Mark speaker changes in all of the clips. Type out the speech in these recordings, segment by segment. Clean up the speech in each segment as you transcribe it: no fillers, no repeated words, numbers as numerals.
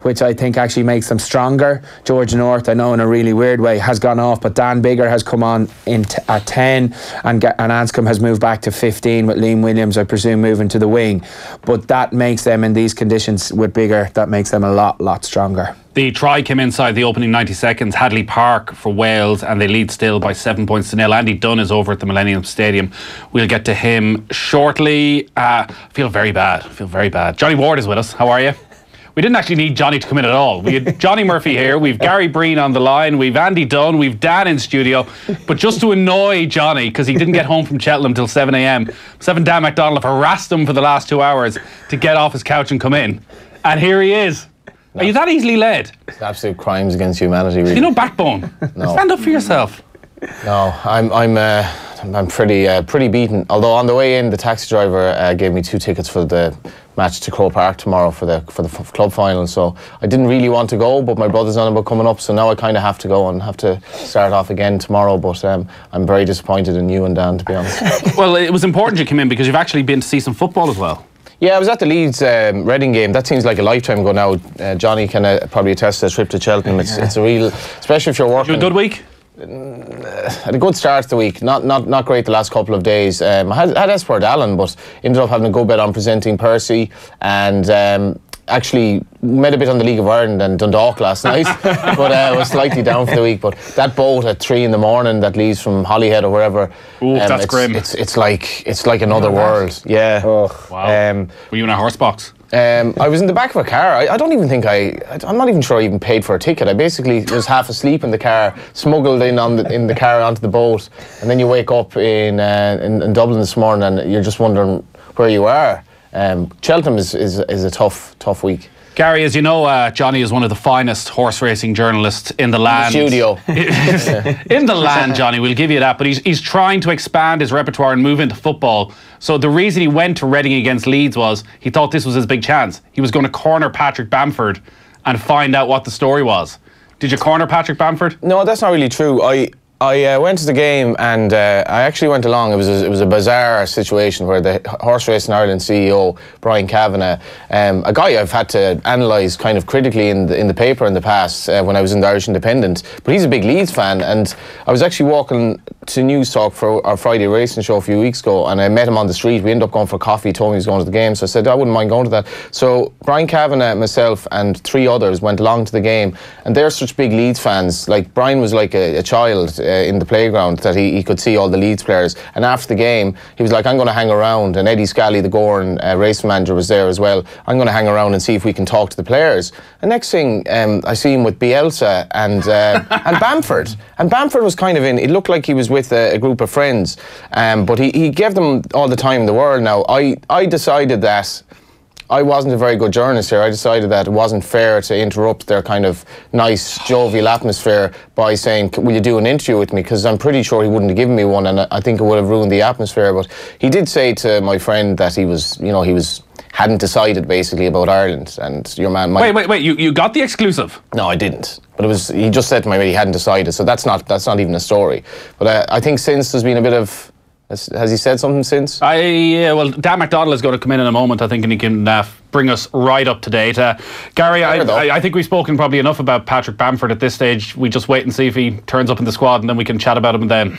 Speaker 1: which I think actually makes them stronger. George North, I know in a really weird way, has gone off, but Dan Bigger has come on at 10, and Anscombe has moved back to 15 with Liam Williams, I presume, moving to the wing. But that makes them, in these conditions with Bigger, that makes them a lot stronger.
Speaker 2: The try came inside the opening 90 seconds. Hadley Park for Wales, and they lead still by 7 points to 0. Andy Dunn is over at the Millennium Stadium. We'll get to him shortly. Feel very bad. Johnny Ward is with us. How are you? We didn't actually need Johnny to come in at all. We had Johnny Murphy here, we've Gary Breen on the line, we've Andy Dunn, we've Dan in studio. But just to annoy Johnny, because he didn't get home from Cheltenham till 7 a.m, Dan McDonnell have harassed him for the last 2 hours to get off his couch and come in. And here he is. Are you that easily led?
Speaker 3: It's absolute crimes against humanity, really.
Speaker 2: You know, backbone.
Speaker 3: No.
Speaker 2: Stand up for yourself.
Speaker 3: No, I'm pretty beaten. Although on the way in, the taxi driver gave me 2 tickets for the match to Croke Park tomorrow for the club final. So I didn't really want to go, but my brother's on about coming up, so now I kind of have to go and have to start off again tomorrow. But I'm very disappointed in you and Dan, to be honest.
Speaker 2: Well, it was important you came in because you've actually been to see some football as well.
Speaker 3: Yeah, I was at the Leeds Reading game. That seems like a lifetime ago now. Johnny can probably attest to a trip to Cheltenham. It's a real, especially if you're working.
Speaker 2: You had a good week?
Speaker 3: Had a good start to the week. Not great the last couple of days. I had Esport Allen, but ended up having a good bit on presenting Percy, and actually met a bit on the League of Ireland and Dundalk last night, but I was slightly down for the week. But that boat at 3 a.m. that leaves from Holyhead or wherever,
Speaker 2: that's grim.
Speaker 3: It's like another world. Yeah.
Speaker 2: Oh, wow. Were you in a horse box?
Speaker 3: I was in the back of a car. I don't even think I'm not even sure I even paid for a ticket. I basically was half asleep in the car, smuggled in the car onto the boat, and then you wake up in Dublin this morning and you're just wondering where you are. Cheltenham is a tough week.
Speaker 2: Gary, as you know, Johnny is one of the finest horse racing journalists in the land.
Speaker 3: Studio.
Speaker 2: In the land, Johnny, we'll give you that. But he's trying to expand his repertoire and move into football. So the reason he went to Reading against Leeds was he thought this was his big chance. He was going to corner Patrick Bamford and find out what the story was. Did you corner Patrick Bamford?
Speaker 3: No, that's not really true. I went to the game and I actually went along. It was a bizarre situation where the Horse Racing Ireland CEO, Brian Kavanagh, a guy I've had to analyse kind of critically in the paper in the past when I was in the Irish Independent, but he's a big Leeds fan, and I was actually walking to News Talk for our Friday racing show a few weeks ago, and I met him on the street. We ended up going for coffee. He told me he was going to the game, so I said I wouldn't mind going to that. So Brian Kavanagh, myself and 3 others went along to the game, and they're such big Leeds fans. Like, Brian was like a child in the playground, that he could see all the Leeds players, and after the game he was like, I'm going to hang around, and Eddie Scally, the Gorn race manager, was there as well. I'm going to hang around and see if we can talk to the players. And next thing I see him with Bielsa and Bamford, and Bamford was kind of in, it looked like he was with a group of friends, but he gave them all the time in the world. Now I decided that I wasn't a very good journalist here. I decided that it wasn't fair to interrupt their kind of nice, jovial atmosphere by saying, will you do an interview with me? Because I'm pretty sure he wouldn't have given me one, and I think it would have ruined the atmosphere. But he did say to my friend that he hadn't decided basically about Ireland, and your man might...
Speaker 2: Wait, you got the exclusive?
Speaker 3: No, I didn't. But he just said to me he hadn't decided, so that's not even a story. But I think since there's been a bit of... Has he said something since?
Speaker 2: Well, Dan McDonnell is going to come in a moment, I think, and he can bring us right up to date. Gary, I think we've spoken probably enough about Patrick Bamford at this stage. We just wait and see if he turns up in the squad, and then we can chat about him then.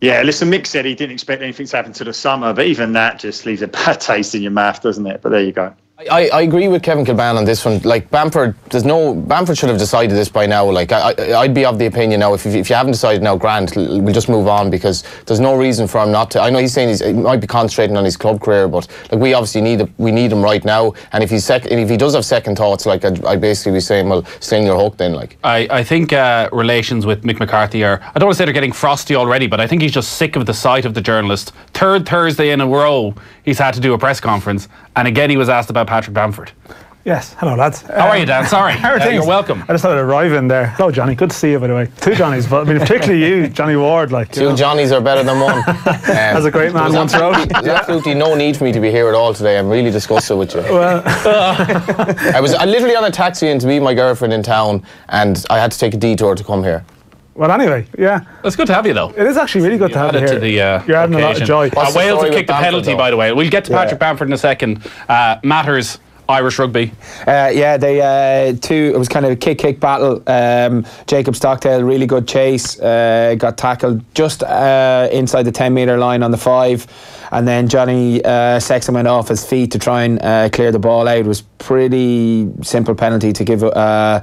Speaker 4: Yeah, listen, Mick said he didn't expect anything to happen to the summer, but even that just leaves a bad taste in your mouth, doesn't it? But there you go.
Speaker 3: I agree with Kevin Kilban on this one. Like, Bamford should have decided this by now. Like, I'd be of the opinion now, if you haven't decided now, grand, we'll just move on, because there's no reason for him not to. I know he's saying he might be concentrating on his club career, but like, we obviously need him right now. And if he does have second thoughts, like, I'd basically be saying, well, sling your hook then. Like,
Speaker 2: I think relations with Mick McCarthy are, I don't want to say they're getting frosty already, but I think he's just sick of the sight of the journalist. 3rd Thursday in a row he's had to do a press conference, and again he was asked about Patrick Bamford.
Speaker 5: Yes, hello lads.
Speaker 2: How are you, Dan? Sorry.
Speaker 5: How are things?
Speaker 2: You're welcome.
Speaker 5: I just had to arrive in there. Hello, Johnny. Good to see you, by the way. 2 Johnnies, but I mean, particularly you, Johnny Ward. Like,
Speaker 3: 2 Johnnies are better than one.
Speaker 5: As a great man once wrote.
Speaker 3: There's absolutely no need for me to be here at all today. I'm really disgusted with you.
Speaker 5: Well,
Speaker 3: I was literally on a taxi in to meet my girlfriend in town, and I had to take a detour to come here.
Speaker 5: Well, anyway, yeah.
Speaker 2: It's good to have you, though.
Speaker 5: It is actually really good to have you here.
Speaker 2: To the,
Speaker 5: you're adding a lot of joy.
Speaker 2: Wales have kicked the penalty, by the way. We'll get to Patrick Bamford in a second. Matters Irish rugby.
Speaker 1: They it was kind of a kick battle. Jacob Stockdale, really good chase, got tackled just inside the 10-metre line on the 5, and then Johnny Sexton went off his feet to try and clear the ball out. It was pretty simple penalty to give away,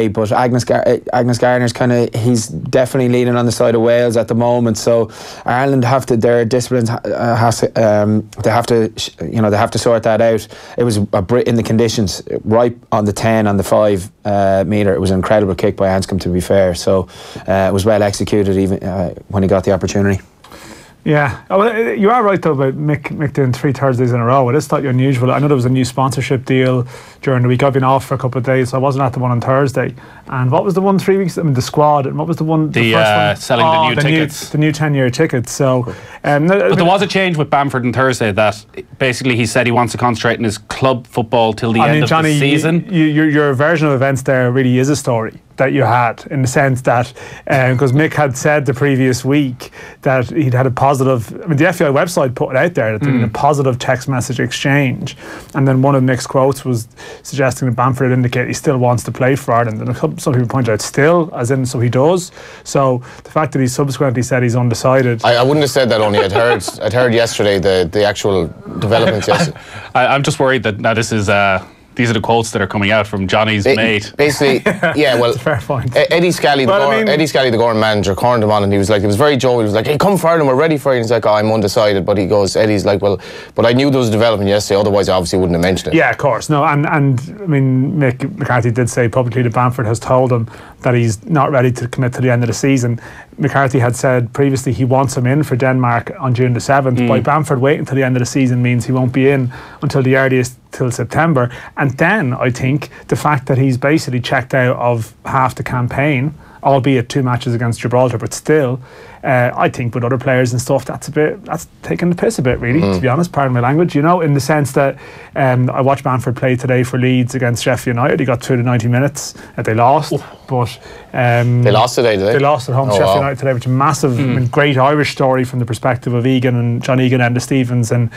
Speaker 1: but Agnes Garner's he's definitely leaning on the side of Wales at the moment. So Ireland their disciplines they have to sort that out. It was in the conditions, right on the 10 on the 5 metre. It was an incredible kick by Anscombe, to be fair. So it was well executed even when he got the opportunity.
Speaker 5: Yeah, you are right though about Mick doing 3 Thursdays in a row. It is slightly unusual. I know there was a new sponsorship deal during the week. I've been off for a couple of days, so I wasn't at the one on Thursday. And what was the one 3 weeks? I mean, the squad. And what was the one?
Speaker 2: The first one? Selling the new tickets.
Speaker 5: The new 10-year tickets. So,
Speaker 2: but there was a change with Bamford on Thursday that basically he said he wants to concentrate on his club football till the end of
Speaker 5: Johnny,
Speaker 2: the season.
Speaker 5: Your version of events there really is a story that you had, in the sense that because Mick had said the previous week that he'd had a positive, I mean the FAI website put it out there that there'd been a positive text message exchange, and then one of Mick's quotes was suggesting that Bamford had indicated he still wants to play for Ireland, and some people pointed out still, as in so he does. So the fact that he subsequently said he's undecided.
Speaker 3: I wouldn't have said that, only I'd heard yesterday the actual developments yesterday.
Speaker 2: I'm just worried that now this is these are the quotes that are coming out from Johnny's mate.
Speaker 3: Basically, yeah, well,
Speaker 5: fair point.
Speaker 3: Eddie Scally, the Gordon manager, cornered him on, and he was like, it was very Joe. He was like, hey, come for Ireland, we're ready for it. And he's like, oh, I'm undecided. But Eddie's like, well, but I knew there was a development yesterday, otherwise I obviously wouldn't have mentioned it.
Speaker 5: Yeah, of course. No, and I mean, Mick McCarthy did say publicly that Bamford has told him that he's not ready to commit to the end of the season. McCarthy had said previously he wants him in for Denmark on June the 7th. By Bamford waiting until the end of the season means he won't be in until the earliest, till September. And then I think the fact that he's basically checked out of half the campaign, albeit 2 matches against Gibraltar, but still, I think with other players and stuff, that's taking the piss a bit, really, to be honest, pardon my language, in the sense that I watched Bamford play today for Leeds against Sheffield United. He got through the 90 minutes. They lost, but
Speaker 3: they lost today, did they?
Speaker 5: They lost at home to Sheffield United today, which is a massive, I mean, great Irish story from the perspective of Egan and John Egan, Enda Stevens and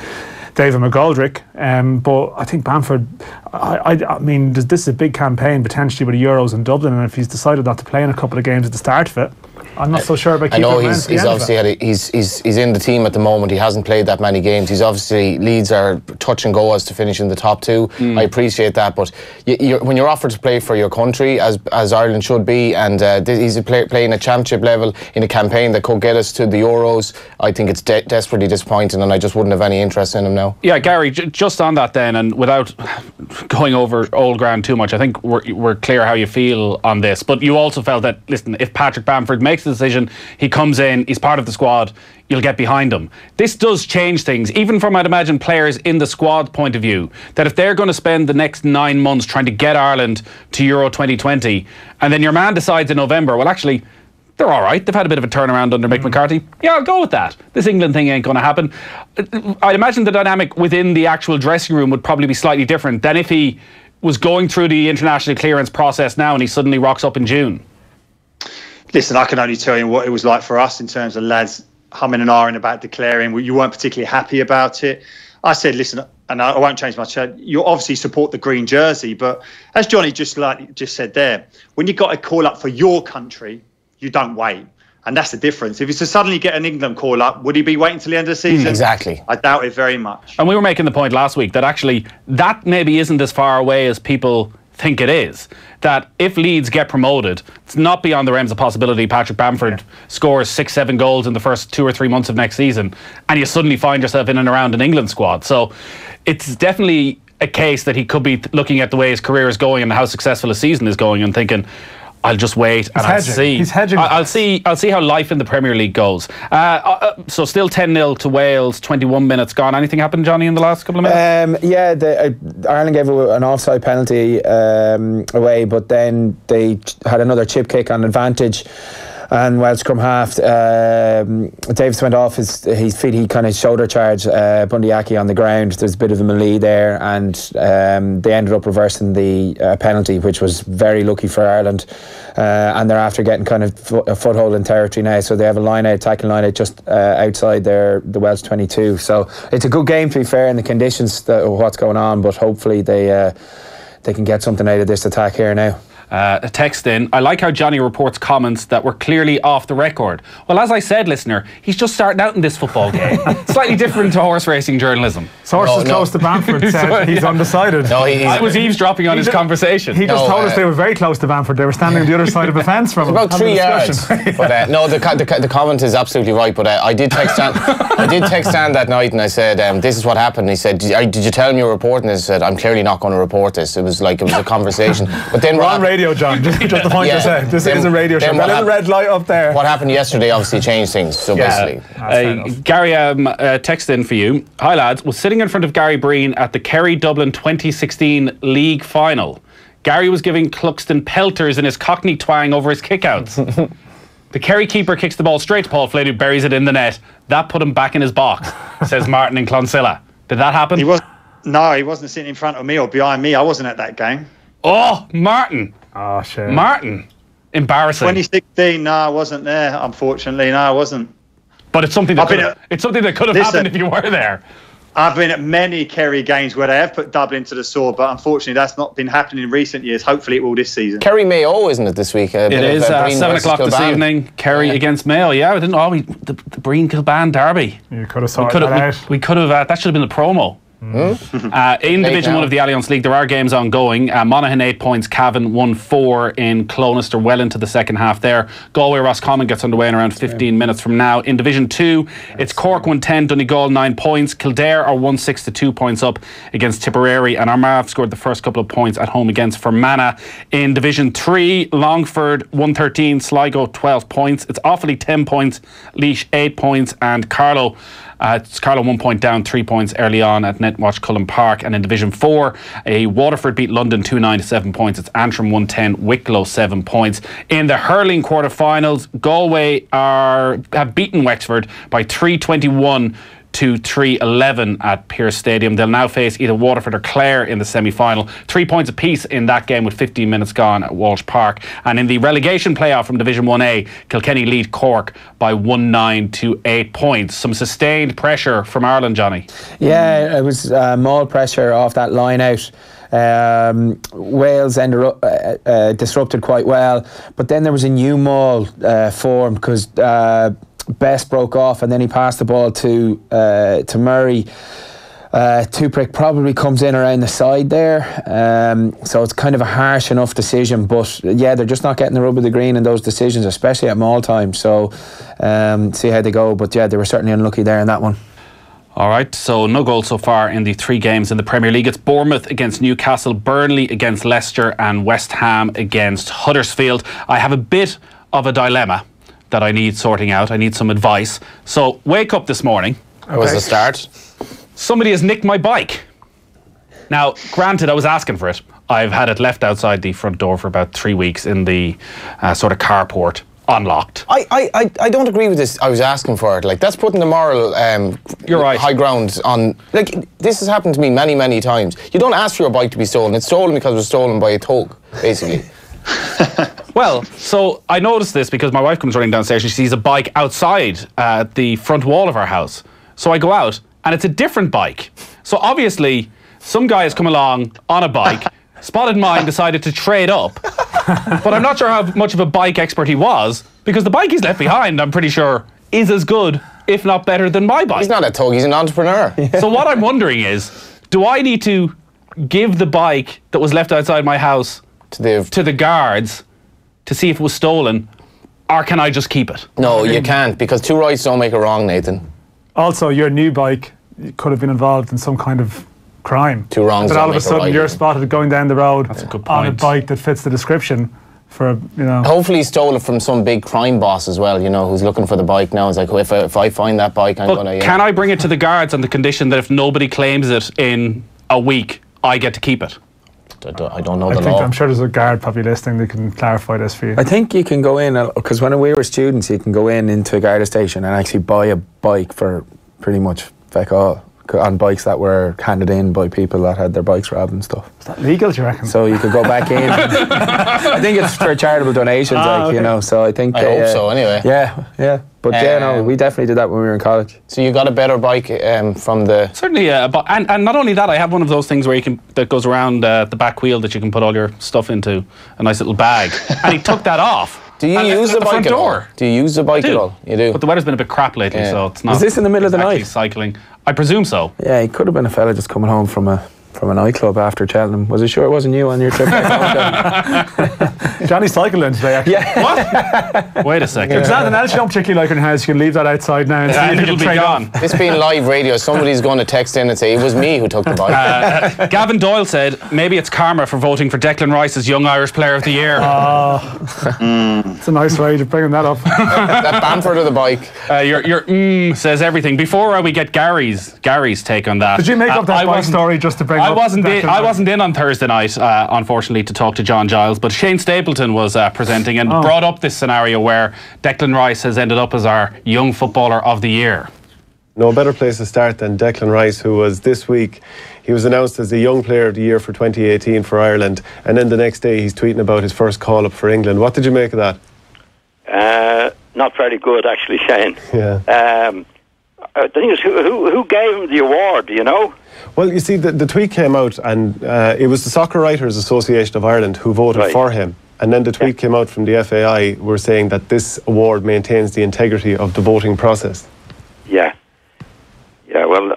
Speaker 5: David McGoldrick. But I think Bamford, I mean, this is a big campaign potentially with the Euros in Dublin, and if he's decided not to play in a couple of games at the start of it, I'm not so sure about keeping him.
Speaker 3: I know he's obviously he's in the team at the moment. He hasn't played that many games. He's obviously, Leeds are touch and go as to finish in the top 2. I appreciate that, but when you're offered to play for your country, as Ireland should be, and he's playing at championship level in a campaign that could get us to the Euros, I think it's desperately disappointing, and I just wouldn't have any interest in him now.
Speaker 2: Yeah, Gary, just on that then, and without going over old ground too much, I think we're clear how you feel on this, but you also felt that, listen, if Patrick Bamford makes the decision, he comes in, he's part of the squad, you'll get behind him. This does change things, even from, I'd imagine, players in the squad point of view, that if they're going to spend the next 9 months trying to get Ireland to Euro 2020, and then your man decides in November, well, actually, they're all right. They've had a bit of a turnaround under Mick McCarthy. Yeah, I'll go with that. This England thing ain't going to happen. I'd imagine the dynamic within the actual dressing room would probably be slightly different than if he was going through the international clearance process now and he suddenly rocks up in June.
Speaker 4: Listen, I can only tell you what it was like for us in terms of lads humming and ahhing about declaring. You weren't particularly happy about it. I said, listen, and I won't change my chat, you obviously support the green jersey, but as Johnny just said there, when you got a call up for your country, you don't wait. And that's the difference. If it's to suddenly get an England call up, would he be waiting till the end of the season?
Speaker 3: Exactly.
Speaker 4: I doubt it very much.
Speaker 2: And we were making the point last week that actually that maybe isn't as far away as people think it is. That if Leeds get promoted, it's not beyond the realms of possibility Patrick Bamford scores 6-7 goals in the first 2 or 3 months of next season, and you suddenly find yourself in and around an England squad. So it's definitely a case that he could be looking at the way his career is going and how successful his season is going and thinking, I'll just wait and I'll see.
Speaker 5: He's hedging.
Speaker 2: I'll see how life in the Premier League goes. So still 10-0 to Wales, 21 minutes gone. Anything happened, Johnny, in the last couple of minutes?
Speaker 1: Ireland gave an offside penalty away, but then they had another chip kick on advantage. And while scrum half, Davis went off his feet. He kind of shoulder charged Bundyaki on the ground. There's a bit of a melee there, and they ended up reversing the penalty, which was very lucky for Ireland. And they're after getting kind of a foothold in territory now, so they have a attacking line out just outside the Welsh 22. So it's a good game, to be fair, in the conditions of what's going on. But hopefully they can get something out of this attack here now.
Speaker 2: A text in, I like how Johne reports comments that were clearly off the record. Well, as I said, listener, he's just starting out in this football game. Slightly different to horse racing journalism.
Speaker 5: Sources close to Bamford said he's undecided.
Speaker 3: No,
Speaker 2: I was eavesdropping on his conversation.
Speaker 5: He just told us they were very close to Bamford. They were standing on the other side of the fence from him.
Speaker 3: About 3 yards. But no, the comment is absolutely right. But I did text Dan. I did text Dan that night, and I said, "This is what happened." He said, "Did you tell him you were reporting this?" I said, "I'm clearly not going to report this." It was a conversation. But then
Speaker 5: we're on radio, John. Just the point to say. This is a radio show. That little red light up there.
Speaker 3: What happened yesterday obviously changed things. So basically,
Speaker 2: Gary, text in for you. Hi lads, was sitting in front of Gary Breen at the Kerry Dublin 2016 League Final. Gary was giving Cluxton pelters in his Cockney twang over his kickouts. The Kerry keeper kicks the ball straight to Paul Flynn, who buries it in the net. That put him back in his box, says Martin in Clonsilla. Did that happen?
Speaker 4: He wasn't sitting in front of me or behind me. I wasn't at that game.
Speaker 2: Oh, Martin.
Speaker 5: Oh, shit.
Speaker 2: Martin. Embarrassing.
Speaker 4: 2016, no, I wasn't there, unfortunately. No, I wasn't.
Speaker 2: But it's something that could have happened if you were there.
Speaker 4: I've been at many Kerry games where they have put Dublin to the sword, but unfortunately that's not been happening in recent years. Hopefully it will this season.
Speaker 3: Kerry Mayo, isn't it, this week?
Speaker 2: It is 7 o'clock this evening. Kerry against Mayo. Yeah, we didn't. The Breen Kilban derby.
Speaker 5: You could have sorted that out.
Speaker 2: We could have. That should have been the promo. In Division 1 of the Allianz League, there are games ongoing. Monaghan 8 points, Cavan 1-4 in Clonester, well into the second half there. Galway Roscommon gets underway in around 15 minutes from now. In Division 2, it's Cork 110, Donegal 9 points. Kildare are 1-6 to 2 points up against Tipperary, and Armagh scored the first couple of points at home against Fermanagh. In Division 3, Longford 113, Sligo 12 points. It's Offaly 10 points, Laois 8 points, and Carlow. It's Carlow 1 point down, 3 points early on at Netwatch Cullen Park. And in Division 4, Waterford beat London 2-9 to 7 points. It's Antrim 110, Wicklow 7 points. In the hurling quarterfinals, Galway have beaten Wexford by 3-21 to 3-11 at Pearse Stadium. They'll now face either Waterford or Clare in the semi-final. 3 points apiece in that game with 15 minutes gone at Walsh Park. And in the relegation playoff from Division 1A, Kilkenny lead Cork by 1-9 to 8 points. Some sustained pressure from Ireland, Johne.
Speaker 1: Yeah, it was maul pressure off that line out. Wales disrupted quite well, but then there was a new maul formed because Best broke off, and then he passed the ball to Murray. Tuprick probably comes in around the side there, so it's kind of a harsh enough decision, but yeah, they're just not getting the rub of the green in those decisions, especially at maul time. So see how they go, but yeah, they were certainly unlucky there in that one.
Speaker 2: Alright, so no goals so far in the 3 games in the Premier League. It's Bournemouth against Newcastle, Burnley against Leicester, and West Ham against Huddersfield. I have a bit of a dilemma that I need sorting out. I need some advice. So, wake up this morning.
Speaker 3: That was the start.
Speaker 2: Somebody has nicked my bike. Now, granted, I was asking for it. I've had it left outside the front door for about 3 weeks in the sort of carport, unlocked.
Speaker 3: I don't agree with this. I was asking for it. Like, that's putting the moral
Speaker 2: You're right.
Speaker 3: high ground on. Like, this has happened to me many, many times. You don't ask for your bike to be stolen. It's stolen because it was stolen by a thug, basically.
Speaker 2: Well, so I noticed this because my wife comes running downstairs. She sees a bike outside the front wall of our house. So I go out, and it's a different bike. So obviously, some guy has come along on a bike, spotted mine, decided to trade up. But I'm not sure how much of a bike expert he was, because the bike he's left behind, I'm pretty sure, is as good, if not better, than my bike.
Speaker 3: He's not a thug, he's an entrepreneur.
Speaker 2: So what I'm wondering is, do I need to give the bike that was left outside my house to the guards to see if it was stolen, or can I just keep it?
Speaker 3: No, you can't, because 2 rights don't make a wrong, Nathan.
Speaker 5: Also, your new bike could have been involved in some kind of crime.
Speaker 3: 2 wrongs
Speaker 5: but
Speaker 3: don't
Speaker 5: all of a
Speaker 3: make
Speaker 5: sudden
Speaker 3: right,
Speaker 5: you're spotted going down the road on a bike that fits the description for, you know.
Speaker 3: Hopefully he stole it from some big crime boss as well, you know, who's looking for the bike now. It's like, if I find that bike, I'm going to...
Speaker 2: Can I bring it to the guards on the condition that if nobody claims it in a week, I get to keep it?
Speaker 3: I don't know the law.
Speaker 5: I'm sure there's a guard probably listening that can clarify this for you.
Speaker 1: I think you can go in, because when we were students, you can go into a Garda station and actually buy a bike for pretty much feck all, on bikes that were handed in by people that had their bikes robbed and stuff.
Speaker 5: Is that legal, do you reckon?
Speaker 1: So you could go back in. I think it's for charitable donations,
Speaker 5: okay.
Speaker 1: you know. So I think
Speaker 3: I hope so. Anyway.
Speaker 1: Yeah. But no, we definitely did that when we were in college.
Speaker 3: So you got a better bike from the...
Speaker 2: Certainly, and not only that, I have one of those things where that goes around the back wheel that you can put all your stuff into, a nice little bag. And he took that off.
Speaker 3: Do you use the bike at all? Do you use the bike at all? You do.
Speaker 2: But the weather's been a bit crap lately, so it's not.
Speaker 1: Was this in the middle of the night?
Speaker 2: Cycling. I presume so.
Speaker 1: Yeah, he could have been a fella just coming home from a nightclub after Cheltenham. Was he sure it wasn't you on your trip back home?
Speaker 5: Johnny's cycling today, actually.
Speaker 2: Yeah. What? Wait a second.
Speaker 5: If there's anything else you don't particularly like in the house, you can leave that outside now and
Speaker 2: it'll be gone.
Speaker 3: This being live radio, somebody's going to text in and say it was me who took the bike.
Speaker 2: Gavin Doyle said maybe it's karma for voting for Declan Rice as Young Irish Player of the Year.
Speaker 5: It's a nice way to bring that up.
Speaker 3: That Bamford of the bike.
Speaker 2: Your says everything. Before we get Gary's take on that.
Speaker 5: Did you make up that bike story just to bring up?
Speaker 2: I wasn't in on Thursday night, unfortunately, to talk to John Giles, but Shane Stapleton was presenting and brought up this scenario where Declan Rice has ended up as our Young Footballer of the Year.
Speaker 6: No better place to start than Declan Rice, who was this week, he was announced as the Young Player of the Year for 2018 for Ireland, and then the next day he's tweeting about his first call-up for England. What did you make of that?
Speaker 7: Not very good, actually, Shane.
Speaker 6: Yeah.
Speaker 7: The thing is, who gave him the award, you know?
Speaker 6: Well, you see, the tweet came out, and it was the Soccer Writers Association of Ireland who voted for him. And then the tweet came out from the FAI, were saying that this award maintains the integrity of the voting process.
Speaker 7: Yeah. Yeah, well,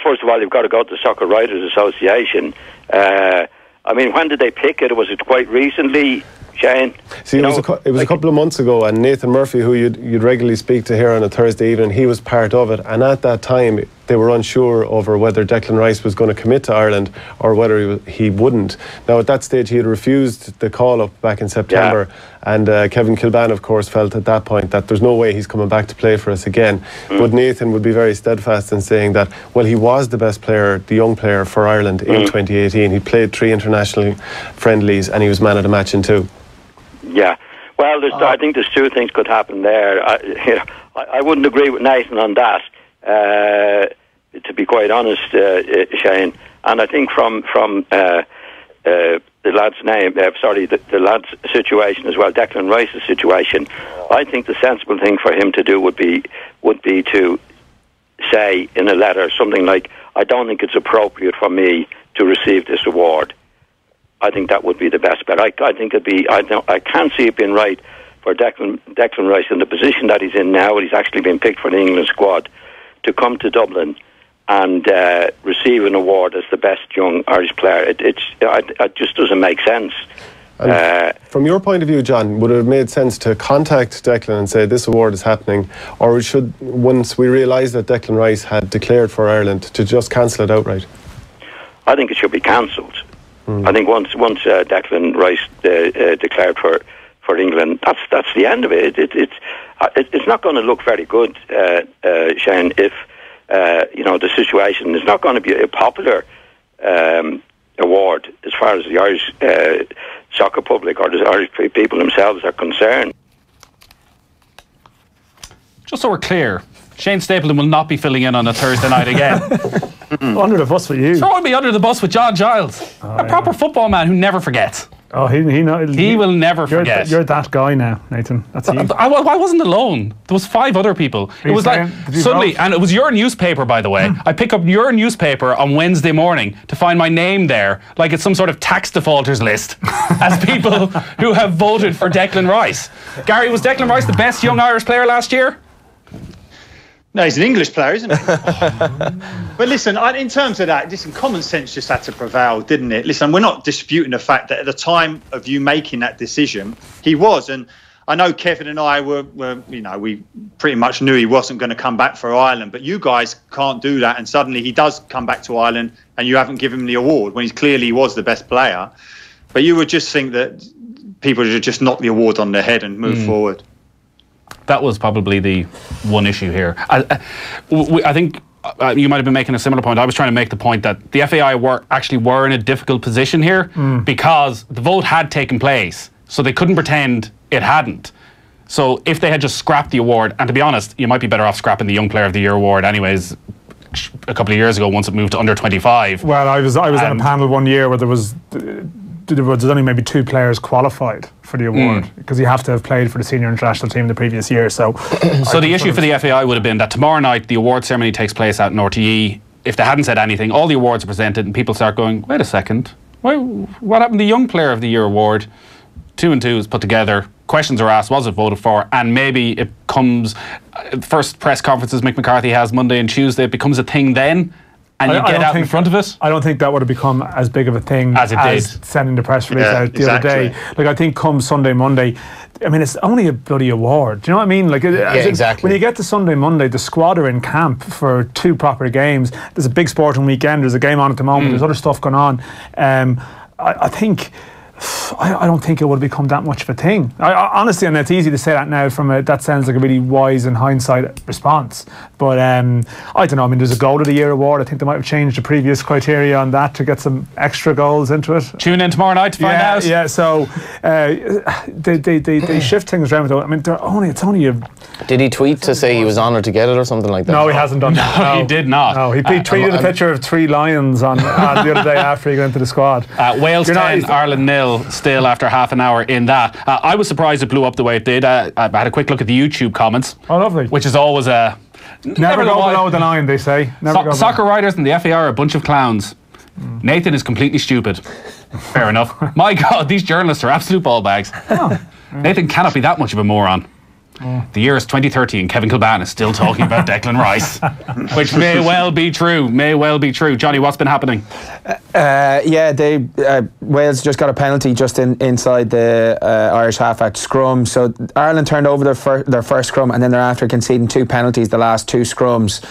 Speaker 7: first of all, you've got to go to the Soccer Writers Association. I mean, when did they pick it? Was it quite recently, Shane?
Speaker 6: See, it was a couple of months ago, and Nathan Murphy, who you'd regularly speak to here on a Thursday evening, he was part of it, and at that time they were unsure over whether Declan Rice was going to commit to Ireland or whether he wouldn't. Now, at that stage, he had refused the call-up back in September, and Kevin Kilban, of course, felt at that point that there's no way he's coming back to play for us again. But Nathan would be very steadfast in saying that, well, he was the best player, the young player for Ireland in 2018. He played 3 international friendlies, and he was man of the match in 2.
Speaker 7: Yeah. Well, I think there's 2 things could happen there. I wouldn't agree with Nathan on that, to be quite honest, Shane. And I think from the lad's name, the lad's situation as well, Declan Rice's situation, I think the sensible thing for him to do would be to say in a letter something like, I don't think it's appropriate for me to receive this award. I think that would be the best bet. I think it'd be. I can't see it being right for Declan Rice in the position that he's in now. He's actually been picked for the England squad to come to Dublin and receive an award as the best young Irish player. It just doesn't make sense.
Speaker 6: From your point of view, John, would it have made sense to contact Declan and say this award is happening, or should, once we realise that Declan Rice had declared for Ireland, to just cancel it outright?
Speaker 7: I think it should be cancelled. I think once Declan Rice declared for England, that's the end of it. It's not going to look very good, Shane, if the situation is not going to be a popular award as far as the Irish soccer public or the Irish people themselves are concerned.
Speaker 2: Just so we're clear, Shane Stapleton will not be filling in on a Thursday night again.
Speaker 5: Under the bus with you.
Speaker 2: Throwing me under the bus with John Giles, a proper football man who never forgets.
Speaker 5: Oh, he
Speaker 2: will never forget.
Speaker 5: You're that guy now, Nathan. That's you.
Speaker 2: I wasn't alone. There was 5 other people. It was like suddenly, and it was your newspaper, by the way. I pick up your newspaper on Wednesday morning to find my name there, like it's some sort of tax defaulters list, as people who have voted for Declan Rice. Gary, was Declan Rice the best young Irish player last year?
Speaker 4: No, he's an English player, isn't he? But listen, in terms of that, common sense just had to prevail, didn't it? Listen, we're not disputing the fact that at the time of you making that decision, he was. And I know Kevin and I were we pretty much knew he wasn't going to come back for Ireland. But you guys can't do that. And suddenly he does come back to Ireland and you haven't given him the award when he was the best player. But you would just think that people should just knock the award on their head and move forward.
Speaker 2: That was probably the one issue here. I think you might have been making a similar point. I was trying to make the point that the FAI were in a difficult position here because the vote had taken place, so they couldn't pretend it hadn't. So if they had just scrapped the award, and to be honest, you might be better off scrapping the Young Player of the Year award anyways, a couple of years ago once it moved to under 25.
Speaker 5: Well, I was on a panel one year where there's only maybe 2 players qualified for the award because you have to have played for the senior international team the previous year. So
Speaker 2: the issue for the FAI would have been that tomorrow night the award ceremony takes place out in RTE. If they hadn't said anything, all the awards are presented and people start going, wait a second, what happened to the Young Player of the Year award? 2 and 2 is put together, questions are asked, was it voted for, and maybe it comes, first press conferences Mick McCarthy has Monday and Tuesday, it becomes a thing then, and you get out in front of it.
Speaker 5: I don't think that would have become as big of a thing
Speaker 2: as it did
Speaker 5: sending the press release out the other day. Like, I think come Sunday, Monday, I mean, it's only a bloody award. Do you know what I mean? Like,
Speaker 3: exactly.
Speaker 5: When you get to Sunday, Monday, the squad are in camp for 2 proper games. There's a big sporting weekend. There's a game on at the moment. There's other stuff going on. I don't think it would become that much of a thing. Honestly, and it's easy to say that now that sounds like a really wise and hindsight response. But I don't know. I mean, there's a Goal of the Year award. I think they might have changed the previous criteria on that to get some extra goals into it.
Speaker 2: Tune in tomorrow night to find out.
Speaker 5: Yeah, so they shift things around. I mean, it's only a...
Speaker 3: Did he tweet to say he was honoured to get it or something like that?
Speaker 5: No, he hasn't done that.
Speaker 2: No, he did not.
Speaker 5: No, he tweeted a picture of 3 lions on the other day after he got into the squad.
Speaker 2: Wales 10, Ireland 0, still after half an hour in that. I was surprised it blew up the way it did. I had a quick look at the YouTube comments.
Speaker 5: Oh, lovely.
Speaker 2: Which is always a...
Speaker 5: Never go below the line, they say.
Speaker 2: Soccer writers and the FAI are a bunch of clowns. Nathan is completely stupid. Fair enough. My God, these journalists are absolute ball bags. Nathan cannot be that much of a moron. The year is 2030 and Kevin Kilban is still talking about Declan Rice, which may well be true. Johnny, what's been happening?
Speaker 1: Wales just got a penalty just inside the Irish half-back scrum. So Ireland turned over their first scrum, and then they're after conceding 2 penalties the last 2 scrums.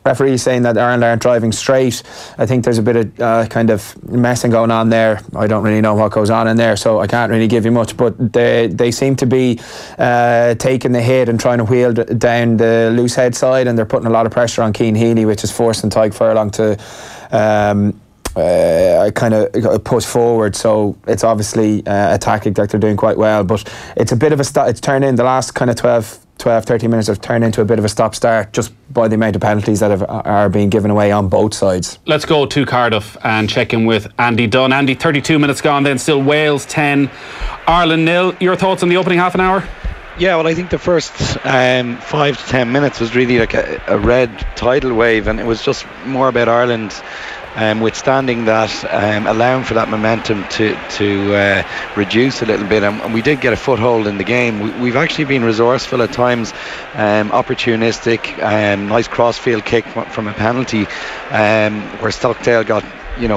Speaker 1: Referees saying that Ireland aren't driving straight. I think there's a bit of kind of messing going on there. I don't really know what goes on in there, so I can't really give you much. But they seem to be taking the hit and trying to wheel down the loose head side, and they're putting a lot of pressure on Cian Healy, which is forcing Tadhg Furlong to kind of push forward. So it's obviously a tactic that they're doing quite well. But it's a bit of a it's turned in the last kind of 12-13 minutes have turned into a bit of a stop-start just by the amount of penalties that are being given away on both sides.
Speaker 2: Let's go to Cardiff and check in with Andy Dunn. Andy, 32 minutes gone then, still Wales 10, Ireland 0. Your thoughts on the opening half an hour?
Speaker 8: Yeah, well, I think the first 5 to 10 minutes was really like a red tidal wave, and it was just more about Ireland withstanding that, allowing for that momentum to reduce a little bit, and we did get a foothold in the game. We've actually been resourceful at times, opportunistic, nice crossfield kick from a penalty, where Stockdale got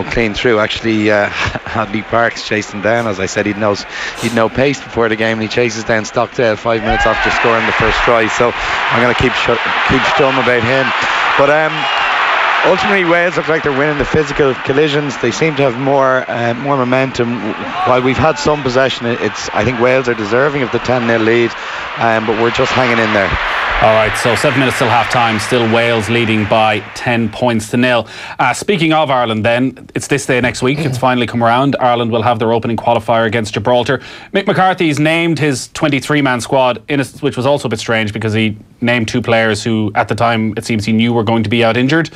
Speaker 8: clean through. Actually, Hadley Parks chased him down. As I said, he'd no pace before the game, and he chases down Stockdale 5 minutes after scoring the first try. So I'm going to keep stum about him. But ultimately, Wales look like they're winning the physical collisions. They seem to have more momentum. While we've had some possession, I think Wales are deserving of the 10-0 lead, but we're just hanging in there.
Speaker 2: All right, so 7 minutes till half time, still Wales leading by 10 points to 0. Speaking of Ireland then, it's this day next week, it's finally come around. Ireland will have their opening qualifier against Gibraltar. Mick McCarthy's named his 23-man squad, which was also a bit strange because he named 2 players who at the time it seems he knew were going to be out injured.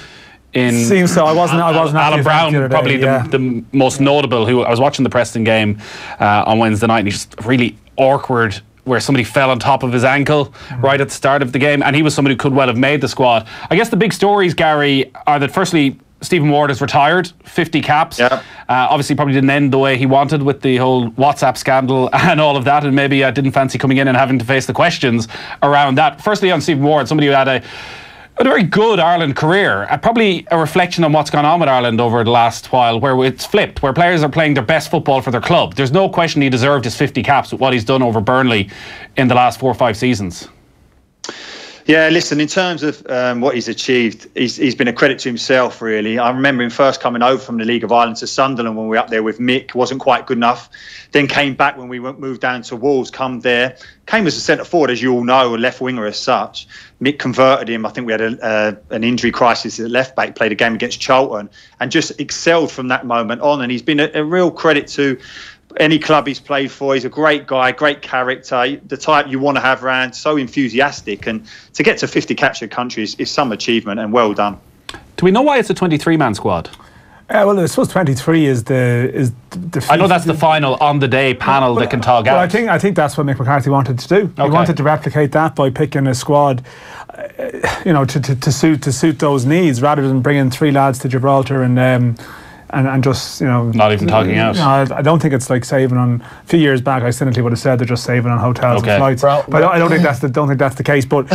Speaker 5: Seems so. I wasn't.
Speaker 2: Alan Brown, probably the most notable. Who I was watching the Preston game on Wednesday night, and he's just really awkward, where somebody fell on top of his ankle right at the start of the game, and he was somebody who could well have made the squad. I guess the big stories, Gary, are that firstly, Stephen Ward is retired, 50 caps. Yeah. Obviously, probably didn't end the way he wanted with the whole WhatsApp scandal and all of that, and maybe didn't fancy coming in and having to face the questions around that. Firstly, on Stephen Ward, somebody who had a very good Ireland career, probably a reflection on what's gone on with Ireland over the last while, where it's flipped, where players are playing their best football for their club. There's no question he deserved his 50 caps with what he's done over Burnley in the last 4 or 5 seasons.
Speaker 4: Yeah, listen, in terms of what he's achieved, he's been a credit to himself, really. I remember him first coming over from the League of Ireland to Sunderland when we were up there with Mick. Wasn't quite good enough. Then came back when we moved down to Wolves, came as a centre forward, as you all know, a left winger as such. Mick converted him. I think we had an injury crisis at left back, played a game against Charlton and just excelled from that moment on. And he's been a real credit to any club he's played for. He's a great guy, great character, the type you want to have around, so enthusiastic. And to get to 50 captured countries is some achievement, and well done.
Speaker 2: Do we know why it's a 23-man squad?
Speaker 5: Well, I suppose 23 is the
Speaker 2: I know that's the final on the day panel that can talk out.
Speaker 5: I think that's what Mick McCarthy wanted to do. He wanted to replicate that by picking a squad, to suit those needs, rather than bringing 3 lads to Gibraltar and just,
Speaker 2: not even talking out.
Speaker 5: I don't think it's like saving on. A few years back, I cynically would have said they're just saving on hotels and flights. But I don't think that's the case. But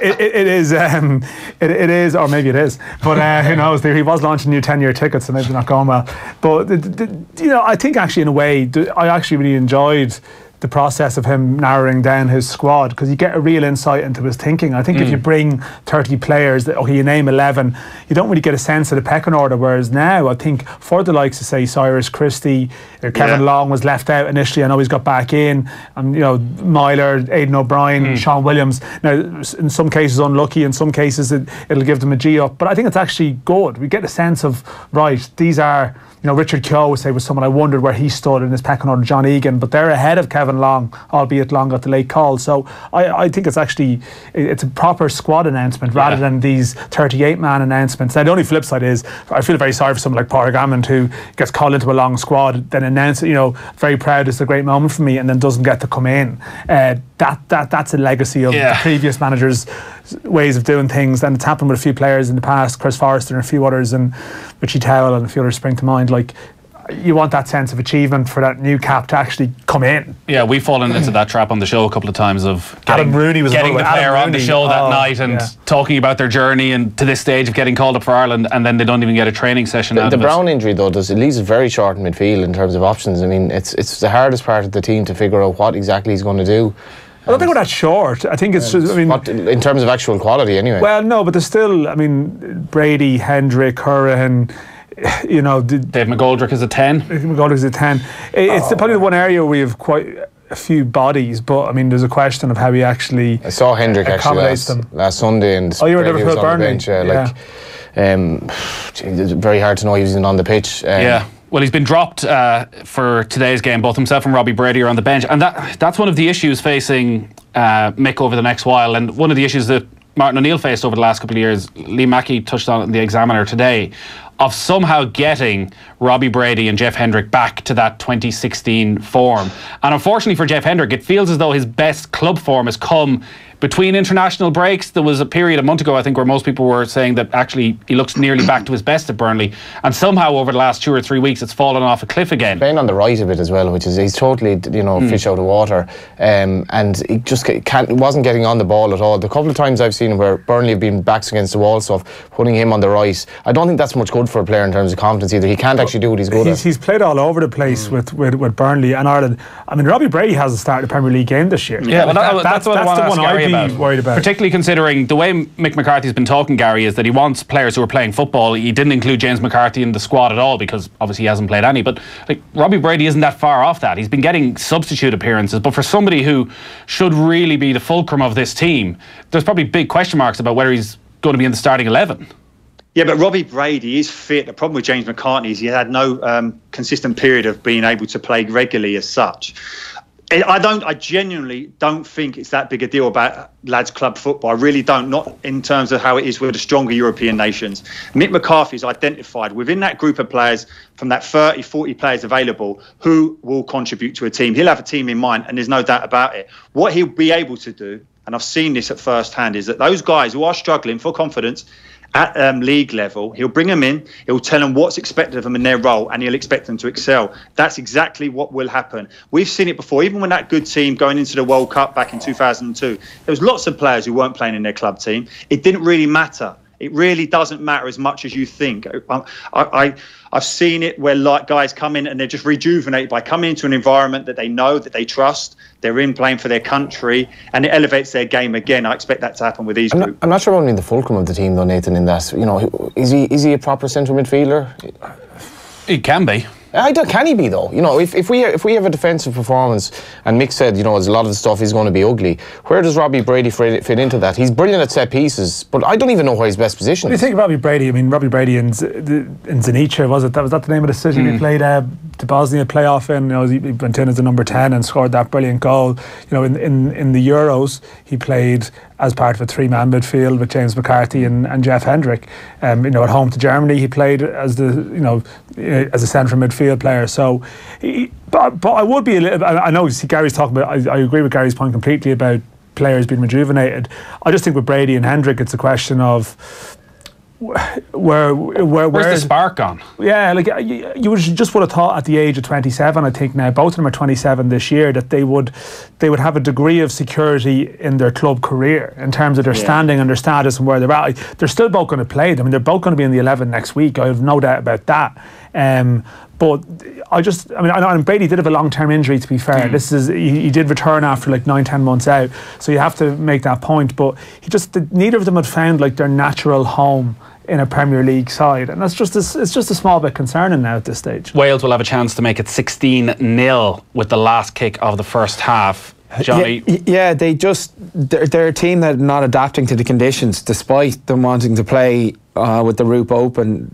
Speaker 5: it is, or maybe it is. But who knows? He was launching new 10-year tickets, and maybe not going well. But I think actually in a way, I actually really enjoyed the process of him narrowing down his squad, because you get a real insight into his thinking. I think if you bring 30 players, you name 11, you don't really get a sense of the pecking order. Whereas now, I think for the likes of, say, Cyrus Christie, Kevin Long was left out initially. I know he's got back in, and Myler, Aidan O'Brien, Sean Williams. Now, in some cases unlucky, in some cases it'll give them a G up. But I think it's actually good. We get a sense of, right, these are. Richard Keogh would say was someone I wondered where he stood in his pecking order, John Egan, but they're ahead of Kevin Long, albeit Long got the late call. So I think it's a proper squad announcement rather than these 38-man announcements. Now, the only flip side is I feel very sorry for someone like Pádraig Hammond, who gets called into a long squad, then announces, very proud, it's a great moment for me, and then doesn't get to come in. That's a legacy of the previous managers' ways of doing things, and it's happened with a few players in the past, Chris Forrester and a few others, and Richie Towell and a few others spring to mind. Like, you want that sense of achievement for that new cap to actually come in. Yeah,
Speaker 2: we've fallen into that trap on the show a couple of times of
Speaker 5: Adam Rooney was
Speaker 2: getting the player on the show that night and talking about their journey and to this stage of getting called up for Ireland, and then they don't even get a training session out of it.
Speaker 3: The Brown injury, though, it leaves it very short in midfield in terms of options. I mean, it's the hardest part of the team to figure out what exactly he's going to do.
Speaker 5: I don't think we're that short. I think it's just,
Speaker 3: in terms of actual quality, anyway.
Speaker 5: Well, no, but there's still, Brady, Hendrick, Curran,
Speaker 2: Dave McGoldrick is a 10.
Speaker 5: Dave McGoldrick is a 10. It's probably the one area where we have quite a few bodies, but there's a question of how he actually
Speaker 3: I saw Hendrick actually last Sunday, and
Speaker 5: you were Liverpool Byrne.
Speaker 3: It's very hard to know he was even on the pitch.
Speaker 2: Well, he's been dropped for today's game. Both himself and Robbie Brady are on the bench, and that's one of the issues facing Mick over the next while, and one of the issues that Martin O'Neill faced over the last couple of years. Lee Mackey touched on it in the Examiner today, of somehow getting Robbie Brady and Jeff Hendrick back to that 2016 form. And unfortunately for Jeff Hendrick, it feels as though his best club form has come between international breaks. There was a period a month ago, I think, where most people were saying that actually he looks nearly back to his best at Burnley, and somehow over the last 2 or 3 weeks it's fallen off a cliff again.
Speaker 3: Playing on the right a bit as well, which is he's totally fish out of water, and he just wasn't getting on the ball at all. The couple of times I've seen him where Burnley have been backs against the wall stuff, putting him on the right, I don't think that's much good for a player in terms of confidence either. He can't actually do what he's good at.
Speaker 5: He's played all over the place with Burnley and Ireland. Robbie Brady hasn't started a Premier League game this year.
Speaker 2: That's what I want to ask Gary about.
Speaker 5: Worried about.
Speaker 2: Particularly considering the way Mick McCarthy's been talking, Gary, is that he wants players who are playing football. He didn't include James McCarthy in the squad at all because obviously he hasn't played any. But Robbie Brady isn't that far off that. He's been getting substitute appearances. But for somebody who should really be the fulcrum of this team, there's probably big question marks about whether he's going to be in the starting 11.
Speaker 4: Yeah, but Robbie Brady is fit. The problem with James McCarthy is he had no consistent period of being able to play regularly as such. I genuinely don't think it's that big a deal about lads club football. I really don't, not in terms of how it is with the stronger European nations. Mick McCarthy's identified within that group of players, from that 30, 40 players available, who will contribute to a team. He'll have a team in mind, and there's no doubt about it. What he'll be able to do, and I've seen this at first hand, is that those guys who are struggling for confidence at league level, he'll bring them in, he'll tell them what's expected of them in their role, and he'll expect them to excel. That's exactly what will happen. We've seen it before, even when that good team going into the World Cup back in 2002, there was lots of players who weren't playing in their club team. It didn't really matter. It really doesn't matter as much as you think. I've seen it where like guys come in and they're just rejuvenated by coming into an environment that they know, that they trust. They're in playing for their country, and it elevates their game again. I expect that to happen with these groups.
Speaker 3: I'm not sure only the fulcrum of the team though, Nathan. In that, is he a proper central midfielder?
Speaker 2: He can be.
Speaker 3: Can he be though? If we have a defensive performance, and Mick said, there's a lot of the stuff is going to be ugly. Where does Robbie Brady fit into that? He's brilliant at set pieces, but I don't even know where his best position is.
Speaker 5: What do you think of Robbie Brady? I mean, Robbie Brady in Zenica, was that the name of the city we played the Bosnia playoff in? He went in as a number 10 and scored that brilliant goal. In the Euros, he played as part of a three-man midfield with James McCarthy and Jeff Hendrick. At home to Germany, he played as as a central midfield player. So, but I would be a little. I know Gary's talking about. I agree with Gary's point completely about players being rejuvenated. I just think with Brady and Hendrick, it's a question of where's
Speaker 2: the spark gone?
Speaker 5: Yeah, you just would have thought at the age of 27, I think now both of them are 27 this year, that they would have a degree of security in their club career in terms of their standing and their status and where they're at. They're still both going to play. I mean, they're both going to be in the 11 next week. I have no doubt about that. But and Brady did have a long-term injury, to be fair. He did return after 9-10 months out, so you have to make that point. But neither of them had found their natural home in a Premier League side, and it's just a small bit concerning now at this stage.
Speaker 2: Wales will have a chance to make it 16-0 with the last kick of the first half. Johnny?
Speaker 1: Yeah, they're a team that are not adapting to the conditions, despite them wanting to play with the roof open.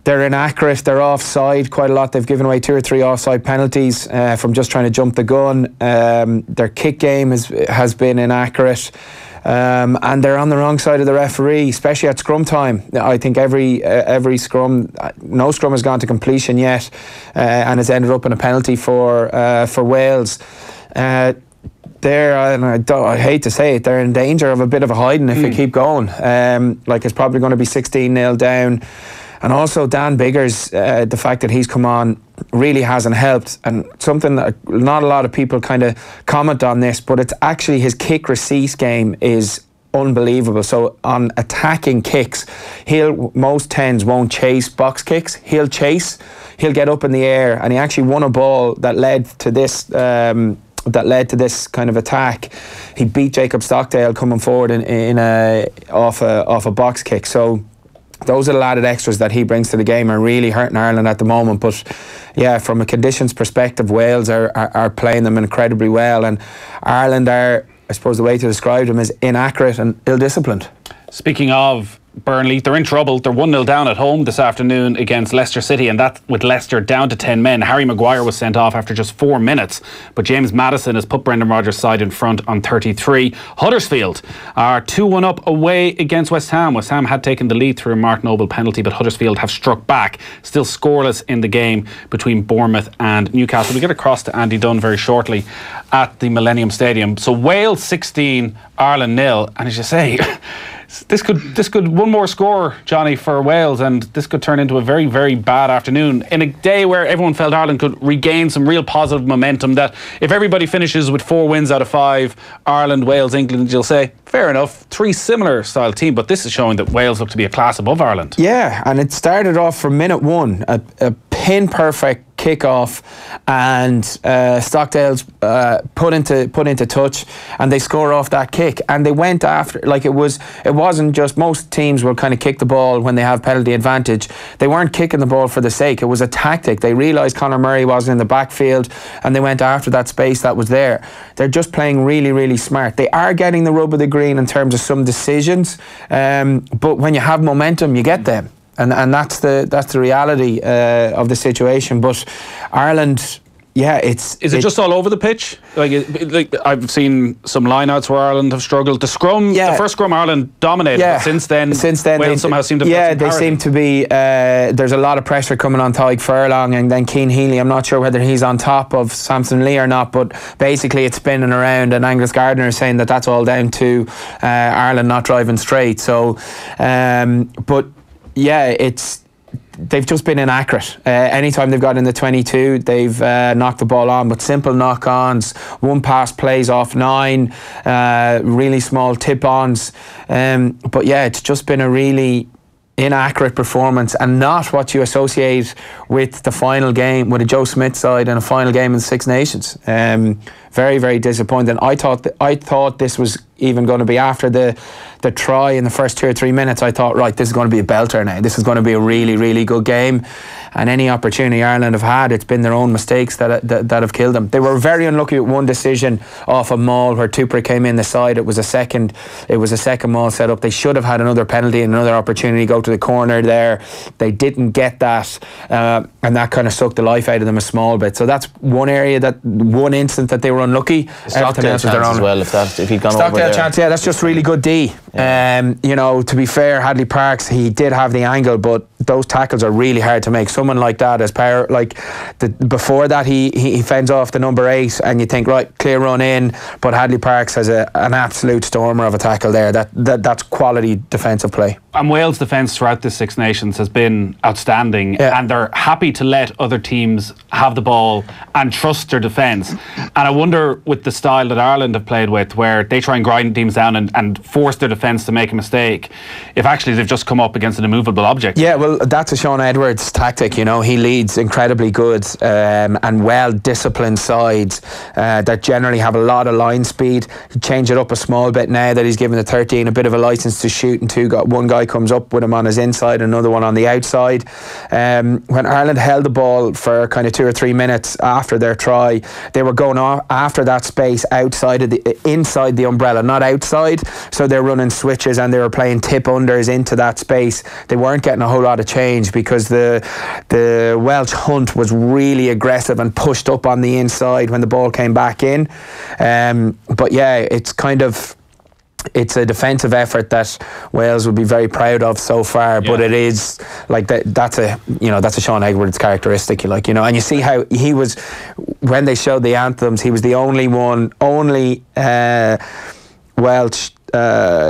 Speaker 1: They're inaccurate. They're offside quite a lot. They've given away 2 or 3 offside penalties from just trying to jump the gun. Their kick game has been inaccurate. And they're on the wrong side of the referee, especially at scrum time. I think every scrum, no scrum has gone to completion yet, and has ended up in a penalty for Wales. I hate to say it, they're in danger of a bit of a hiding if they keep going. It's probably going to be 16-0 down. And also Dan Biggers, the fact that he's come on really hasn't helped, and something that not a lot of people kind of comment on this, but it's actually his kick receipt game is unbelievable. So on attacking kicks, most 10s won't chase box kicks. He'll get up in the air, and he actually won a ball that led to this kind of attack. He beat Jacob Stockdale coming forward off a box kick. So those are the added extras that he brings to the game are really hurting Ireland at the moment. But yeah, from a conditions perspective, Wales are playing them incredibly well, and Ireland are, I suppose the way to describe them is inaccurate and ill-disciplined.
Speaker 2: Speaking of Burnley, they're in trouble. They're 1-0 down at home this afternoon against Leicester City, and that with Leicester down to 10 men. Harry Maguire was sent off after just 4 minutes, but James Maddison has put Brendan Rodgers' side in front on 33. Huddersfield are 2-1 up away against West Ham. West Ham had taken the lead through a Mark Noble penalty, but Huddersfield have struck back. Still scoreless in the game between Bournemouth and Newcastle. We get across to Andy Dunn very shortly at the Millennium Stadium. So Wales 16, Ireland 0, and as you say, This could one more score, Johnny, for Wales, and this could turn into a very, very bad afternoon in a day where everyone felt Ireland could regain some real positive momentum. That if everybody finishes with 4 wins out of 5, Ireland, Wales, England, you'll say fair enough, 3 similar style team, but this is showing that Wales look to be a class above Ireland. Yeah, and it started off from minute 1, a pin perfect kick-off, and Stockdale's put into touch, and they score off that kick, and they went after, it wasn't just, most teams will kind of kick the ball when they have penalty advantage. They weren't kicking the ball for the sake. It was a tactic. They realised Conor Murray wasn't in the backfield, and they went after that space that was there. They're just playing really, really smart. They are getting the rub of the green in terms of some decisions, but when you have momentum, you get them. And that's the reality of the situation. But Ireland, yeah, is it just all over the pitch? Like I've seen some lineouts where Ireland have struggled. The scrum, the first scrum, Ireland dominated. Yeah. But since then, Wales somehow seem to. Yeah, they seem to be. There's a lot of pressure coming on Tadhg Furlong and then Cian Healy. I'm not sure whether he's on top of Samson Lee or not, but basically it's spinning around. And Angus Gardner is saying that that's all down to Ireland not driving straight. So, but. Yeah,
Speaker 1: they've just been inaccurate. Anytime they've got in the 22, they've knocked the ball on, but simple knock-ons, one pass plays off 9, really small tip-ons. But yeah, it's just been a really inaccurate performance, and not what you associate with the final game, with a Joe Smith side and a final game in the Six Nations. Very, very disappointing. I thought this was even going to be after the try in the first 2 or 3 minutes. I thought, right, this is going to be a belter now. This is going to be a really, really good game. And any opportunity Ireland have had, it's been their own mistakes that have killed them. They were very unlucky with one decision off a maul where Tupper came in the side. It was a second maul set up. They should have had another penalty and another opportunity to go to the corner there. They didn't get that, and that kind of sucked the life out of them a small bit. So that's one instance that they were unlucky.
Speaker 3: Stockdale chance as well, if he'd gone over there.
Speaker 1: Chance, yeah, that's just really good D. To be fair, Hadley Parks, he did have the angle, but those tackles are really hard to make. Someone like that, as power, before that, he fends off the number 8, and you think, right, clear run in. But Hadley Parks has an absolute stormer of a tackle there. That's quality defensive play.
Speaker 2: And Wales' defence throughout the Six Nations has been outstanding, and they're happy to let other teams have the ball and trust their defence. And I wonder, with the style that Ireland have played with, where they try and grind teams down and force their defence to make a mistake, if actually they've just come up against an immovable object.
Speaker 1: Yeah, well, that's a Sean Edwards tactic. He leads incredibly good and well-disciplined sides that generally have a lot of line speed. He changed it up a small bit now that he's given the 13 a bit of a licence to shoot, and one guy comes up with him on his inside, another one on the outside. When Ireland held the ball for kind of 2 or 3 minutes after their try, they were going off after that space inside the umbrella, not outside. So they're running switches and they were playing tip unders into that space. They weren't getting a whole lot of change because the Welsh hunt was really aggressive and pushed up on the inside when the ball came back in. But yeah, it's a defensive effort that Wales would be very proud of so far, but it is like that's a Sean Edwards characteristic, and you see how he was when they showed the anthems. He was the only Welsh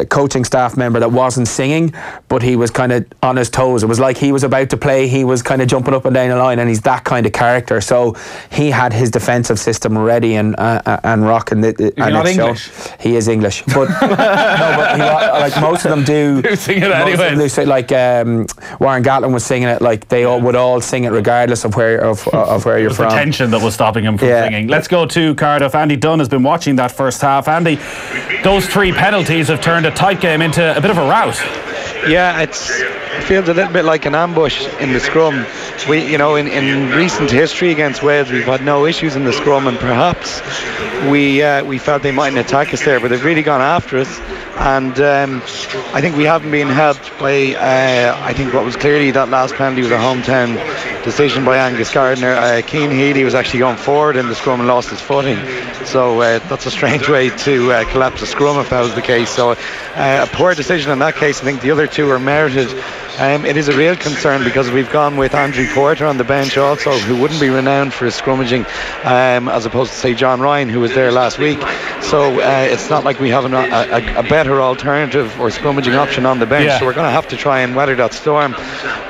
Speaker 1: coaching staff member that wasn't singing, but he was kind of on his toes. It was like he was about to play, he was kind of jumping up and down the line, and he's that kind of character. So he had his defensive system ready and rocking.
Speaker 2: He's not English.
Speaker 1: He is English, but but most of them do.
Speaker 2: Who sing it anyway?
Speaker 1: They say, Warren Gatland was singing it. Like they all would all sing it regardless of where you're from.
Speaker 2: The tension that was stopping him from singing. Let's go to Cardiff. Andy Dunn has been watching that first half. Andy, those 3 penalties have turned a tight game into a bit of a rout.
Speaker 8: Yeah, it feels a little bit like an ambush in the scrum. We, in recent history against Wales, we've had no issues in the scrum, and perhaps we felt they mightn't attack us there, but they've really gone after us. And I think we haven't been helped by I think what was clearly that last penalty was a hometown decision by Angus Gardner. Keane Healy was actually going forward in the scrum and lost his footing, so that's a strange way to collapse a scrum if that was the case. So a poor decision in that case. I think the other 2 are merited. It is a real concern because we've gone with Andrew Porter on the bench also, who wouldn't be renowned for his scrummaging, as opposed to say John Ryan, who was there last week. So it's not like we have a better alternative or scrummaging option on the bench. So we're going to have to try and weather that storm.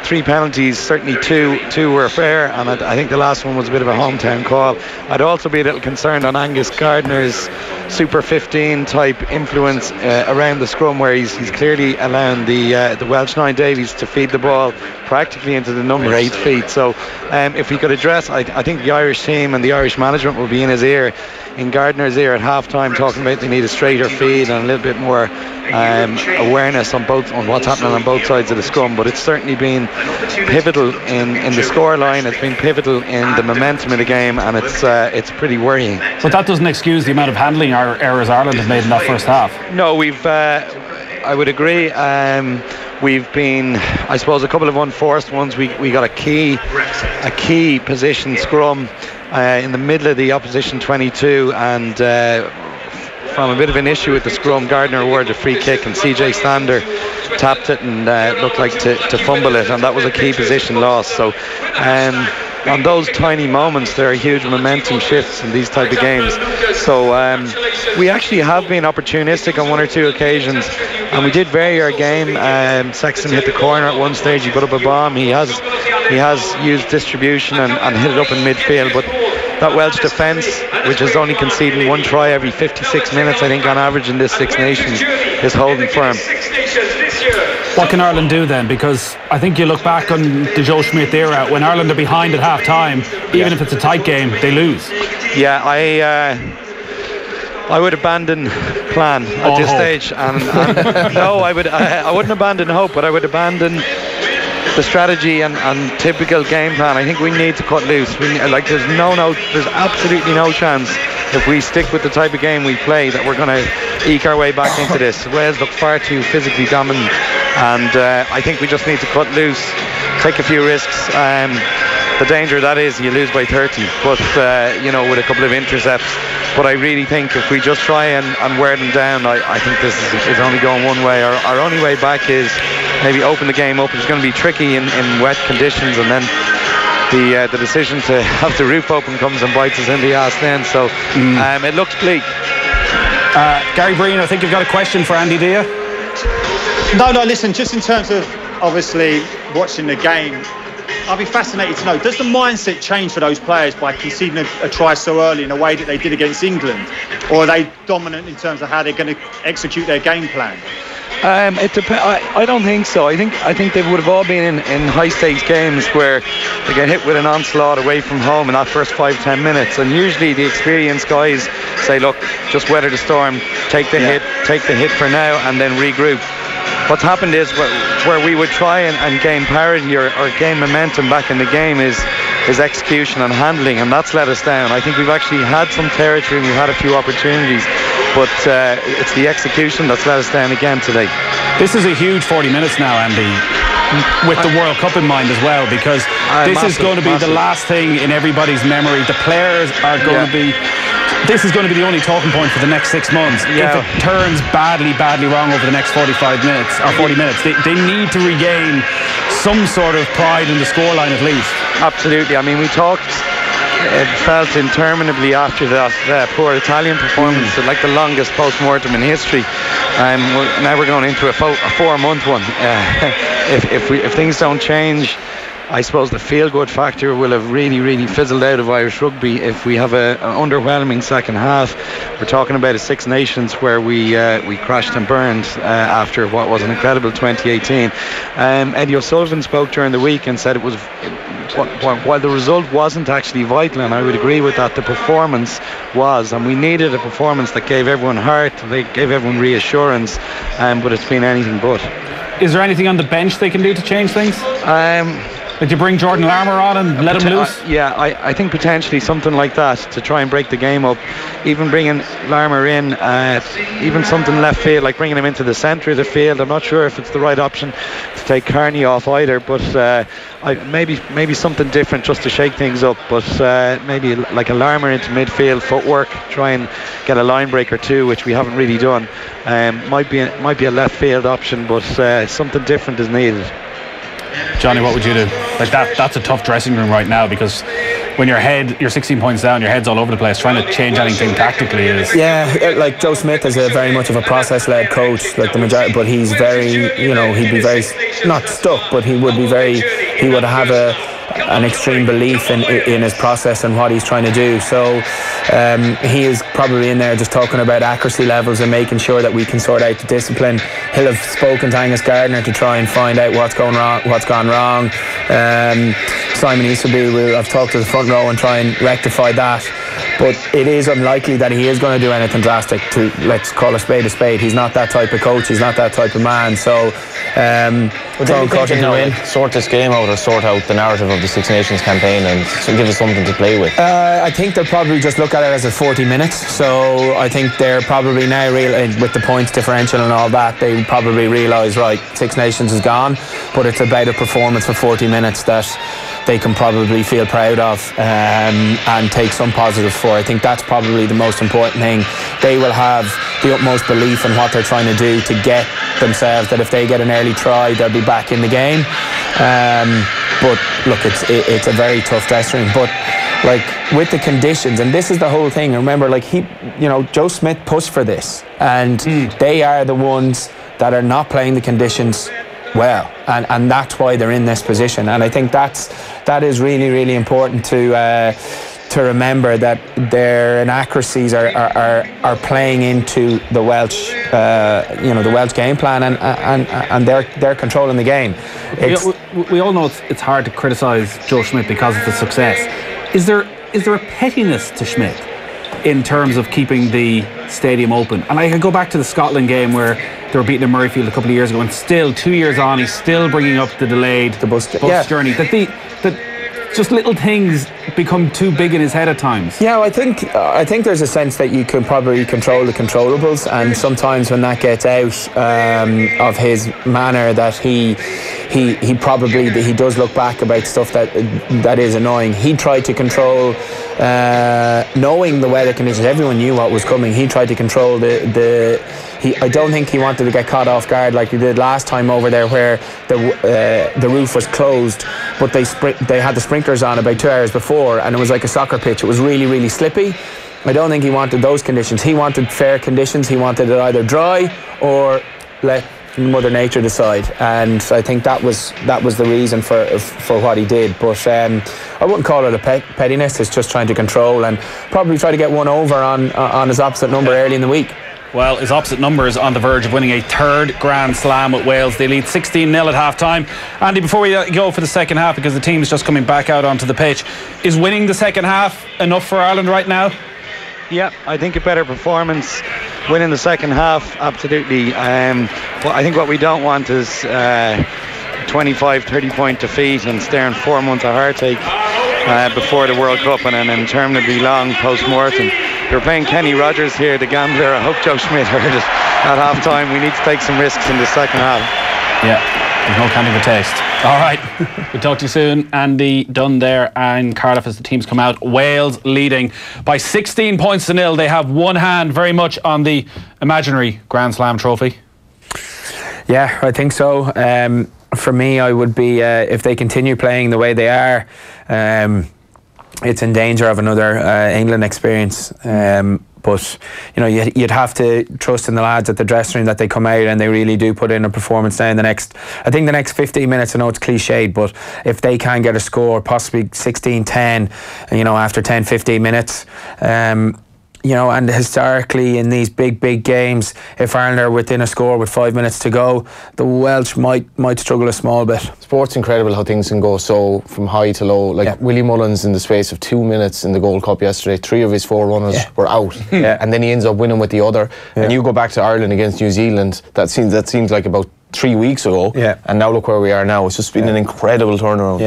Speaker 8: 3 penalties, certainly two were fair, and I think the last one was a bit of a hometown call. I'd also be a little concerned on Angus Gardner's Super 15 type influence around the scrum, where he's clearly allowing the Welsh 9 Davies to feed the ball practically into the number 8 feet. So if we could address, I think the Irish team and the Irish management will be in Gardner's ear at half-time, talking about they need a straighter feed and a little bit more awareness on what's happening on both sides of the scrum. But it's certainly been pivotal in the scoreline. It's been pivotal in the momentum of the game, and it's pretty worrying.
Speaker 2: But that doesn't excuse the amount of handling errors Ireland have made in that first half.
Speaker 8: No, I would agree. We've been, I suppose, a couple of unforced ones. We got a key position scrum in the middle of the opposition 22, and from a bit of an issue with the scrum, Gardner awarded a free kick, and CJ Stander tapped it and looked like to fumble it, and that was a key position loss. So on those tiny moments, there are huge momentum shifts in these type of games. So we actually have been opportunistic on 1 or 2 occasions, and we did vary our game. Sexton hit the corner at one stage, he put up a bomb. He has he has used distribution and hit it up in midfield, but that Welsh defence, which is only conceding 1 try every 56 minutes, I think, on average in this Six Nations, is holding firm.
Speaker 2: What can Ireland do then? Because I think you look back on the Joe Schmidt era, when Ireland are behind at half time, even if it's a tight game, they lose.
Speaker 8: Yeah, I would abandon plan at this stage, and no, I wouldn't abandon hope, but I would abandon the strategy and typical game plan. I think we need to cut loose. There's absolutely no chance if we stick with the type of game we play that we're going to eke our way back into this. Wales look far too physically dominant, and I think we just need to cut loose, take a few risks. The danger of that is you lose by 30, but with a couple of intercepts. But I really think if we just try and wear them down, I think this is only going one way. Our only way back is maybe open the game up. It's going to be tricky in wet conditions, and then the decision to have the roof open comes and bites us in the ass then. So it looks bleak.
Speaker 2: Gary Byrne, I think you've got a question for Andy, do you?
Speaker 4: No, listen, just in terms of obviously watching the game, I'll be fascinated to know, does the mindset change for those players by conceding a try so early in a way that they did against England? Or are they dominant in terms of how they're going to execute their game plan?
Speaker 8: It depends. I don't think so. I think they would have all been in high stakes games where they get hit with an onslaught away from home in that first 5-10 minutes, and usually the experienced guys say, look, just weather the storm, take the hit for now, and then regroup. What's happened is where we would try and gain parity or gain momentum back in the game is execution and handling, and that's let us down. I think we've actually had some territory and we've had a few opportunities, but it's the execution that's let us down again today.
Speaker 2: This is a huge 40 minutes now, Andy, with the World Cup in mind as well, because this is going to be the last thing in everybody's memory. The players are going to be... This is going to be the only talking point for the next 6 months.
Speaker 8: Yeah.
Speaker 2: If it turns badly wrong over the next 45 minutes or 40 minutes, they need to regain some sort of pride in the scoreline at least.
Speaker 8: Absolutely. I mean, we talked, it felt interminably after that poor Italian performance, like the longest post-mortem in history. Now we're going into a 4-month one. If things don't change, I suppose the feel-good factor will have really fizzled out of Irish rugby if we have an underwhelming second half. We're talking about a Six Nations where we crashed and burned after what was an incredible 2018. Eddie O'Sullivan spoke during the week and said it was, while the result wasn't actually vital, and I would agree with that, the performance was, and we needed a performance that gave everyone heart, they gave everyone reassurance, but it's been anything but.
Speaker 2: Is there anything on the bench they can do to change things? Did you bring Jordan Larmour on and let him loose?
Speaker 8: I think potentially something like that to try and break the game up. Even bringing Larmour in, even something left field, like bringing him into the centre of the field. I'm not sure if it's the right option to take Kearney off either, but maybe something different just to shake things up. But maybe like a Larmour into midfield, footwork, try and get a line break or two, which we haven't really done. Might be a left field option, but something different is needed.
Speaker 2: Johnny, what would you do? Like that's a tough dressing room right now, because when you're 16 points down, your head's all over the place. Trying to change anything tactically is... Yeah,
Speaker 1: like Joe Smith is a very much of a process-led coach, like the majority, but he's very, he'd be very, not stuck, but he would have an extreme belief in his process and what he's trying to do. So he is probably in there just talking about accuracy levels and making sure that we can sort out the discipline. He'll have spoken to Angus Gardner to try and find out what's gone wrong. Simon Easterby will have talked to the front row and try and rectify that. But it is unlikely that he is going to do anything drastic to, let's call a spade. He's not that type of coach, he's not that type of man. So
Speaker 3: sort this game out or sort out the narrative of the Six Nations campaign and give us something to play with?
Speaker 1: I think they'll probably just look at it as a 40 minutes. So I think they're probably now with the points differential and all that, they probably realise, right, Six Nations is gone, but it's about a performance for 40 minutes that they can probably feel proud of and take some positives for. I think that's probably the most important thing. They will have the utmost belief in what they're trying to do to get themselves, that if they get an early try, they'll be back in the game. But look, it's a very tough dressing room. But like with the conditions, and this is the whole thing. Remember, like Joe Smith pushed for this, and they are the ones that are not playing the conditions well, and that's why they're in this position. And I think that is really, really important to remember, that their inaccuracies are playing into the Welsh, the Welsh game plan, and they're controlling the game.
Speaker 2: We all know it's hard to criticise Joe Schmidt because of the success. Is there a pettiness to Schmidt in terms of keeping the stadium open? And I can go back to the Scotland game where they were beating in Murrayfield a couple of years ago, and still 2 years on, he's still bringing up the delayed bus journey. That just little things become too big in his head at times. Yeah,
Speaker 1: I think there's a sense that you can probably control the controllables, and sometimes when that gets out of his manner, that he does look back about stuff that is annoying. He tried to control, knowing the weather conditions. Everyone knew what was coming. He tried to control I don't think he wanted to get caught off guard like he did last time over there, where the roof was closed, but they had the sprinklers on about 2 hours before, and it was like a soccer pitch. It was really, really slippy. I don't think he wanted those conditions. He wanted fair conditions. He wanted it either dry or let Mother Nature decide, and I think that was the reason for what he did. But I wouldn't call it a pettiness. It's just trying to control and probably try to get one over on his opposite number early in the week.
Speaker 2: Well, his opposite number is on the verge of winning a third Grand Slam with Wales. They lead 16-0 at half-time. Andy, before we go for the second half, because the team's just coming back out onto the pitch, is winning the second half enough for Ireland right now?
Speaker 8: Yeah, I think a better performance, winning the second half, absolutely. But I think what we don't want is 25-30 point defeat and staring 4 months of heartache before the World Cup, and then interminably long post-mortem. You're playing Kenny Rogers here, the gambler. I hope Joe Schmidt heard it at half time. We need to take some risks in the second half.
Speaker 2: Yeah, there's no candy for taste. All right, we'll talk to you soon. Andy Dunn there and Cardiff as the teams come out. Wales leading by 16 points to 0. They have one hand very much on the imaginary Grand Slam trophy.
Speaker 1: Yeah, I think so. For me, I would be, if they continue playing the way they are, it's in danger of another England experience. But you'd have to trust in the lads at the dressing room that they come out and they really do put in a performance now in the next 15 minutes. I know it's cliched, but if they can get a score, possibly 16-10, after 10-15 minutes, and historically in these big games, if Ireland are within a score with 5 minutes to go, the Welsh might struggle a small bit.
Speaker 3: Sport's incredible how things can go so from high to low. Willie Mullins, in the space of 2 minutes in the Gold Cup yesterday, 3 of his 4 runners were out, and then he ends up winning with the other. And you go back to Ireland against New Zealand, that seems like about 3 weeks ago, and now look where we are now. It's just been an incredible turnaround.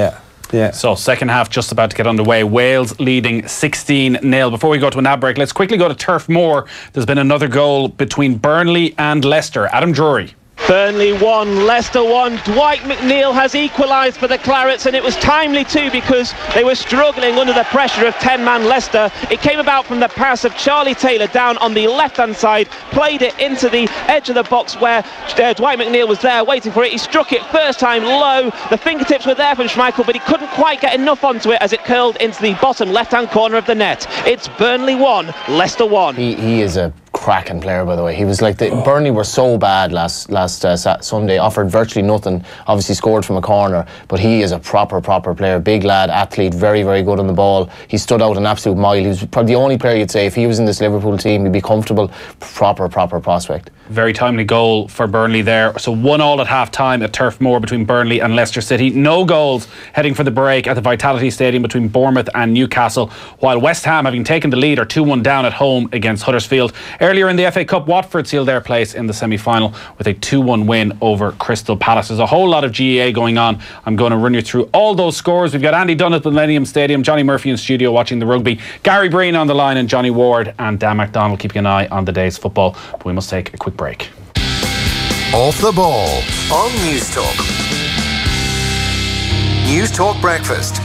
Speaker 1: Yeah.
Speaker 2: So second half just about to get underway. Wales leading 16-0. Before we go to an ad break, let's quickly go to Turf Moor. There's been another goal between Burnley and Leicester. Adam Drury.
Speaker 9: Burnley 1, Leicester 1. Dwight McNeil has equalised for the Clarets, and it was timely too because they were struggling under the pressure of 10-man Leicester. It came about from the pass of Charlie Taylor down on the left-hand side, played it into the edge of the box where Dwight McNeil was there waiting for it. He struck it first time low. The fingertips were there from Schmeichel, but he couldn't quite get enough onto it as it curled into the bottom left-hand corner of the net. It's Burnley 1, Leicester 1.
Speaker 3: He is a cracking player, by the way. He was like Burnley were so bad last Sunday, offered virtually nothing, obviously scored from a corner, but he is a proper player, big lad, athlete, very good on the ball. He stood out an absolute mile. He was probably the only player you'd say if he was in this Liverpool team he'd be comfortable. Proper prospect.
Speaker 2: Very timely goal for Burnley there. So 1-1 at half time at Turf Moor between Burnley and Leicester City. No goals heading for the break at the Vitality Stadium between Bournemouth and Newcastle, while West Ham, having taken the lead, are 2-1 down at home against Huddersfield. Earlier in the FA Cup, Watford sealed their place in the semi-final with a 2-1 win over Crystal Palace. There's a whole lot of GAA going on. I'm going to run you through all those scores. We've got Andy Dunn at the Millennium Stadium, Johnny Murphy in studio watching the rugby, Gary Breen on the line, and Johnny Ward and Dan McDonnell keeping an eye on the day's football. But we must take a quick break.
Speaker 10: Off the ball on News Talk. News Talk Breakfast.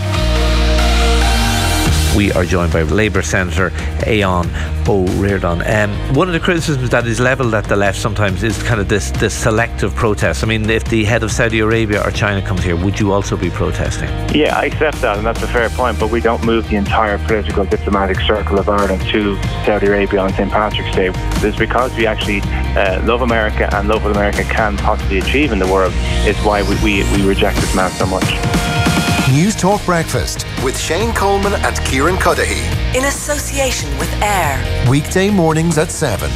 Speaker 11: We are joined by Labour Senator Aodhán O'Riordan. One of the criticisms that is levelled at the left sometimes is kind of this selective protest. I mean, if the head of Saudi Arabia or China comes here, would you also be protesting?
Speaker 12: Yeah, I accept that, and that's a fair point, but we don't move the entire political diplomatic circle of Ireland to Saudi Arabia on St. Patrick's Day. It's because we actually love America and love what America can possibly achieve in the world is why we reject this man so much.
Speaker 10: News Talk Breakfast with Shane Coleman and Kieran Cuddihy.
Speaker 13: In association with AIR.
Speaker 10: Weekday mornings at 7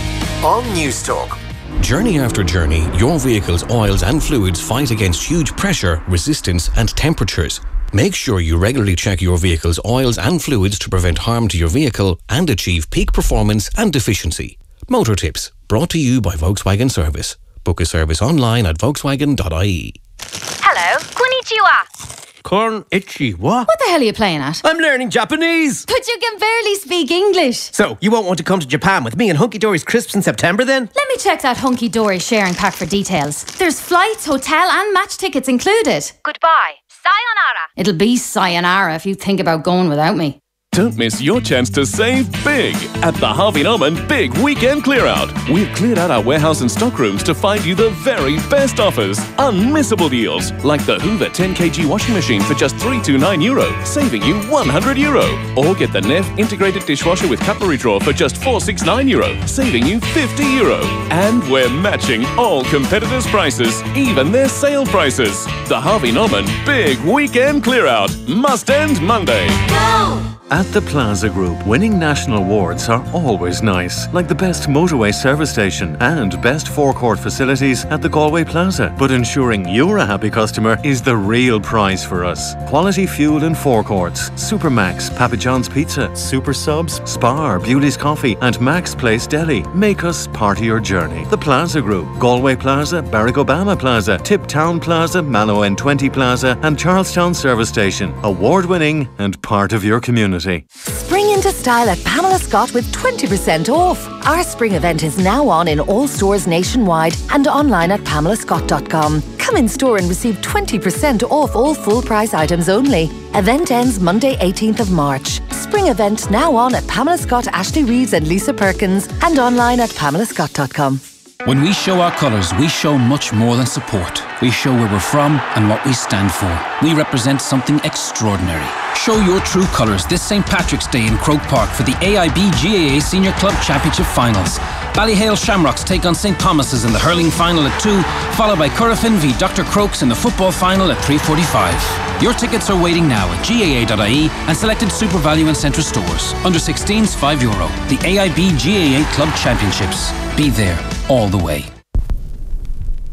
Speaker 10: on News Talk.
Speaker 14: Journey after journey, your vehicle's oils and fluids fight against huge pressure, resistance and temperatures. Make sure you regularly check your vehicle's oils and fluids to prevent harm to your vehicle and achieve peak performance and efficiency. Motor Tips, brought to you by Volkswagen Service. Book a service online at volkswagen.ie.
Speaker 15: Hello, konnichiwa.
Speaker 16: Corn itchy, what?
Speaker 15: What the hell are you playing at?
Speaker 16: I'm learning Japanese.
Speaker 15: But you can barely speak English.
Speaker 16: So, you won't want to come to Japan with me and Hunky Dory's Crisps in September then?
Speaker 15: Let me check that Hunky Dory sharing pack for details. There's flights, hotel and match tickets included. Goodbye. Sayonara. It'll be sayonara if you think about going without me.
Speaker 17: Don't miss your chance to save big at the Harvey Norman Big Weekend Clear Out. We've cleared out our warehouse and stock rooms to find you the very best offers. Unmissable deals, like the Hoover 10kg washing machine for just €329, saving you €100. Or get the Neff integrated dishwasher with cutlery drawer for just €469, saving you €50. And we're matching all competitors' prices, even their sale prices. The Harvey Norman Big Weekend Clear Out must end Monday.
Speaker 15: Go!
Speaker 18: At the Plaza Group, winning national awards are always nice, like the best motorway service station and best forecourt facilities at the Galway Plaza. But ensuring you're a happy customer is the real prize for us. Quality fuel and forecourts, Supermax, Papa John's Pizza, Super Subs, Spar, Bewley's Coffee and Max Place Deli make us part of your journey. The Plaza Group, Galway Plaza, Barack Obama Plaza, Tiptown Plaza, Mallow N20 Plaza and Charlestown Service Station. Award-winning and part of your community.
Speaker 13: Spring into style at Pamela Scott with 20% off. Our spring event is now on in all stores nationwide and online at pamelascott.com. Come in store and receive 20% off all full price items only. Event ends Monday 18th of March. Spring event now on at Pamela Scott, Ashley Reeves and Lisa Perkins and online at pamelascott.com.
Speaker 19: When we show our colours, we show much more than support. We show where we're from and what we stand for. We represent something extraordinary. Show your true colours this St. Patrick's Day in Croke Park for the AIB GAA Senior Club Championship Finals. Ballyhale Shamrocks take on St. Thomas's in the hurling final at 2, followed by Currafin v Dr. Crokes in the football final at 3:45. Your tickets are waiting now at gaa.ie and selected Super Value and Centre stores. Under 16s, €5. The AIB GAA Club Championships. Be there all the way.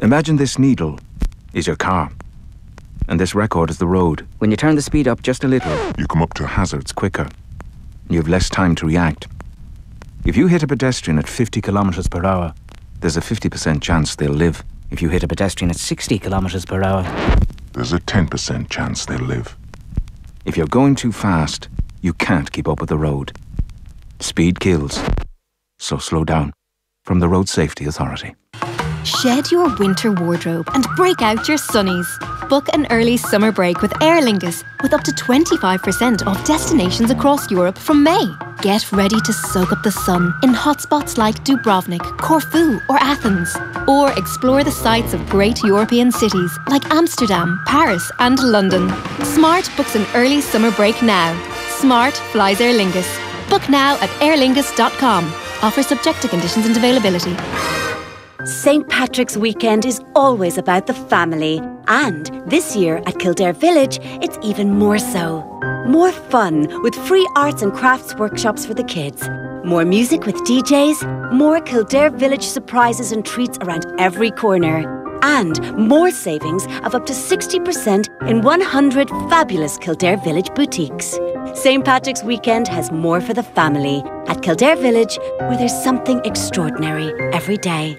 Speaker 20: Imagine this needle is your car, and this record is the road. When you turn the speed up just a little, you come up to hazards quicker. You have less time to react. If you hit a pedestrian at 50 kilometers per hour, there's a 50% chance they'll live. If you hit a pedestrian at 60 kilometers per hour, there's a 10% chance they'll live. If you're going too fast, you can't keep up with the road. Speed kills, so slow down. From the Road Safety Authority.
Speaker 21: Shed your winter wardrobe and break out your sunnies. Book an early summer break with Aer Lingus with up to 25% off destinations across Europe from May. Get ready to soak up the sun in hotspots like Dubrovnik, Corfu or Athens. Or explore the sights of great European cities like Amsterdam, Paris and London. Smart books an early summer break now. Smart flies Aer Lingus. Book now at airlingus.com. Offer subject to conditions and availability.
Speaker 22: St. Patrick's weekend is always about the family. And this year at Kildare Village, it's even more so. More fun with free arts and crafts workshops for the kids. More music with DJs. More Kildare Village surprises and treats around every corner. And more savings of up to 60% in 100 fabulous Kildare Village boutiques. St. Patrick's weekend has more for the family at Kildare Village, where there's something extraordinary every day.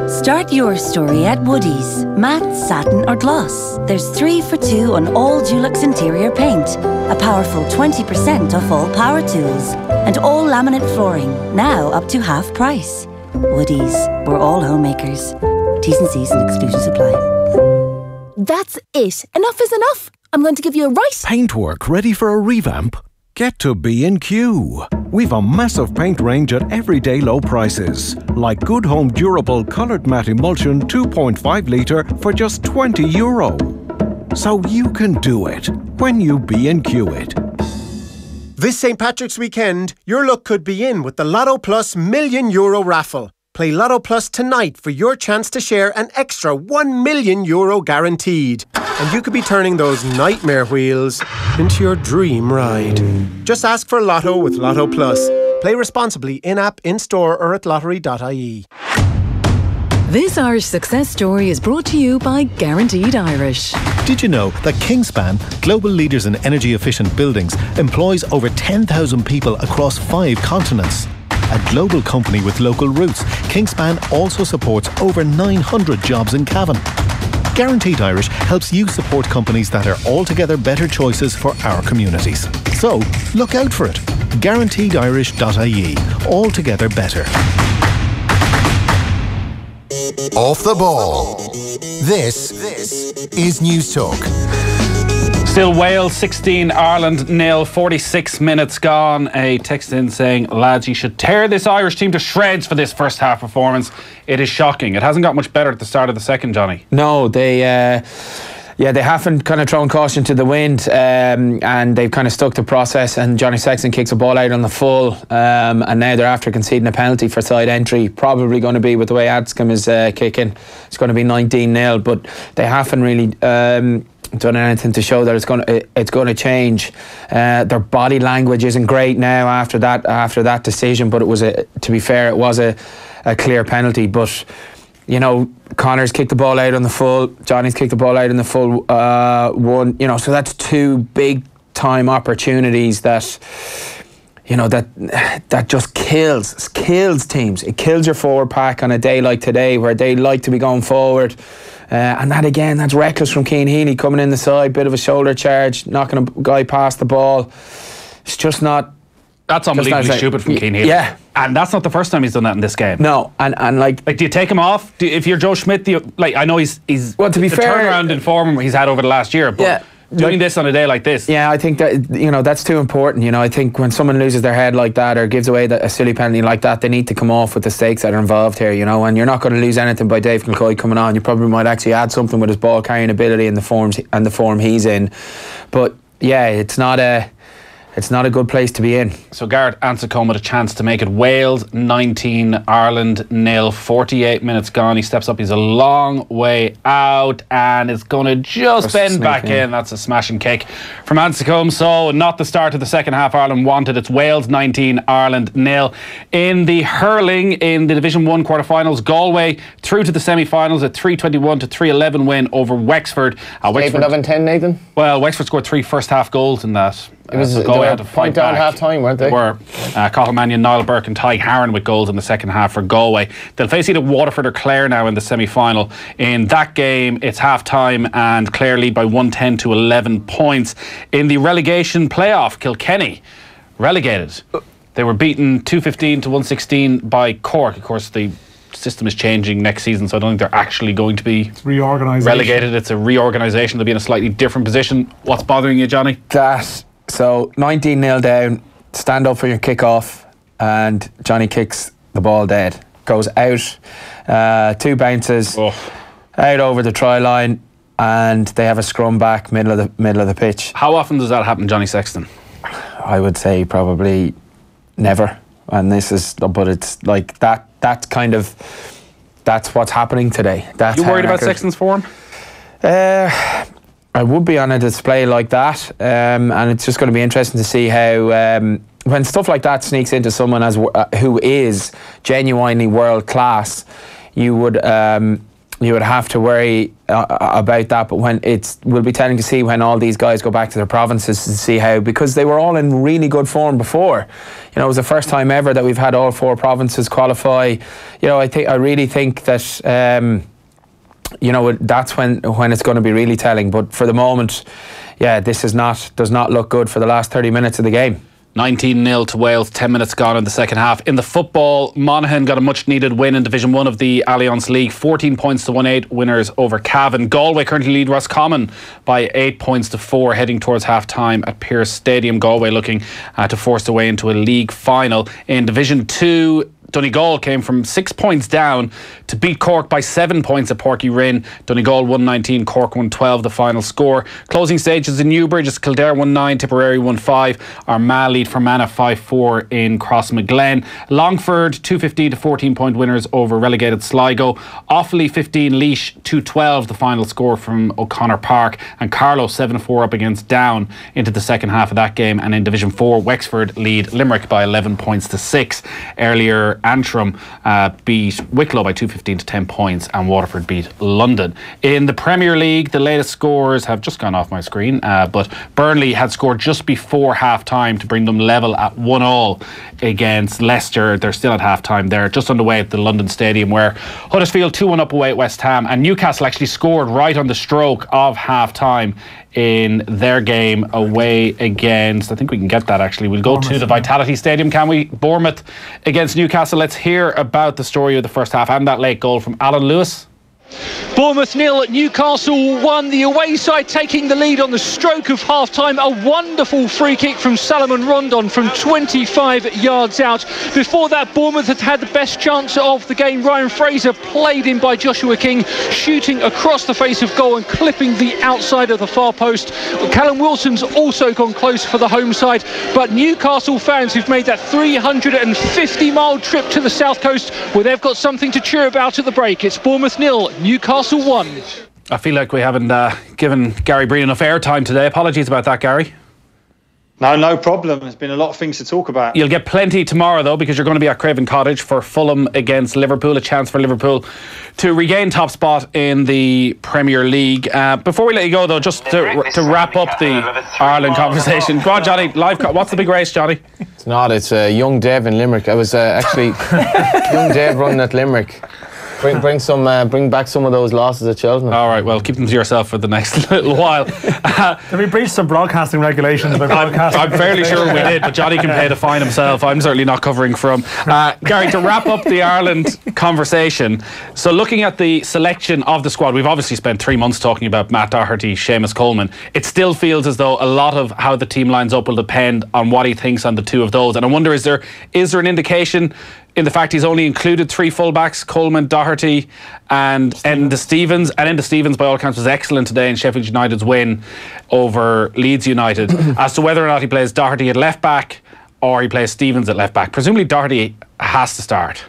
Speaker 22: Start your story at Woody's. Matte, satin or gloss. There's 3 for 2 on all Dulux interior paint. A powerful 20% off all power tools. And all laminate flooring, now up to half price. Woody's, we're all homemakers. T's and C's and exclusions apply.
Speaker 23: That's it. Enough is enough. I'm going to give you a right
Speaker 24: paintwork ready for a revamp? Get to B&Q.
Speaker 5: We've a massive paint range at everyday low prices, like Good Home Durable Coloured Matte Emulsion 2.5 litre for just €20. So you can do it when you B&Q it.
Speaker 6: This St. Patrick's weekend, your luck could be in with the Lotto Plus €1,000,000 raffle. Play Lotto Plus tonight for your chance to share an extra €1,000,000 guaranteed. And you could be turning those nightmare wheels into your dream ride. Just ask for Lotto with Lotto Plus. Play responsibly in-app, in-store or at lottery.ie.
Speaker 7: This Irish success story is brought to you by Guaranteed Irish.
Speaker 24: Did you know that Kingspan, global leaders in energy-efficient buildings, employs over 10,000 people across 5 continents? A global company with local roots, Kingspan also supports over 900 jobs in Cavan. Guaranteed Irish helps you support companies that are altogether better choices for our communities. So, look out for it. GuaranteedIrish.ie. Altogether better.
Speaker 10: Off the ball. This is News Talk.
Speaker 2: Still Wales 16, Ireland 0, 46 minutes gone. A text in saying, lads, you should tear this Irish team to shreds for this first half performance. It is shocking. It hasn't got much better at the start of the second, Johnny.
Speaker 1: No, they haven't kind of thrown caution to the wind, and they've kind of stuck to process, and Johnny Sexton kicks a ball out on the full, and now they're after conceding a penalty for side entry. Probably going to be, with the way Anscombe is kicking, it's going to be 19-0, but they haven't really done anything to show that it's going to change. Their body language isn't great now after that decision, but it was to be fair, it was a clear penalty. But you know, Connor's kicked the ball out on the full, Johnny's kicked the ball out on the full one. You know, so that's 2 big time opportunities that, you know, that just kills teams. It kills your forward pack on a day like today, where they like to be going forward. And that again, that's reckless from Cian Healy, coming in the side, bit of a shoulder charge, knocking a guy past the ball. It's just not.
Speaker 2: That's unbelievably stupid from Cian Healy.
Speaker 1: Yeah.
Speaker 2: And that's not the first time he's done that in this game.
Speaker 1: No, and like
Speaker 2: do you take him off? If you're Joe Schmidt, I know he's
Speaker 1: well, to be fair,
Speaker 2: turnaround in form he's had over the last year, but
Speaker 1: yeah,
Speaker 2: doing this on a day like this.
Speaker 1: Yeah, I think that, you know, that's too important. You know, I think when someone loses their head like that or gives away a silly penalty like that, they need to come off with the stakes that are involved here, you know, and you're not going to lose anything by Dave Kilcoy coming on. You probably might actually add something with his ball carrying ability and the form he's in. But yeah, it's not a good place to be in.
Speaker 2: So Garrett Anscombe with a chance to make it. Wales 19, Ireland 0, 48 minutes gone. He steps up, he's a long way out, and it's going to just bend back in. That's a smashing kick from Anscombe. So not the start of the second half Ireland wanted. It's Wales 19, Ireland 0. In the hurling, in the Division 1 quarterfinals, Galway through to the semi-finals, a 321 to 311 win over Wexford.
Speaker 3: Wexford 11-10, Nathan?
Speaker 2: Well, Wexford scored 3 first half goals in that.
Speaker 3: It was they were a point down half time, weren't they?
Speaker 2: They were. Cathal Mannion, Niall Burke and Ty Harron with goals in the second half for Galway. They'll face either Waterford or Clare now in the semi-final. In that game, it's half time and Clare lead by 110 to 11 points. In the relegation playoff, Kilkenny relegated. They were beaten 215 to 116 by Cork. Of course, the system is changing next season, so I don't think they're actually going to be relegated. It's a reorganisation. They'll be in a slightly different position. What's bothering you, Johnny?
Speaker 1: So 19-0 down, stand up for your kick-off, and Johnny kicks the ball dead. Goes out, 2 bounces, out over the try line, and they have a scrum back middle of the pitch.
Speaker 2: How often does that happen, Johnny Sexton?
Speaker 1: I would say probably never. And but it's like that. That's what's happening today.
Speaker 2: You worried about Sexton's form?
Speaker 1: I would be on a display like that, and it's just going to be interesting to see how when stuff like that sneaks into someone who is genuinely world class, you would have to worry about that. But we'll be telling to see when all these guys go back to their provinces to see how, because they were all in really good form before. You know, it was the first time ever that we've had all 4 provinces qualify. You know, I really think that. You know, that's when it's going to be really telling. But for the moment, yeah, this does not look good for the last 30 minutes of the game.
Speaker 2: 19-0 to Wales, 10 minutes gone in the second half. In the football, Monaghan got a much-needed win in Division 1 of the Allianz League. 14 points to 1-8 winners over Cavan. Galway currently lead Roscommon by 8 points to 4, heading towards half-time at Pearse Stadium. Galway looking to force their way into a league final. In Division 2, Donegal came from 6 points down to beat Cork by 7 points at Porky Rin. Donegal 119, Cork 112, the final score. Closing stages in Newbridge, it's Kildare 1-9, Tipperary 1-5. Armagh lead Fermanagh 5-4 in Crossmaglen. Longford 2-15 to 14-point winners over relegated Sligo. Offaly 15, Laois 2-12, the final score from O'Connor Park. And Carlow 7-4 up against Down into the second half of that game. And in Division 4, Wexford lead Limerick by 11 points to 6. Earlier, Antrim beat Wicklow by 2-15 to 10 points, and Waterford beat London. In the Premier League, the latest scores have just gone off my screen, but Burnley had scored just before half-time to bring them level at 1-1 against Leicester. They're still at half-time. They're just underway at the London Stadium, where Huddersfield 2-1 up away at West Ham, and Newcastle actually scored right on the stroke of half-time in their game away against, I think we can get that actually, we'll go Bournemouth to the Vitality Stadium, can we? Bournemouth against Newcastle. Let's hear about the story of the first half and that late goal from Alan Lewis.
Speaker 4: Bournemouth 0, Newcastle 1. The away side taking the lead on the stroke of half-time. A wonderful free kick from Salomon Rondon from 25 yards out. Before that, Bournemouth had the best chance of the game. Ryan Fraser played in by Joshua King, shooting across the face of goal and clipping the outside of the far post. Callum Wilson's also gone close for the home side, but Newcastle fans who've made that 350-mile trip to the south coast, well, they've got something to cheer about at the break. It's Bournemouth 0, Newcastle 1.
Speaker 2: I feel like we haven't given Gary Breen enough airtime today. Apologies about that, Gary.
Speaker 8: No problem. There's been a lot of things to talk about.
Speaker 2: You'll get plenty tomorrow, though, because you're going to be at Craven Cottage for Fulham against Liverpool. A chance for Liverpool to regain top spot in the Premier League. Before we let you go, though, just to wrap up the Ireland conversation. Go on, Johnny. What's the big race, Johnny?
Speaker 3: It's not. It's Young Dev in Limerick. I was actually Young Dev running at Limerick. Bring back some of those losses at Cheltenham.
Speaker 2: All right, well, keep them to yourself for the next little while.
Speaker 9: Did we breach some broadcasting regulations about broadcasting?
Speaker 2: I'm fairly sure we did, but Johnny can pay the fine himself. I'm certainly not covering from. Gary, to wrap up the Ireland conversation, so looking at the selection of the squad, we've obviously spent 3 months talking about Matt Doherty, Seamus Coleman. It still feels as though a lot of how the team lines up will depend on what he thinks on the two of those. And I wonder, is there an indication in the fact he's only included 3 fullbacks, Coleman, Doherty and Enda Stevens. And Enda Stevens, by all accounts, was excellent today in Sheffield United's win over Leeds United. As to whether or not he plays Doherty at left back or he plays Stevens at left back, presumably Doherty has to start.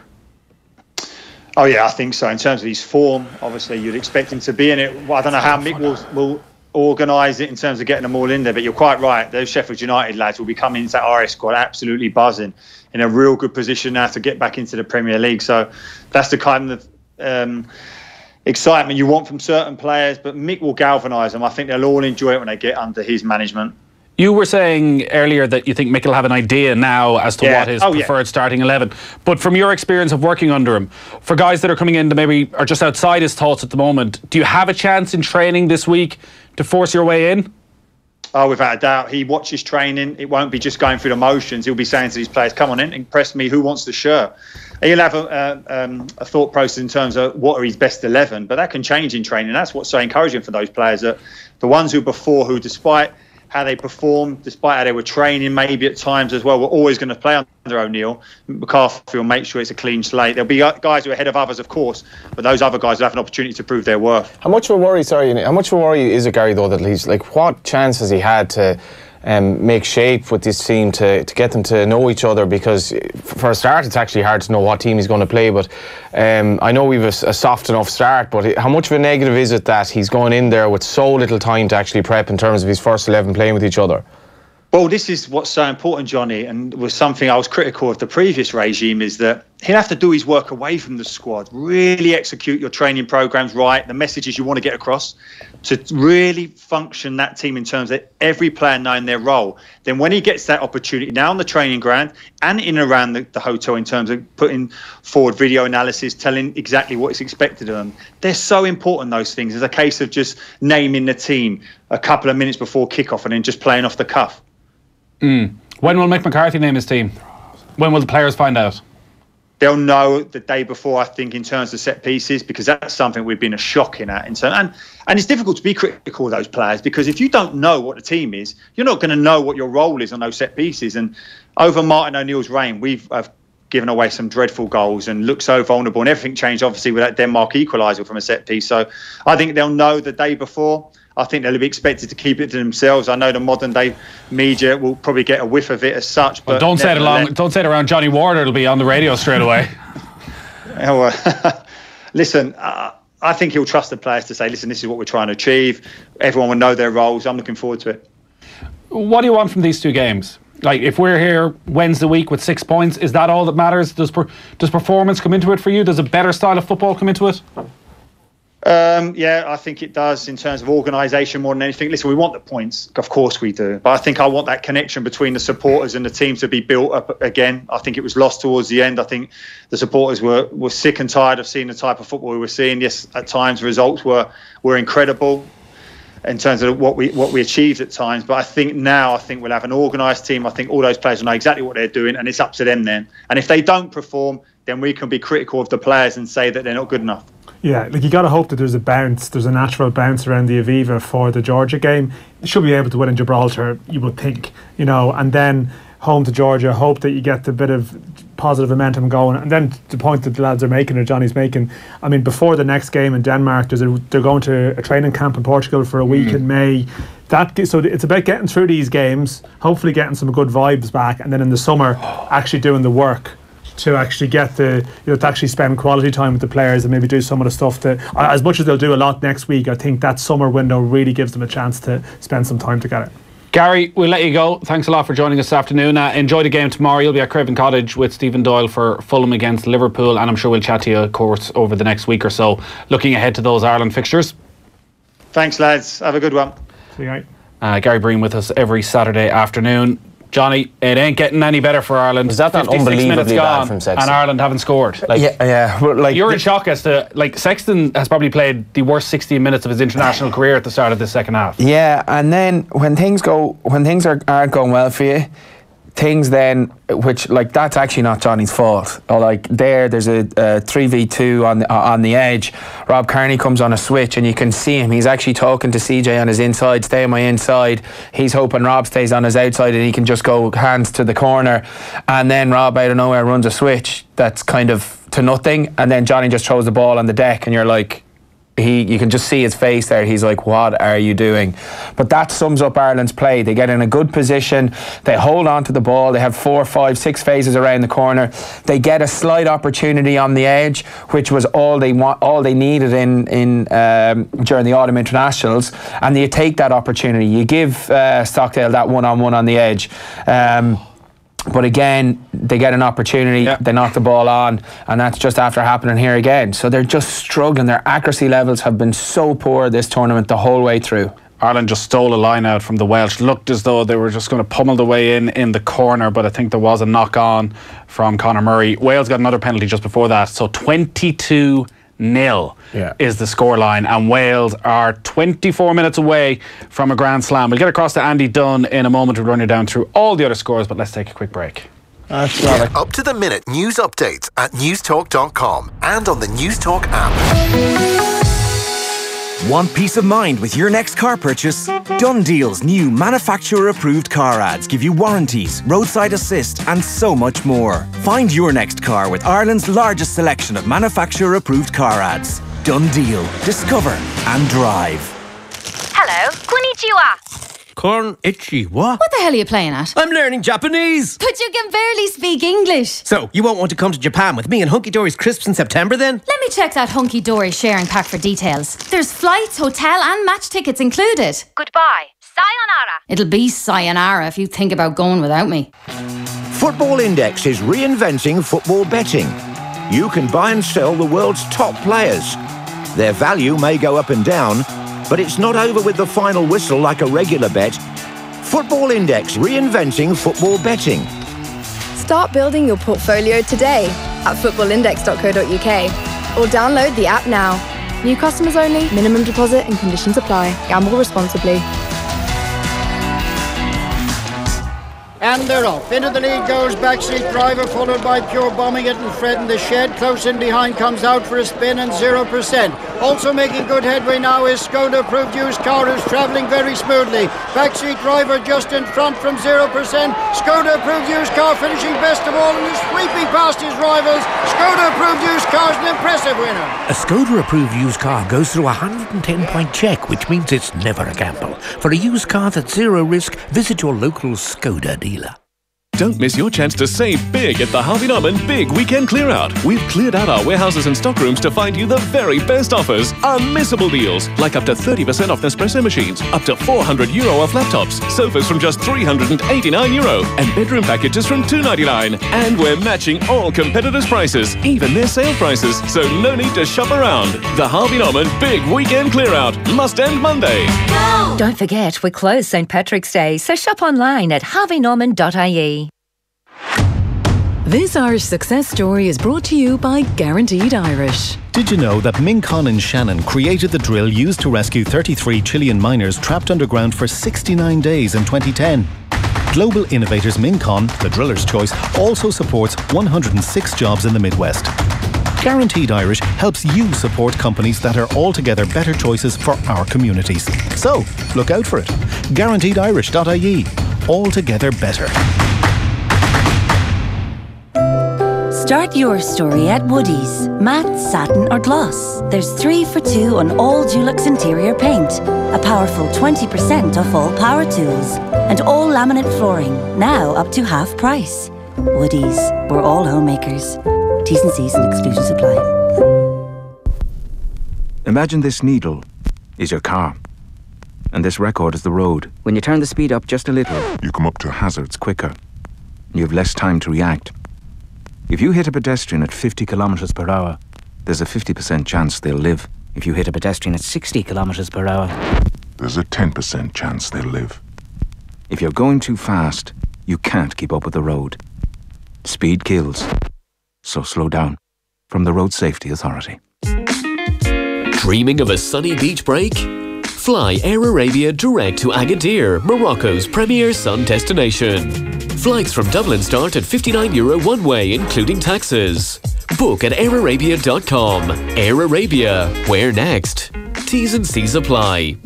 Speaker 8: Oh yeah, I think so. In terms of his form, obviously you'd expect him to be in it. Well, I don't know how Mick will organise it in terms of getting them all in there, but you're quite right. Those Sheffield United lads will be coming into that RS squad absolutely buzzing, in a real good position now to get back into the Premier League. So that's the kind of excitement you want from certain players, but Mick will galvanise them. I think they'll all enjoy it when they get under his management.
Speaker 2: You were saying earlier that you think Mick will have an idea now as to what his preferred starting 11. But from your experience of working under him, for guys that are coming in that maybe are just outside his thoughts at the moment, do you have a chance in training this week to force your way in?
Speaker 8: Oh, without a doubt. He watches training. It won't be just going through the motions. He'll be saying to these players, come on in, impress me, who wants the shirt? He'll have a thought process in terms of what are his best 11, but that can change in training. That's what's so encouraging for those players, that the ones who despite how they performed, despite how they were training maybe at times as well, we're always going to play under O'Neill. McCarthy will make sure it's a clean slate. There'll be guys who are ahead of others, of course, but those other guys will have an opportunity to prove their worth.
Speaker 3: How much of a worry is it, Gary, though, that he's like, what chance has he had to make shape with this team to get them to know each other? Because for a start, it's actually hard to know what team he's going to play, but I know we've a soft enough start, but how much of a negative is it that he's going in there with so little time to actually prep in terms of his first 11 playing with each other?
Speaker 8: Well, this is what's so important, Johnny, and was something I was critical of the previous regime, is that he'll have to do his work away from the squad, really execute your training programs right, the messages you want to get across, to really function that team in terms of every player knowing their role. Then when he gets that opportunity now on the training ground and in and around the hotel in terms of putting forward video analysis, telling exactly what is expected of them, they're so important, those things. It's a case of just naming the team a couple of minutes before kickoff and then just playing off the cuff.
Speaker 2: When will Mick McCarthy name his team? When will the players find out?
Speaker 8: They'll know the day before, I think, in terms of set pieces, because that's something we've been a shocking at. And it's difficult to be critical of those players, because if you don't know what the team is, you're not going to know what your role is on those set pieces. And over Martin O'Neill's reign, we've given away some dreadful goals and looked so vulnerable, and everything changed, obviously, with that Denmark equaliser from a set piece. So I think they'll know the day before. I think they'll be expected to keep it to themselves. I know the modern day media will probably get a whiff of it as such. But
Speaker 2: don't say it around Johnny Ward. It'll be on the radio straight away.
Speaker 8: Listen, I think he'll trust the players to say, listen, this is what we're trying to achieve. Everyone will know their roles. I'm looking forward to it.
Speaker 2: What do you want from these two games? Like, if we're here Wednesday week with 6 points, is that all that matters? Does performance come into it for you? Does a better style of football come into it?
Speaker 8: Yeah, I think it does in terms of organisation more than anything. Listen, we want the points. Of course we do. But I think I want that connection between the supporters and the team to be built up again. I think it was lost towards the end. I think the supporters were sick and tired of seeing the type of football we were seeing. Yes, at times results were incredible in terms of what we achieved at times. But I think we'll have an organised team. I think all those players will know exactly what they're doing, and it's up to them then. And if they don't perform, then we can be critical of the players and say that they're not good enough.
Speaker 9: Yeah, like, you got to hope that there's a natural bounce around the Aviva for the Georgia game. You should be able to win in Gibraltar, you would think, and then home to Georgia, hope that you get a bit of positive momentum going. And then the point that the lads are making, or Johnny's making, I mean, before the next game in Denmark, they're going to a training camp in Portugal for a week in May. So it's about getting through these games, hopefully getting some good vibes back, and then in the summer actually doing the work to actually get to actually spend quality time with the players and maybe do some of the stuff that, as much as they'll do a lot next week, I think that summer window really gives them a chance to spend some time together.
Speaker 2: Gary, we'll let you go. Thanks a lot for joining us this afternoon. Enjoy the game tomorrow. You'll be at Craven Cottage with Stephen Doyle for Fulham against Liverpool, and I'm sure we'll chat to you, of course, over the next week or so, looking ahead to those Ireland fixtures.
Speaker 8: Thanks, lads. Have a good one.
Speaker 9: See you.
Speaker 2: Gary Byrne with us every Saturday afternoon. Johnny, it ain't getting any better for Ireland.
Speaker 3: Is that not unbelievably bad from Sexton?
Speaker 2: And Ireland haven't scored. You're in shock as to, Sexton has probably played the worst 16 minutes of his international career at the start of this second half.
Speaker 1: Yeah, and then when things aren't going well for you, things then, which that's actually not Johnny's fault. There's a 3v2 on the edge. Rob Kearney comes on a switch and you can see him. He's actually talking to CJ on his inside. Stay on my inside. He's hoping Rob stays on his outside and he can just go hands to the corner. And then Rob out of nowhere runs a switch that's kind of to nothing. And then Johnny just throws the ball on the deck and you're like, you can just see his face there. He's like, what are you doing? But that sums up Ireland's play. They get in a good position. They hold on to the ball. They have 4, 5, 6 phases around the corner. They get a slight opportunity on the edge, which was all they needed in during the autumn internationals. And you take that opportunity. You give Stockdale that one-on-one on the edge. But again, they get an opportunity, they knock the ball on, and that's just after happening here again. So they're just struggling. Their accuracy levels have been so poor this tournament the whole way through.
Speaker 2: Ireland just stole a line out from the Welsh. Looked as though they were just going to pummel the way in the corner, but I think there was a knock on from Conor Murray. Wales got another penalty just before that, so 22-0 is the scoreline, and Wales are 24 minutes away from a grand slam. We'll get across to Andy Dunn in a moment. We'll run you down through all the other scores, but let's take a quick break.
Speaker 10: Get up-to-the-minute news updates at newstalk.com and on the Newstalk app.
Speaker 11: Want peace of mind with your next car purchase? Done Deal's new manufacturer-approved car ads give you warranties, roadside assist and so much more. Find your next car with Ireland's largest selection of manufacturer-approved car ads. Done Deal. Discover and drive.
Speaker 12: Hello, konnichiwa.
Speaker 11: Corn itchy, what?
Speaker 15: What the hell are you playing at?
Speaker 11: I'm learning Japanese.
Speaker 15: But you can barely speak English.
Speaker 11: So, you won't want to come to Japan with me and Hunky Dory's Crisps in September then?
Speaker 15: Let me check that Hunky Dory sharing pack for details. There's flights, hotel and match tickets included.
Speaker 12: Goodbye. Sayonara.
Speaker 15: It'll be sayonara if you think about going without me.
Speaker 14: Football Index is reinventing football betting. You can buy and sell the world's top players. Their value may go up and down, but it's not over with the final whistle like a regular bet. Football Index, reinventing football betting.
Speaker 16: Start building your portfolio today at footballindex.co.uk or download the app now. New customers only, minimum deposit and conditions apply. Gamble responsibly.
Speaker 13: And they're off. Into the lead goes Backseat Driver, followed by Pure Bombing It and Fred in the Shed. Close in behind comes Out for a Spin and 0%. Also making good headway now is Skoda Approved Used Car, who's travelling very smoothly. Backseat Driver just in front from 0%. Skoda Approved Used Car finishing best of all and is sweeping past his rivals. Skoda Approved Used Car is an impressive winner.
Speaker 17: A Skoda Approved Used Car goes through a 110-point check, which means it's never a gamble. For a used car that's zero risk, visit your local Skoda dealer.
Speaker 18: Don't miss your chance to save big at the Harvey Norman Big Weekend Clear Out. We've cleared out our warehouses and stockrooms to find you the very best offers. Unmissable deals, like up to 30% off Nespresso machines, up to €400 off laptops, sofas from just €389, and bedroom packages from $299. And we're matching all competitors' prices, even their sale prices, so no need to shop around. The Harvey Norman Big Weekend Clear Out must end Monday.
Speaker 19: No! Don't forget, we're closed St. Patrick's Day, so shop online at harveynorman.ie.
Speaker 7: This Irish success story is brought to you by Guaranteed Irish.
Speaker 24: Did you know that Mick and Shannon created the drill used to rescue 33 Chilean miners trapped underground for 69 days in 2010? Global innovators Mick, the driller's choice, also supports 106 jobs in the Midwest. Guaranteed Irish helps you support companies that are altogether better choices for our communities. So, look out for it. GuaranteedIrish.ie. Altogether better.
Speaker 22: Start your story at Woody's. Matte, satin or gloss. There's 3 for 2 on all Dulux interior paint. A powerful 20% off all power tools. And all laminate flooring, now up to half price. Woody's, we're all homemakers. T's and C's and exclusions apply.
Speaker 20: Imagine this needle is your car. And this record is the road. When you turn the speed up just a little, you come up to hazards quicker. You have less time to react. If you hit a pedestrian at 50 kilometers per hour, there's a 50% chance they'll live. If you hit a pedestrian at 60 kilometers per hour, there's a 10% chance they'll live. If you're going too fast, you can't keep up with the road. Speed kills. So slow down. From the Road Safety Authority.
Speaker 25: Dreaming of a sunny beach break? Fly Air Arabia direct to Agadir, Morocco's premier sun destination. Flights from Dublin start at €59 one way, including taxes. Book at airarabia.com. Air Arabia, where next? T's and C's apply.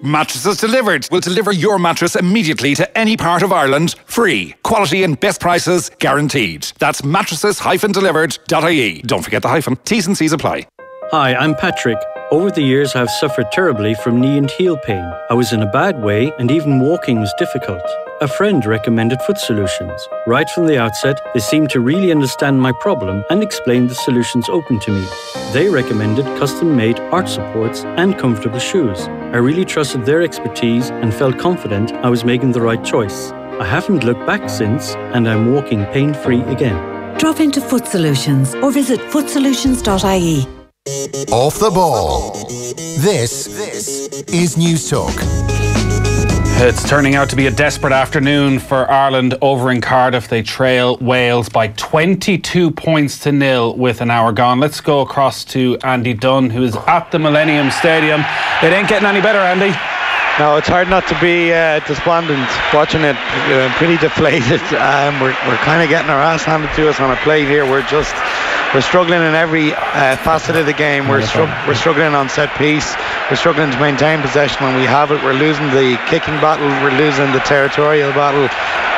Speaker 26: Mattresses Delivered will deliver your mattress immediately to any part of Ireland, free. Quality and best prices guaranteed. That's mattresses-delivered.ie. Don't forget the hyphen. T's and C's apply.
Speaker 27: Hi, I'm Patrick. Over the years, I've suffered terribly from knee and heel pain. I was in a bad way, and even walking was difficult. A friend recommended Foot Solutions. Right from the outset, they seemed to really understand my problem and explained the solutions open to me. They recommended custom-made arch supports and comfortable shoes. I really trusted their expertise and felt confident I was making the right choice. I haven't looked back since, and I'm walking pain-free again.
Speaker 28: Drop into Foot Solutions or visit footsolutions.ie.
Speaker 10: Off the ball. This is News Talk.
Speaker 2: It's turning out to be a desperate afternoon for Ireland over in Cardiff. They trail Wales by 22 points to 0 with an hour gone. Let's go across to Andy Dunn, who is at the Millennium Stadium. It ain't getting any better, Andy.
Speaker 29: No, it's hard not to be despondent watching it. Pretty deflated. We're kind of getting our ass handed to us on a plate here. We're struggling in every facet of the game. We're struggling on set piece. We're struggling to maintain possession when we have it. We're losing the kicking battle. We're losing the territorial battle.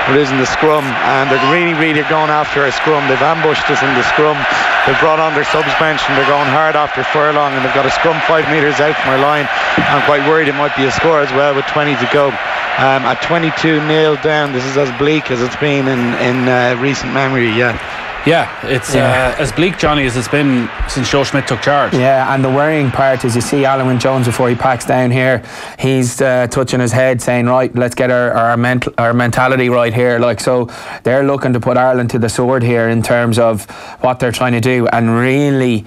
Speaker 29: We're losing the scrum. And they're really going after our scrum. They've ambushed us in the scrum. They've brought on their subs bench and they're going hard after furlong, and they've got a scrum 5 metres out from our line. I'm quite worried it might be a score as well with 20 to go. At 22-0 down, this is as bleak as it's been in recent memory,
Speaker 2: Yeah, it's as bleak, Johnny, as it's been since Joe Schmidt took charge.
Speaker 1: Yeah, and the worrying part is you see Alan Wynne-Jones before he packs down here, he's touching his head saying, right, let's get our mentality right here. Like, so they're looking to put Ireland to the sword here in terms of what they're trying to do, and really,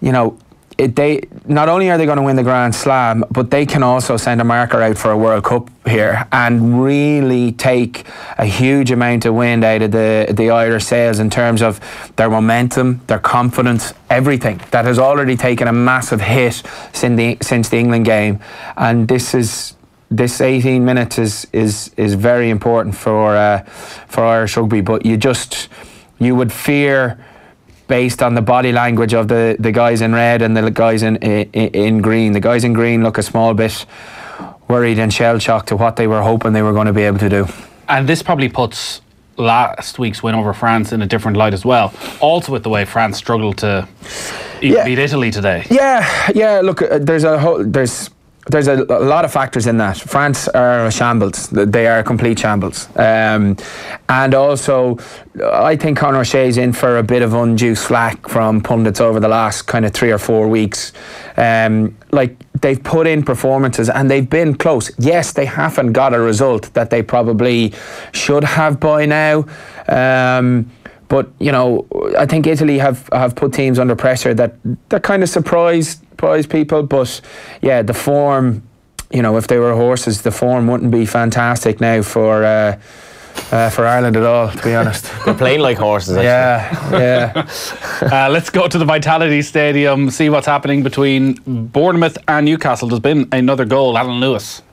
Speaker 1: you know, they not only are they going to win the Grand Slam, but they can also send a marker out for a World Cup here and really take a huge amount of wind out of the Irish sails in terms of their momentum, their confidence, everything that has already taken a massive hit since the England game. And this is this 18 minutes is very important for Irish rugby, but you would fear, based on the body language of the guys in red and the guys in green. The guys in green look a small bit worried and shell-shocked to what they were hoping they were going to be able to do. And this probably puts last week's win over France in a different light as well. Also with the way France struggled to beat Italy today. Yeah. Look, there's a lot of factors in that. France are a shambles. They are a complete shambles. And also, I think Conor O'Shea's in for a bit of undue slack from pundits over the last kind of 3 or 4 weeks. They've put in performances and they've been close. Yes, they haven't got a result that they probably should have by now. But, I think Italy have put teams under pressure that kind of surprised people. But, yeah, the form, if they were horses, the form wouldn't be fantastic now for Ireland at all, to be honest.
Speaker 3: They're playing like horses, actually.
Speaker 1: Yeah.
Speaker 2: Let's go to the Vitality Stadium, see what's happening between Bournemouth and Newcastle. There's been another goal. Alan Lewis.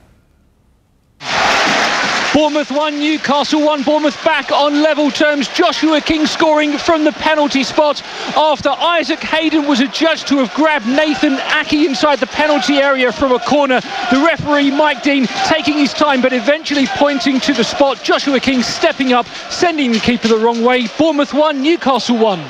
Speaker 4: Bournemouth 1, Newcastle 1. Bournemouth back on level terms. Joshua King scoring from the penalty spot after Isaac Hayden was adjudged to have grabbed Nathan Aki inside the penalty area from a corner. The referee, Mike Dean, taking his time but eventually pointing to the spot. Joshua King stepping up, sending the keeper the wrong way. Bournemouth 1, Newcastle 1.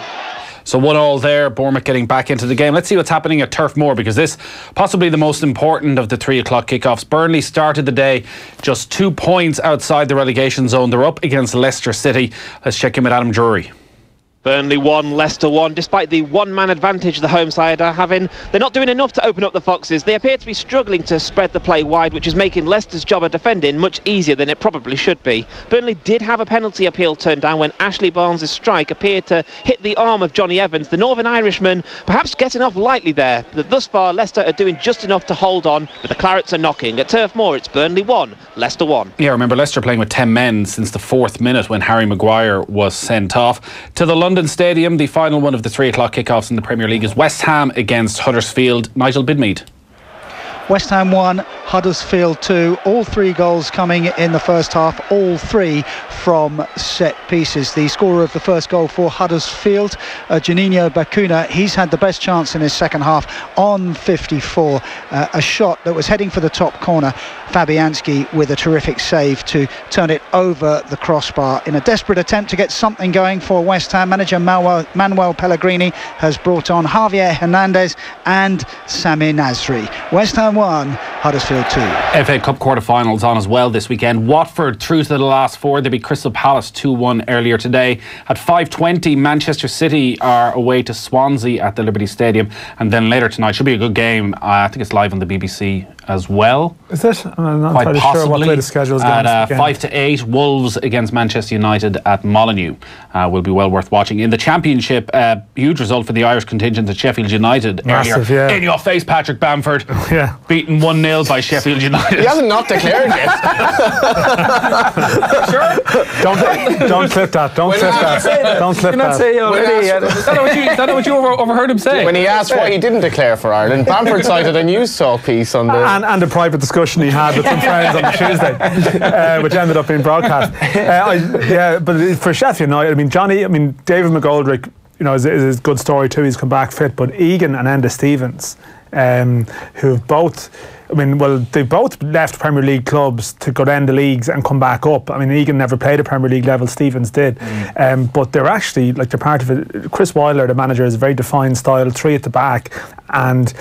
Speaker 2: So 1-1 there, Bournemouth getting back into the game. Let's see what's happening at Turf Moor, because this possibly the most important of the 3 o'clock kickoffs. Burnley started the day just 2 points outside the relegation zone. They're up against Leicester City. Let's check in with Adam Drury.
Speaker 5: Burnley 1, Leicester 1. Despite the one-man advantage the home side are having, they're not doing enough to open up the Foxes. They appear to be struggling to spread the play wide, which is making Leicester's job of defending much easier than it probably should be. Burnley did have a penalty appeal turned down when Ashley Barnes' strike appeared to hit the arm of Jonny Evans. The Northern Irishman perhaps getting off lightly there. But thus far, Leicester are doing just enough to hold on, but the Clarets are knocking. At Turf Moor, it's Burnley 1, Leicester 1.
Speaker 2: Yeah, remember Leicester playing with 10 men since the 4th minute when Harry Maguire was sent off. To the London Stadium, the final one of the 3 o'clock kickoffs in the Premier League is West Ham against Huddersfield. Nigel Bidmead.
Speaker 6: West Ham 1, Huddersfield 2. All 3 goals coming in the first half, all 3 from set pieces. The scorer of the first goal for Huddersfield, Juninho Bakuna, he's had the best chance in his second half on 54. A shot that was heading for the top corner. Fabianski with a terrific save to turn it over the crossbar. In a desperate attempt to get something going for West Ham, manager Manuel Pellegrini has brought on Javier Hernandez and Sami Nasri. West Ham 1, Huddersfield 2.
Speaker 2: FA Cup quarter-finals on as well this weekend. Watford through to the last 4. They beat Crystal Palace 2-1 earlier today. At 5:20, Manchester City are away to Swansea at the Liberty Stadium, and then later tonight should be a good game. I think it's live on the BBC as well.
Speaker 8: Is it? I'm not
Speaker 2: quite
Speaker 8: entirely sure what way the schedule is going.
Speaker 2: At 5-8, Wolves against Manchester United at Molineux will be well worth watching. In the Championship, huge result for the Irish contingent at Sheffield United
Speaker 8: Massive,
Speaker 2: earlier.
Speaker 8: yeah.
Speaker 2: In your face, Patrick Bamford.
Speaker 8: Yeah.
Speaker 2: Beaten 1-0 by Sheffield United.
Speaker 3: He hasn't not declared yet.
Speaker 8: Sure. Don't clip that. Don't clip that. Don't clip that.
Speaker 2: Is that what you overheard him say?
Speaker 3: When he asked why he didn't declare for Ireland, Bamford cited a news talk piece on the...
Speaker 8: And a private discussion he had with some friends on Tuesday, which ended up being broadcast. But for Sheffield United, David McGoldrick, is a good story too. He's come back fit, but Egan and Enda Stevens, who've both... they both left Premier League clubs to go down the leagues and come back up. Egan never played at Premier League level, Stevens did. But they're actually, they're part of it. Chris Weiler, the manager, has a very defined style, 3 at the back, and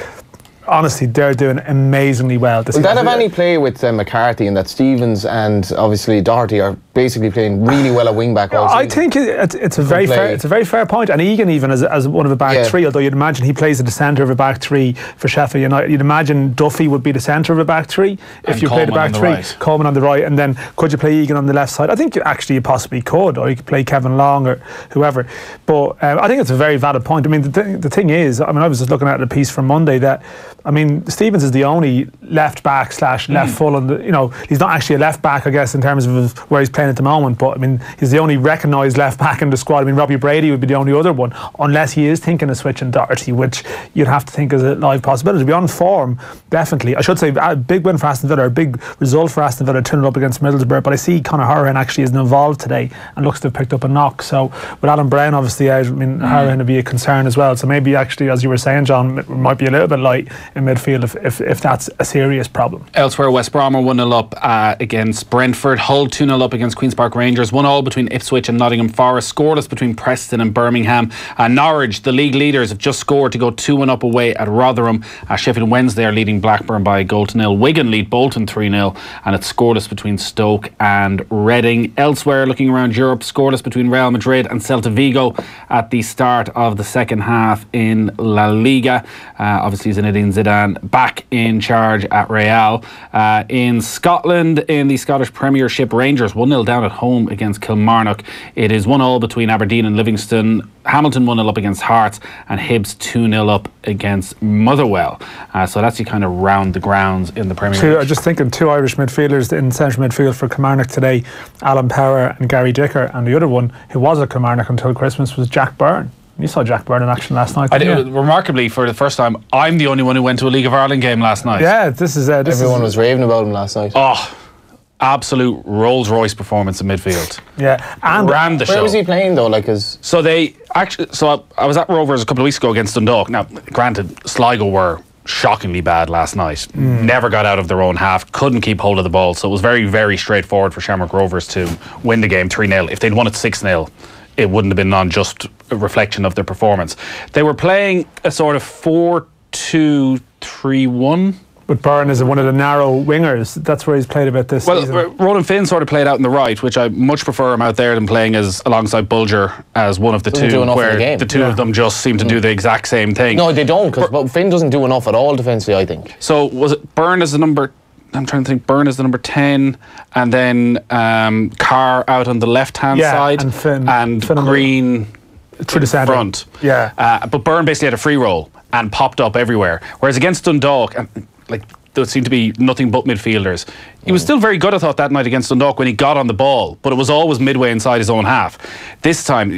Speaker 8: honestly, they're doing amazingly well.
Speaker 3: Will that have any play with McCarthy, and that Stevens and obviously Doherty are basically playing really well at wing back?
Speaker 8: I think it's a very fair point. And Egan, even as one of a back three, although you'd imagine he plays at the centre of a back three for Sheffield United. You'd imagine Duffy would be the centre of a back three if you played a back three. Right. Coleman on the right, and then could you play Egan on the left side? I think actually you possibly could, or you could play Kevin Long or whoever. But I think it's a very valid point. The thing is, I was just looking at the piece from Monday that Stevens is the only left back / left full, and he's not actually a left back, I guess, in terms of where he's played playing at the moment, but I mean, he's the only recognised left back in the squad. I mean, Robbie Brady would be the only other one, unless he is thinking of switching Doherty, which you'd have to think is a live possibility. To be on form, definitely. I should say, a big win for Aston Villa, a big result for Aston Villa, turning up against Middlesbrough, but I see Conor Hourihane actually isn't involved today and looks to have picked up a knock. So with Alan Brown obviously out, I mean, Hourihane would be a concern as well. So maybe actually, as you were saying, John, it might be a little bit light in midfield if that's a serious problem.
Speaker 2: Elsewhere, West Brom are 1-0 up against Brentford. Hull 2-0 up against Queen's Park Rangers. 1-1 between Ipswich and Nottingham Forest. Scoreless between Preston and Birmingham. Norwich, the league leaders, have just scored to go 2-1 up away at Rotherham. Sheffield Wednesday are leading Blackburn by a goal to nil. Wigan lead Bolton 3-0, and it's scoreless between Stoke and Reading. Elsewhere, looking around Europe, scoreless between Real Madrid and Celta Vigo at the start of the second half in La Liga. Obviously, Zinedine Zidane back in charge at Real. In Scotland, in the Scottish Premiership, Rangers 1-0 down at home against Kilmarnock. It is 1-1 between Aberdeen and Livingston. Hamilton 1-0 up against Hearts, and Hibs 2-0 up against Motherwell. So that's you kind of round the grounds in the Premier League.
Speaker 8: I'm just thinking, two Irish midfielders in central midfield for Kilmarnock today, Alan Power and Gary Dicker, and the other one who was at Kilmarnock until Christmas was Jack Byrne. You saw Jack Byrne in action last night.
Speaker 2: Remarkably, for the first time, I'm the only one who went to a League of Ireland game last night.
Speaker 8: Yeah, everyone
Speaker 3: was raving about him last night.
Speaker 2: Oh, absolute Rolls Royce performance in midfield.
Speaker 8: Yeah, and
Speaker 2: ran the show.
Speaker 3: Where was he playing though?
Speaker 2: I was at Rovers a couple of weeks ago against Dundalk. Now, granted, Sligo were shockingly bad last night. Never got out of their own half, couldn't keep hold of the ball, so it was very, very straightforward for Shamrock Rovers to win the game 3-0. If they'd won it 6-0, it wouldn't have been on just a reflection of their performance. They were playing a sort of 4-2-3-1.
Speaker 8: But Byrne is one of the narrow wingers. That's where he's played a bit this season.
Speaker 2: Roland Finn sort of played out in the right, which I much prefer him out there than playing alongside Bulger as one of the two, where the two of them just seem to do the exact same thing.
Speaker 3: No, they don't, because Finn doesn't do enough at all defensively, I think.
Speaker 2: So was it Byrne as the number... I'm trying to think. Byrne is the number 10, and then Carr out on the left-hand side,
Speaker 8: and Finn
Speaker 2: Green
Speaker 8: through the centre
Speaker 2: front.
Speaker 8: Yeah,
Speaker 2: but Byrne basically had a free roll and popped up everywhere. Whereas against Dundalk, there seemed to be nothing but midfielders. He was still very good, I thought, that night against Dundalk when he got on the ball, but it was always midway inside his own half. This time,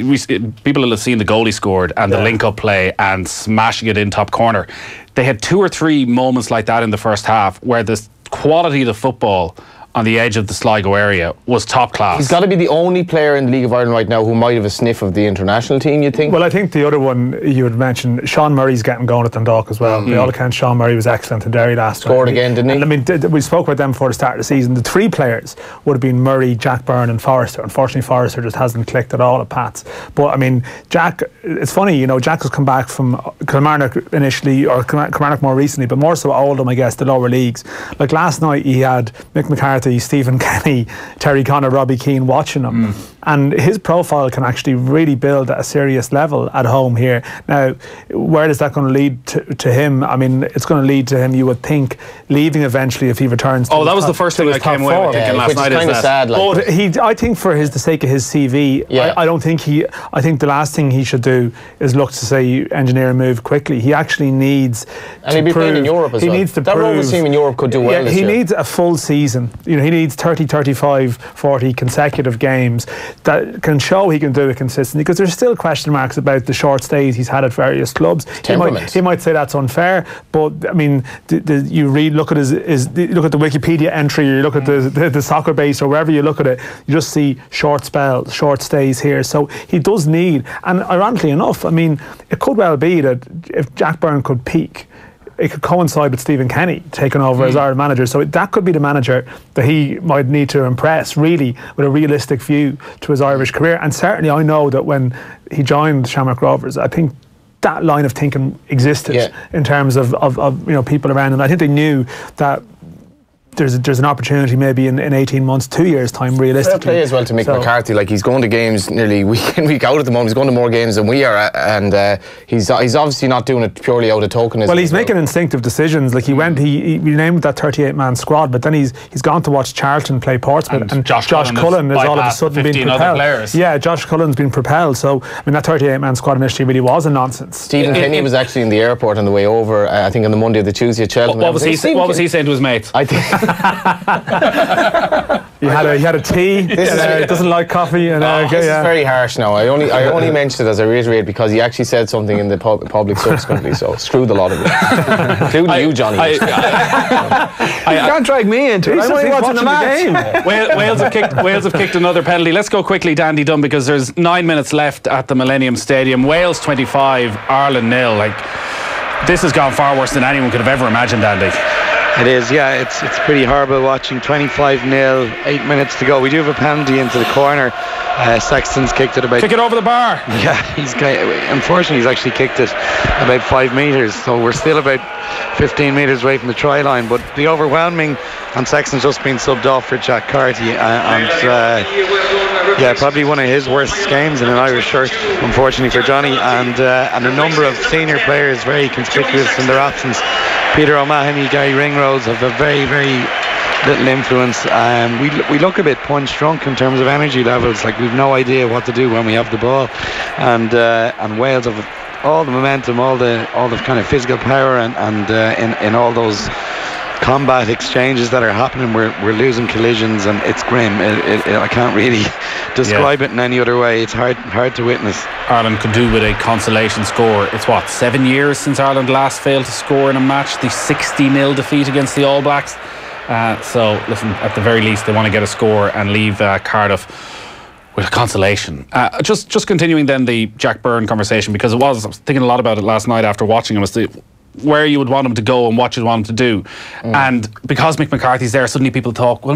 Speaker 2: people will have seen the goal he scored and the link-up play and smashing it in top corner. They had 2 or 3 moments like that in the first half where the quality of the football on the edge of the Sligo area was top class.
Speaker 3: He's got to be the only player in the League of Ireland right now who might have a sniff of the international team, you'd think.
Speaker 8: Well, I think the other one you would mention, Sean Murray's getting going at Dundalk as well. By all accounts, Sean Murray was excellent in Derry last week.
Speaker 3: Scored again, didn't he?
Speaker 8: And I mean, we spoke about them before the start of the season. The 3 players would have been Murray, Jack Byrne and Forrester. Unfortunately, Forrester just hasn't clicked at all at Pats. But I mean, Jack, it's funny, Jack has come back from Kilmarnock initially, or Kilmarnock more recently, but more so Oldham, I guess, the lower leagues. Like last night, he had Mick McCarthy, Stephen Kenny, Terry Connor, Robbie Keane watching him, and his profile can actually really build at a serious level at home here. Now, where is that going to lead to him? I mean, it's going to lead to him, you would think, leaving eventually if he returns to
Speaker 2: that was the first thing I came away with thinking last night.
Speaker 3: Kind of sad.
Speaker 8: But I think for the sake of his CV, I think the last thing he should do is look to say engineer a move quickly. He actually needs
Speaker 3: and he'd be playing in Europe as well.
Speaker 8: He needs to
Speaker 3: that
Speaker 8: prove
Speaker 3: Rovers team in Europe could do well this
Speaker 8: year.
Speaker 3: He
Speaker 8: needs a full season. He needs 30, 35, 40 consecutive games that can show he can do it consistently, because there's still question marks about the short stays he's had at various clubs. He might say that's unfair, but I mean, you look at look at the Wikipedia entry, or you look at the soccer base, or wherever you look at it, you just see short spells, short stays here. So he does need, and ironically enough, I mean, it could well be that if Jack Byrne could peak, it could coincide with Stephen Kenny taking over as Ireland manager. So that could be the manager that he might need to impress, really, with a realistic view to his Irish career. And certainly I know that when he joined Shamrock Rovers, I think that line of thinking existed in terms of people around him. I think they knew that there's an opportunity maybe in 18 months, 2 years time, realistically.
Speaker 3: Fair play as well to Mick McCarthy. Like, he's going to games nearly week in, week out at the moment. He's going to more games than we are, and he's obviously not doing it purely out of tokenism.
Speaker 8: Well, he's making instinctive decisions. Like, he named that 38-man squad, but then he's gone to watch Charlton play Portsmouth, and Josh Cullen has all of a sudden been propelled. Yeah, Josh Cullen's been propelled. So I mean, that 38-man squad initially really was a nonsense.
Speaker 3: Stephen Kenny was actually in the airport on the way over, I think on the Monday or the Tuesday at Cheltenham.
Speaker 2: What was he saying to his mates?
Speaker 3: I think
Speaker 8: He had a tea. Doesn't like coffee. And
Speaker 3: this is very harsh now. I only mentioned it as I reiterated because he actually said something in the public subsequently. So screw the lot of it, including you, Johnny.
Speaker 1: You can't drag me into it. I'm only watching the match.
Speaker 2: Wales have kicked another penalty. Let's go quickly, Dandy Dunn, because there's 9 minutes left at the Millennium Stadium. Wales 25, Ireland 0. Like, this has gone far worse than anyone could have ever imagined, Andy.
Speaker 29: It is, yeah. It's pretty horrible watching. 25-0, 8 minutes to go. We do have a penalty into the corner. Sexton's kicked it about.
Speaker 2: Kick it over the bar.
Speaker 29: Yeah, unfortunately he's actually kicked it about 5 metres. So we're still about 15 metres away from the try line. But the overwhelming, and Sexton's just been subbed off for Jack Carty, probably one of his worst games in an Irish shirt, unfortunately for Johne, and a number of senior players very conspicuous in their absence. Peter O'Mahony, Gary Ringrose have a very, very little influence. We look a bit punch drunk in terms of energy levels. Like, we've no idea what to do when we have the ball, and Wales have all the momentum, all the kind of physical power, and in all those combat exchanges that are happening, we're losing collisions, and it's grim. I can't really describe it in any other way. It's hard to witness.
Speaker 2: Ireland could do with a consolation score. It's 7 years since Ireland last failed to score in a match. The 60-0 defeat against the All Blacks. So listen, at the very least they want to get a score and leave Cardiff with a consolation. Just continuing then the Jack Byrne conversation, because I was thinking a lot about it last night after watching him, as to where you would want him to go and what you'd want him to do. And because Mick McCarthy's there, suddenly people talk, well,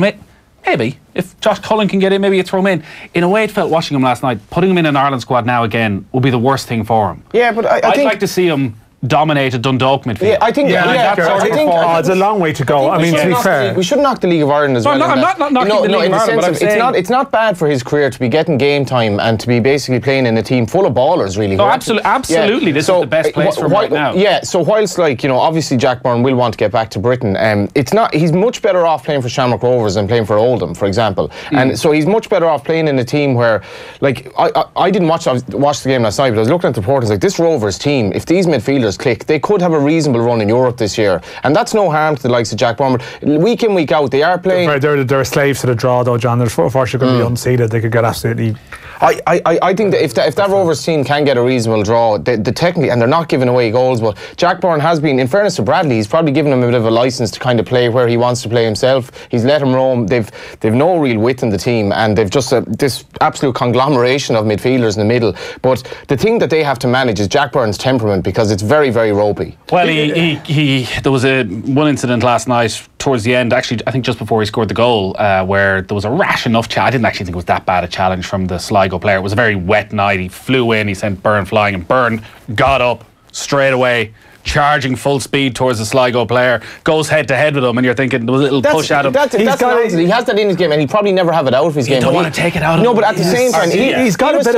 Speaker 2: maybe if Josh Cullen can get in, maybe you throw him in. In a way, it felt watching him last night, putting him in an Ireland squad now again would be the worst thing for him.
Speaker 3: Yeah, but I'd
Speaker 2: like to see him dominate a Dundalk midfield.
Speaker 3: Yeah, I think.
Speaker 8: It's a long way to go. I mean, to be fair,
Speaker 3: we should knock the League of Ireland as well.
Speaker 2: I'm not knocking the League of Ireland, but
Speaker 3: it's not bad for his career to be getting game time and to be basically playing in a team full of ballers, really.
Speaker 2: No, absolutely. This is the best place for him right now.
Speaker 3: Yeah. So whilst obviously Jack Byrne will want to get back to Britain, it's not. He's much better off playing for Shamrock Rovers than playing for Oldham, for example. And so he's much better off playing in a team where, I didn't watch the game last night, but I was looking at the reporters. Like, this Rovers team, if these midfielders click, they could have a reasonable run in Europe this year, and that's no harm to the likes of Jack Byrne. Week in, week out, they are playing.
Speaker 8: They're slaves to the draw, though, John. They're unfortunately going to be unseeded. They could get absolutely.
Speaker 3: I think that if that Rovers team can get a reasonable draw, the technically, and they're not giving away goals, but Jack Byrne has been, in fairness to Bradley, he's probably given him a bit of a licence to kind of play where he wants to play himself. He's let him roam. They've no real width in the team, and they've just this absolute conglomeration of midfielders in the middle. But the thing that they have to manage is Jack Byrne's temperament, because it's very, very ropey.
Speaker 2: Well, there was one incident last night towards the end, actually I think just before he scored the goal, where there was a rash enough I didn't actually think it was that bad a challenge from the Sligo player. It was a very wet night. He flew in, he sent Byrne flying, and Byrne got up straight away, charging full speed towards the Sligo player, goes head to head with him, and you're thinking there was a little push at him.
Speaker 3: He has that in his game, and he probably never have it out of his game.
Speaker 2: You don't want to take it out of him.
Speaker 3: No, but at the same time,
Speaker 8: he's got a bit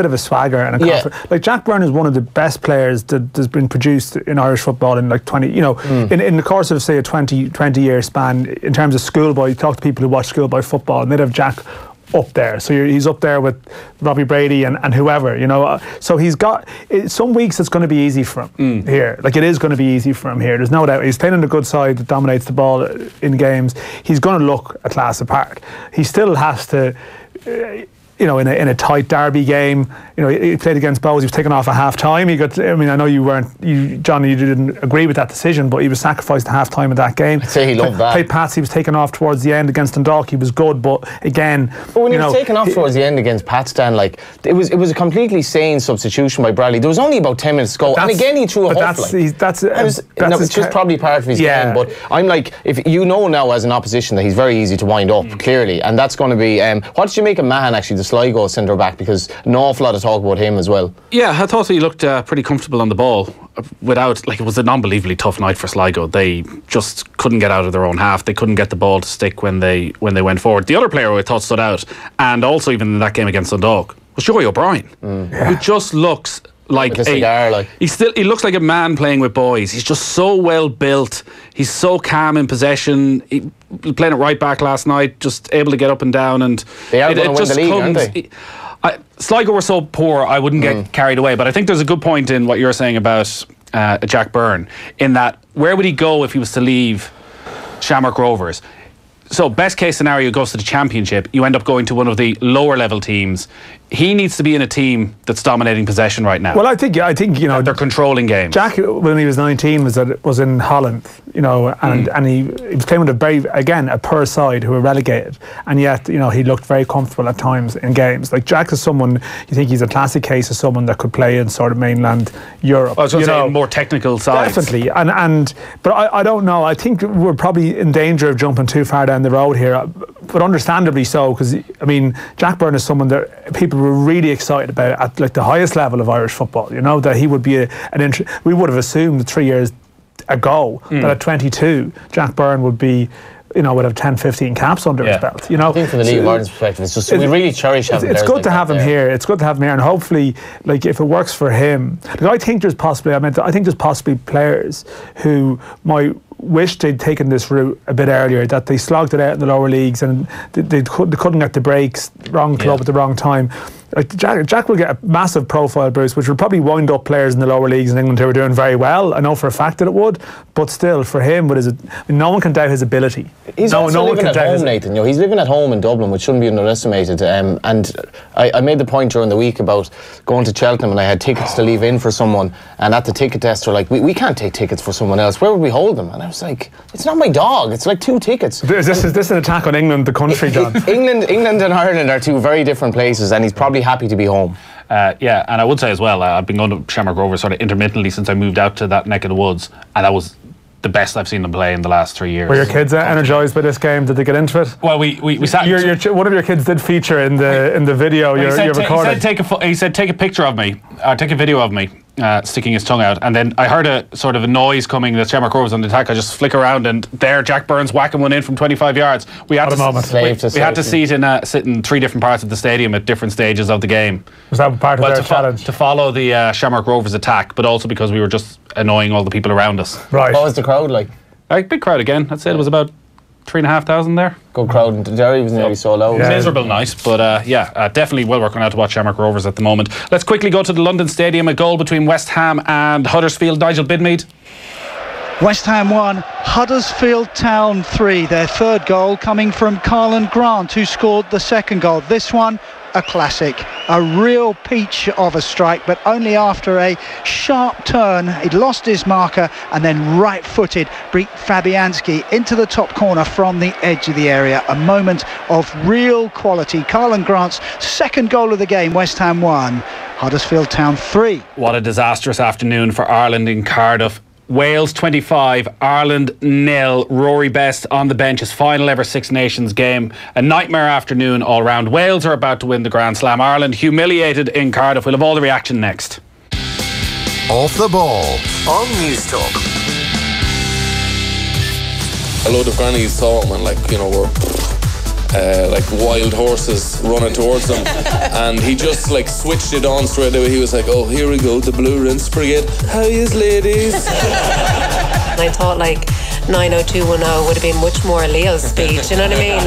Speaker 8: of a swagger and a confidence. Like, Jack Byrne is one of the best players that has been produced in Irish football in like 20. In the course of say a 20-year span, in terms of schoolboy. You talk to people who watch schoolboy football, and they'd have Jack up there. So he's up there with Robbie Brady and whoever, So he's got some weeks it's going to be easy for him here. Like, it is going to be easy for him here. There's no doubt. He's playing on the good side that dominates the ball in games. He's going to look a class apart. He still has to. In a tight derby game, he played against Bows. He was taken off at half time. I know Johnny, you didn't agree with that decision, but he was sacrificed at half time of that game.
Speaker 3: I'd say he loved that.
Speaker 8: Played Pats. He was taken off towards the end against Dundalk. He was good, but again,
Speaker 3: when he was taken off towards the end against Pats, Dan, it was a completely sane substitution by Bradley. There was only about 10 minutes to go, and again he threw a huff. It's just probably part of his game. But I'm like, if now as an opposition that he's very easy to wind up, clearly, and that's going to be. What did you make of Mahan, actually, the Sligo centre back, because an awful lot of talk about him as well.
Speaker 2: Yeah, I thought he looked pretty comfortable on the ball. It was an unbelievably tough night for Sligo. They just couldn't get out of their own half. They couldn't get the ball to stick when they went forward. The other player who I thought stood out, and also even in that game against Dundalk, was Joey O'Brien, who just looks like
Speaker 3: a cigar,
Speaker 2: he looks like a man playing with boys. He's just so well built. He's so calm in possession. He playing it right back last night, just able to get up and down, and
Speaker 3: they are going to win the league, aren't they?
Speaker 2: Sligo were so poor, I wouldn't get carried away. But I think there's a good point in what you're saying about Jack Byrne, in that where would he go if he was to leave Shamrock Rovers. So best case scenario goes to the Championship. You end up going to one of the lower level teams. He needs to be in a team that's dominating possession right now.
Speaker 8: Well, I think you know
Speaker 2: they're controlling games.
Speaker 8: Jack, when he was 19, was in Holland, you know, and he was playing with a poor side who were relegated, and yet you know he looked very comfortable at times in games. Like Jack is someone you think he's a classic case of someone that could play in sort of mainland Europe.
Speaker 2: I was going to say more technical sides.
Speaker 8: Definitely, but I don't know. I think we're probably in danger of jumping too far down the road here, but understandably so, because I mean Jack Byrne is someone that people were really excited about at like the highest level of Irish football. You know that he would be we would have assumed 3 years ago that at 22 Jack Byrne would be, you know, would have 10-15 caps under his belt. You know,
Speaker 3: I think from the League of Ireland's perspective, it's just we really cherish having
Speaker 8: it's good to have him here. It's good to have him here, and hopefully, like if it works for him, like, I think there's possibly players who might wish they'd taken this route a bit earlier, that they slogged it out in the lower leagues and they couldn't get the breaks, wrong club at the wrong time. Like Jack will get a massive profile boost, which will probably wind up players in the lower leagues in England who are doing very well. I know for a fact that it would, but still, for him, no one can doubt his ability.
Speaker 3: He's also living at home, Nathan. You know, he's living at home in Dublin, which shouldn't be underestimated. And I made the point during the week about going to Cheltenham, and I had tickets to leave in for someone, and at the ticket desk they're like, we can't take tickets for someone else. Where would we hold them? And I was like, it's not my dog. It's like 2 tickets.
Speaker 8: Is this an attack on England, the country, John?
Speaker 3: England and Ireland are 2 very different places, and he's probably happy to be home.
Speaker 2: Yeah, and I would say as well, I've been going to Shamrock Rovers sort of intermittently since I moved out to that neck of the woods, and that was the best I've seen them play in the last 3 years.
Speaker 8: Were your kids energised by this game? Did they get into it?
Speaker 2: Well, we sat.
Speaker 8: One of your kids did feature in the video you're recording.
Speaker 2: He said take a picture of me, take a video of me. Sticking his tongue out, and then I heard a sort of a noise coming. The Shamrock Rovers on the attack. I just flick around, and there Jack Byrne's whacking one in from 25 yards. We had to sit in 3 different parts of the stadium at different stages of the game.
Speaker 8: Was that part of their challenge?
Speaker 2: To follow the Shamrock Rovers attack, but also because we were just annoying all the people around us.
Speaker 8: Right.
Speaker 3: What was the crowd like?
Speaker 2: Big crowd again. I'd say it was about 3,500 there.
Speaker 3: Good crowd, and Derry was nearly sold out.
Speaker 2: Miserable night, but definitely well working out to watch Shamrock Rovers at the moment. Let's quickly go to the London Stadium. A goal between West Ham and Huddersfield. Nigel Bidmead.
Speaker 6: West Ham 1, Huddersfield Town 3. Their third goal coming from Carlan Grant, who scored the second goal. This one, a classic, a real peach of a strike, but only after a sharp turn. He'd lost his marker and then right-footed beat Fabianski into the top corner from the edge of the area. A moment of real quality. Carlan Grant's second goal of the game. West Ham 1, Huddersfield Town 3.
Speaker 2: What a disastrous afternoon for Ireland in Cardiff. Wales 25, Ireland 0. Rory Best on the bench, his final ever Six Nations game. A nightmare afternoon all round. Wales are about to win the Grand Slam. Ireland humiliated in Cardiff. We'll have all the reaction next.
Speaker 10: Off the ball on News Talk.
Speaker 9: A load of grannies saw him and were like wild horses running towards them, and he just switched it on straight away. He was like, "Oh, here we go, the Blue Rinse Brigade. How is, ladies?"
Speaker 11: I thought 90210 would have been much more Leo's speech. You know what I mean?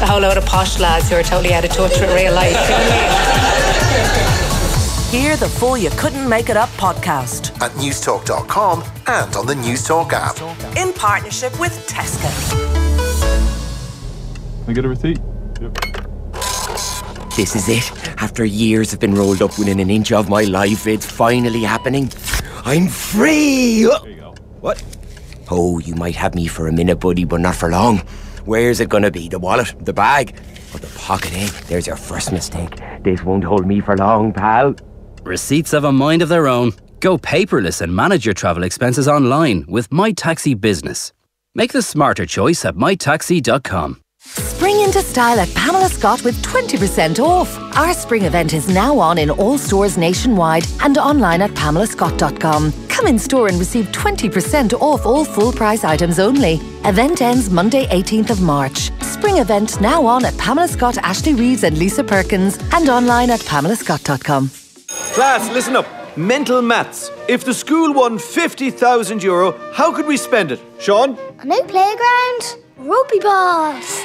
Speaker 11: A whole load of posh lads who are totally out of touch with real life. You know what I mean?
Speaker 28: Hear the full You Couldn't Make It Up podcast
Speaker 10: at newstalk.com and on the News Talk app.
Speaker 28: in partnership with Tesco.
Speaker 12: Can I get a receipt? Yep.
Speaker 13: This is it. After years of been rolled up within an inch of my life, it's finally happening. I'm free!
Speaker 12: There you go.
Speaker 13: What? Oh, you might have me for a minute, buddy, but not for long. Where's it gonna be? The wallet? The bag? Or the pocket, eh? There's your first mistake. This won't hold me for long, pal.
Speaker 14: Receipts have a mind of their own. Go paperless and manage your travel expenses online with My Taxi Business. Make the smarter choice at mytaxi.com.
Speaker 19: Spring into style at Pamela Scott with 20% off. Our spring event is now on in all stores nationwide and online at pamelascott.com. Come in store and receive 20% off all full price items only. Event ends Monday 18th of March. Spring event now on at Pamela Scott, Ashley Reeves and Lisa Perkins and online at pamelascott.com.
Speaker 15: Class, listen up. Mental maths. If the school won €50,000, how could we spend it? Sean?
Speaker 16: A new playground, rugby balls.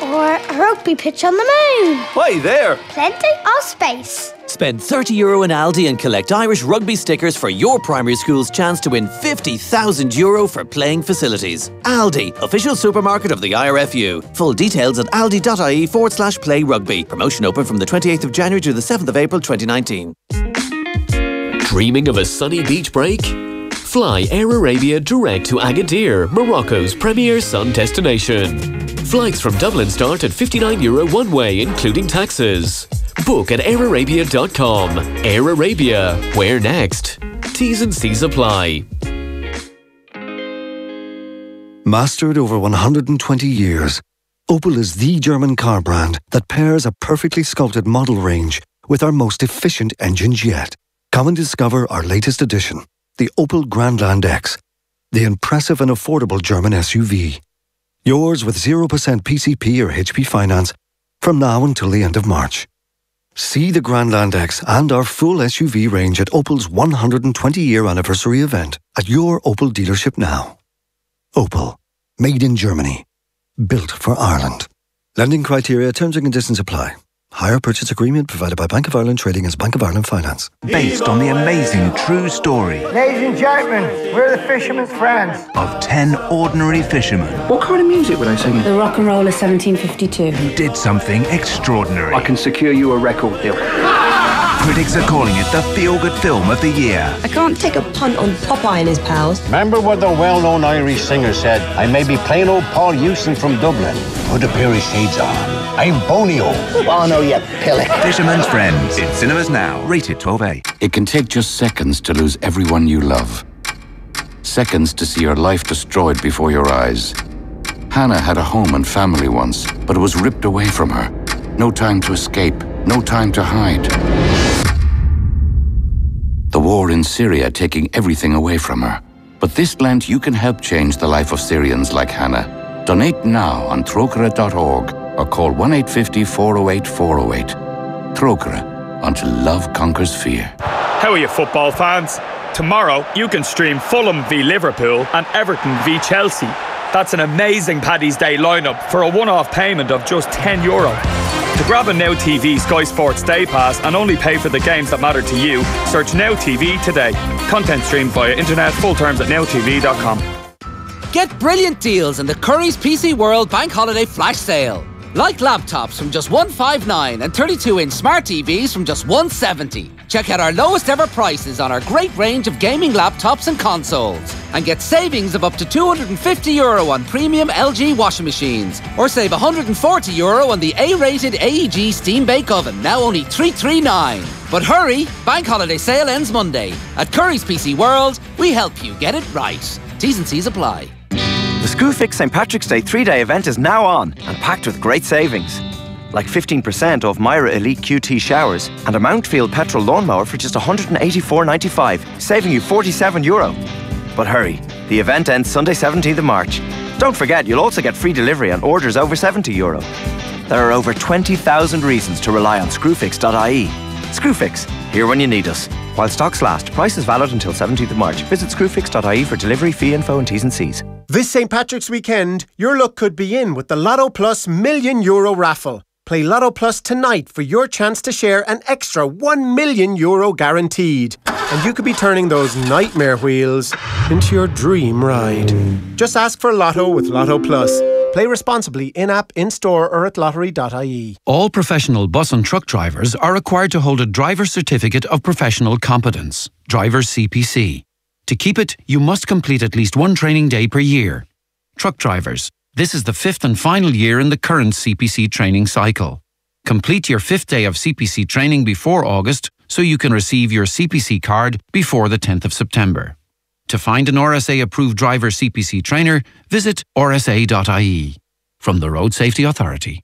Speaker 7: Or a rugby pitch on the moon.
Speaker 15: Why there?
Speaker 7: Plenty of space.
Speaker 12: Spend €30 in Aldi and collect Irish rugby stickers for your primary school's chance to win €50,000 for playing facilities. Aldi, official supermarket of the IRFU. Full details at aldi.ie/play rugby. Promotion open from the 28th of January to the 7th of April 2019.
Speaker 25: Dreaming of a sunny beach break? Fly Air Arabia direct to Agadir, Morocco's premier sun destination. Flights from Dublin start at €59 one way, including taxes. Book at airarabia.com. Air Arabia. Where next? T's and C's apply.
Speaker 16: Mastered over 120 years, Opel is the German car brand that pairs a perfectly sculpted model range with our most efficient engines yet. Come and discover our latest addition, the Opel Grandland X, the impressive and affordable German SUV. Yours with 0% PCP or HP finance from now until the end of March. See the Grandland X and our full SUV range at Opel's 120-year anniversary event at your Opel dealership now. Opel, made in Germany, built for Ireland. Lending criteria, terms and conditions apply. Hire purchase agreement provided by Bank of Ireland Trading as Bank of Ireland Finance.
Speaker 17: Based on the amazing true story
Speaker 18: Ladies and gentlemen, we're the fisherman's friends.
Speaker 17: of 10 ordinary fishermen
Speaker 18: What kind of music were they singing?
Speaker 21: The rock and roll of 1752.
Speaker 17: who did something extraordinary.
Speaker 18: I can secure you a record deal.
Speaker 17: Critics are calling it the feel-good film of the year.
Speaker 21: I can't take a punt on Popeye and his pals.
Speaker 18: Remember what the well-known Irish singer said? I may be plain old Paul Hewson from Dublin. Put a pair of shades on. I'm Bonio. Oh no, you pillock.
Speaker 17: Fisherman's Friends, in cinemas now, rated 12A.
Speaker 22: It can take just seconds to lose everyone you love. Seconds to see your life destroyed before your eyes. Hannah had a home and family once, but it was ripped away from her. No time to escape, no time to hide. The war in Syria taking everything away from her. But this Lent you can help change the life of Syrians like Hannah. Donate now on trocra.org or call 1-850-408-408. Trocra, until love conquers fear.
Speaker 23: How are you, football fans? Tomorrow, you can stream Fulham v Liverpool and Everton v Chelsea. That's an amazing Paddy's Day lineup for a one-off payment of just €10. To grab a Now TV Sky Sports Day Pass and only pay for the games that matter to you, search Now TV today. Content streamed via internet, full terms at nowtv.com.
Speaker 24: Get brilliant deals in the Curry's PC World Bank Holiday Flash Sale. Like laptops from just $159 and 32-inch smart TVs from just $170. Check out our lowest ever prices on our great range of gaming laptops and consoles. And get savings of up to €250 on premium LG washing machines. Or save €140 on the A-rated AEG Steam Bake Oven, now only $339. But hurry, Bank Holiday Sale ends Monday. At Curry's PC World, we help you get it right. T's and C's apply.
Speaker 30: The Screwfix St. Patrick's Day 3-day event is now on and packed with great savings. Like 15% off Myra Elite QT showers and a Mountfield petrol lawnmower for just €184.95, saving you €47. But hurry, the event ends Sunday 17th of March. Don't forget, you'll also get free delivery on orders over €70. There are over 20,000 reasons to rely on screwfix.ie. Screwfix, here when you need us. While stocks last, price is valid until 17th of March. Visit screwfix.ie for delivery, fee info and T's and C's.
Speaker 31: This St. Patrick's weekend, your luck could be in with the Lotto Plus €1,000,000 raffle. Play Lotto Plus tonight for your chance to share an extra €1,000,000 guaranteed. And you could be turning those nightmare wheels into your dream ride. Just ask for Lotto with Lotto Plus. Play responsibly in-app, in-store or at lottery.ie.
Speaker 32: All professional bus and truck drivers are required to hold a driver's certificate of professional competence, driver's CPC. To keep it, you must complete at least one training day per year. Truck drivers, this is the 5th and final year in the current CPC training cycle. Complete your 5th day of CPC training before August so you can receive your CPC card before the 10th of September. To find an RSA-approved driver CPC trainer, visit rsa.ie. From the Road Safety Authority.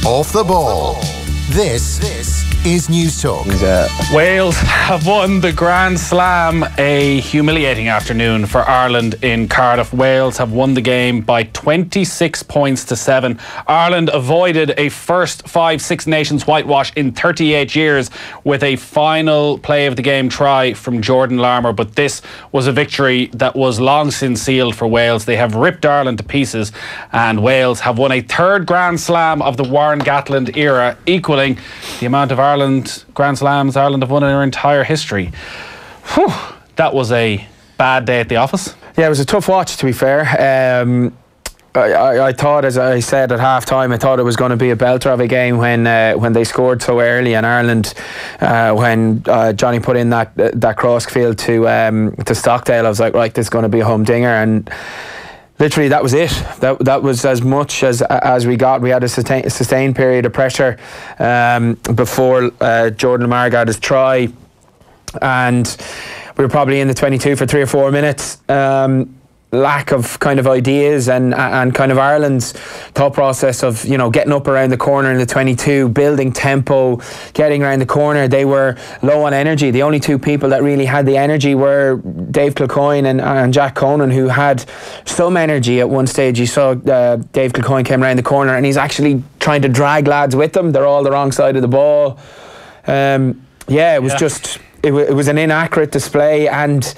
Speaker 10: Off the ball. This is News Talk.
Speaker 1: Wales have won the Grand Slam, a humiliating afternoon for Ireland in Cardiff. Wales have won the game by 26 points to 7. Ireland avoided a first 5 Six Nations whitewash in 38 years with a final play of the game try from Jordan Larmour, but this was a victory that was long since sealed for Wales. They have ripped Ireland to pieces, and Wales have won a third Grand Slam of the Warren Gatland era, equalling the amount of Grand Slams Ireland have won in their entire history. Whew, that was a bad day at the office.
Speaker 2: Yeah, it was a tough watch, to be fair. I thought, as I said at half time, I thought it was going to be a belter of a game when they scored so early, and Ireland, when Johne put in that cross field to Stockdale, I was like, right, this is going to be a humdinger, and literally that was it. That was as much as we got. We had a sustained period of pressure before Jordan Lamar got his try, and we were probably in the 22 for 3 or 4 minutes. Lack of kind of ideas and kind of Ireland's thought process of, you know, getting up around the corner in the 22, building tempo, getting around the corner. They were low on energy. The only two people that really had the energy were Dave Kilcoyne and Jack Conan, who had some energy at one stage. You saw Dave Kilcoyne came around the corner and he's actually trying to drag lads with him. They're all the wrong side of the ball. It was just, it was an inaccurate display, and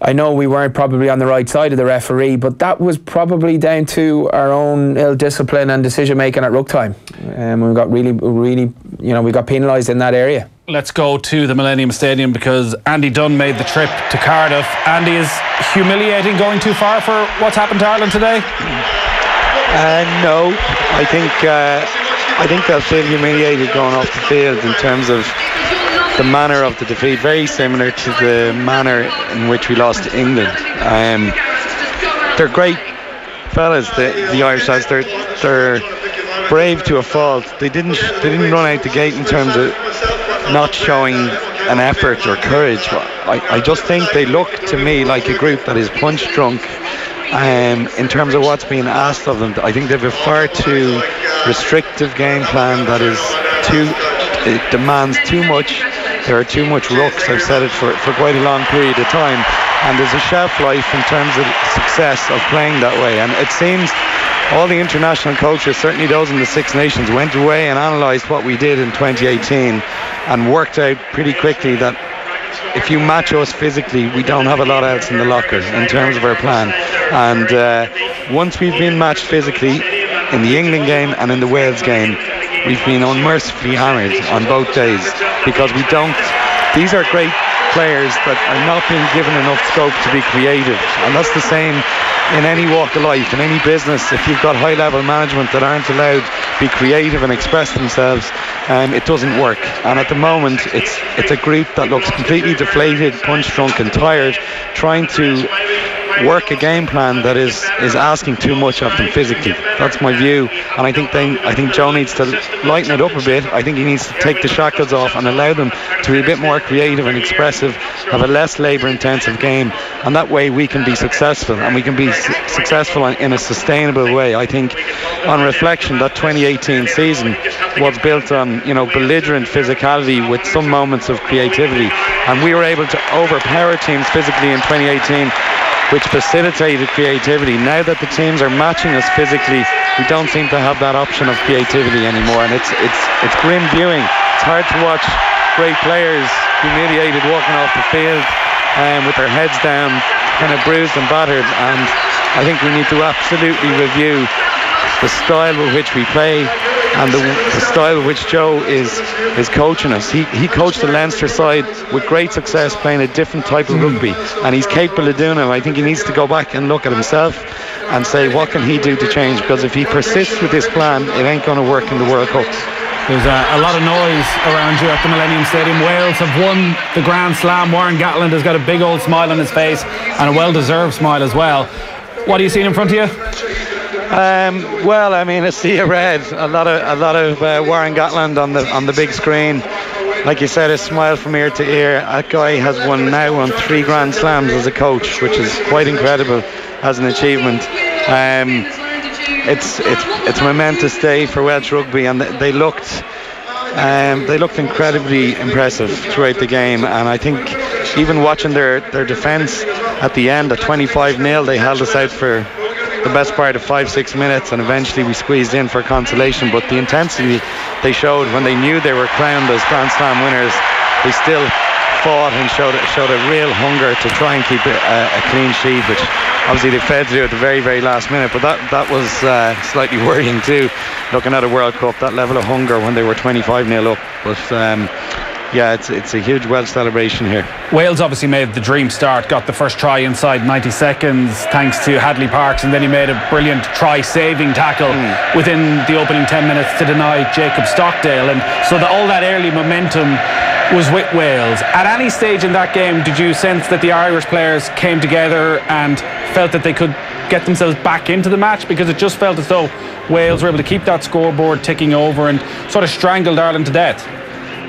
Speaker 2: I know we weren't probably on the right side of the referee, but that was probably down to our own ill discipline and decision making at ruck time. We got really, we got penalised in that area.
Speaker 1: Let's go to the Millennium Stadium because Andy Dunn made the trip to Cardiff. Andy, is humiliating going too far for what's happened to Ireland today?
Speaker 3: No, I think they'll feel humiliated going off the field in terms of the manner of the defeat, very similar to the manner in which we lost to England. They're great fellas, the Irish lads. They're brave to a fault. They didn't run out the gate in terms of not showing an effort or courage. I just think they look to me like a group that is punch drunk in terms of what's being asked of them. I think they have a far too restrictive game plan that it demands too much. There are too much rucks. I've said it for quite a long period of time, and there's a shelf life in terms of success of playing that way. And it seems all the international coaches, certainly those in the Six Nations, went away and analysed what we did in 2018 and worked out pretty quickly that if you match us physically, we don't have a lot else in the locker in terms of our plan. And once we've been matched physically in the England game and in the Wales game, we've been unmercifully hammered on both days, because these are great players that are not being given enough scope to be creative, and that's the same in any walk of life, in any business. If you've got high level management that aren't allowed to be creative and express themselves, it doesn't work. And at the moment it's a group that looks completely deflated, punch drunk and tired, trying to work a game plan that is asking too much of them physically. That's my view, and I think Joe needs to lighten it up a bit. I think he needs to take the shackles off and allow them to be a bit more creative and expressive, have a less labour intensive game, and that way we can be successful, and we can be successful in a sustainable way. I think on reflection that 2018 season was built on belligerent physicality with some moments of creativity, and we were able to overpower teams physically in 2018, which facilitated creativity. Now that the teams are matching us physically, we don't seem to have that option of creativity anymore, and it's grim viewing. It's hard to watch great players humiliated walking off the field with their heads down, kind of bruised and battered, and I think we need to absolutely review the style with which we play and the style with which Joe is coaching us. He coached the Leinster side with great success, playing a different type of rugby, and he's capable of doing it. I think he needs to go back and look at himself and say, what can he do to change? Because if he persists with this plan, it ain't going to work in the World Cup.
Speaker 1: There's a lot of noise around you at the Millennium Stadium. Wales have won the Grand Slam. Warren Gatland has got a big old smile on his face, and a well-deserved smile as well. What are you seeing in front of you?
Speaker 3: Well, I mean, a sea of red. A lot of Warren Gatland on the big screen. Like you said, a smile from ear to ear. That guy has won 3 Grand Slams as a coach, which is quite incredible as an achievement. It's a momentous day for Welsh rugby, and they looked They looked incredibly impressive throughout the game, and I think even watching their defence at the end at 25-0, they held us out for the best part of 5-6 minutes, and eventually we squeezed in for consolation. But the intensity they showed when they knew they were crowned as Grand Slam winners, they still fought and showed a real hunger to try and keep a clean sheet, which obviously they failed to do at the very, very last minute. But that was slightly worrying too, looking at a World Cup, that level of hunger when they were 25-0 up. But yeah, it's a huge Welsh celebration here.
Speaker 1: Wales obviously made the dream start, got the first try inside 90 seconds thanks to Hadley Parkes, and then he made a brilliant try-saving tackle within the opening 10 minutes to deny Jacob Stockdale, and so all that early momentum was with Wales. At any stage in that game, did you sense that the Irish players came together and felt that they could get themselves back into the match? Because it just felt as though Wales were able to keep that scoreboard ticking over and sort of strangled Ireland to death.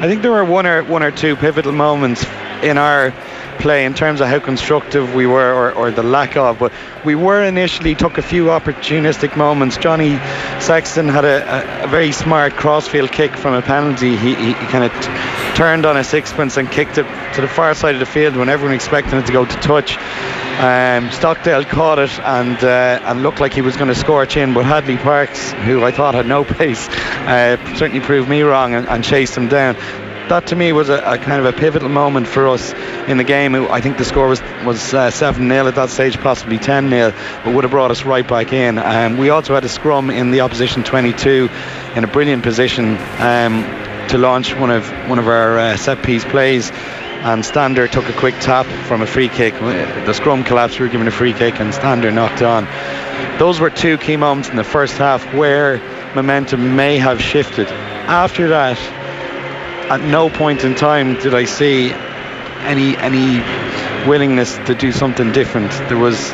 Speaker 3: I think there were one or two pivotal moments in our play in terms of how constructive we were, or the lack of, but we were initially took a few opportunistic moments. Johnny Sexton had a very smart crossfield kick from a penalty. He kind of turned on a sixpence and kicked it to the far side of the field when everyone expected it to go to touch. Stockdale caught it and looked like he was going to scorch in, but Hadley Parkes, who I thought had no pace, certainly proved me wrong and chased him down. That to me was a kind of a pivotal moment for us in the game. I think the score was 7-0 at that stage, possibly 10-0, but would have brought us right back in. We also had a scrum in the opposition 22 in a brilliant position to launch one of our set piece plays, and Stander took a quick tap from a free kick. The scrum collapsed, we were given a free kick and Stander knocked on. Those were two key moments in the first half where momentum may have shifted. After that, at no point in time did I see any willingness to do something different. There was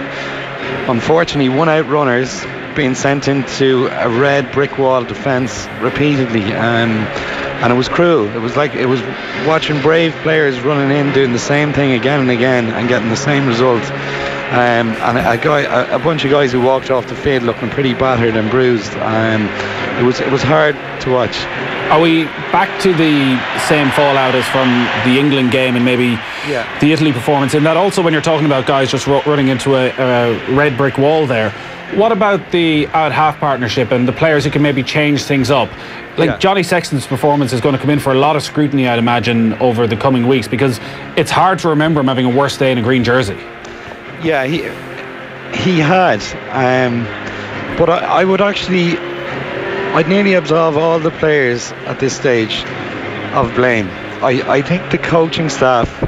Speaker 3: unfortunately one-out runners being sent into a red brick wall defence repeatedly, and it was cruel. It was watching brave players running in doing the same thing again and again and getting the same result. And a bunch of guys who walked off the field looking pretty battered and bruised. It was hard to watch.
Speaker 1: Are we back to the same fallout as from the England game and maybe the Italy performance? In that also, when you're talking about guys just running into a red brick wall there, what about the out-half partnership and the players who can maybe change things up? Johnny Sexton's performance is going to come in for a lot of scrutiny, I'd imagine, over the coming weeks, because it's hard to remember him having a worse day in a green jersey.
Speaker 3: Yeah, he had. But I'd nearly absolve all the players at this stage of blame. I think the coaching staff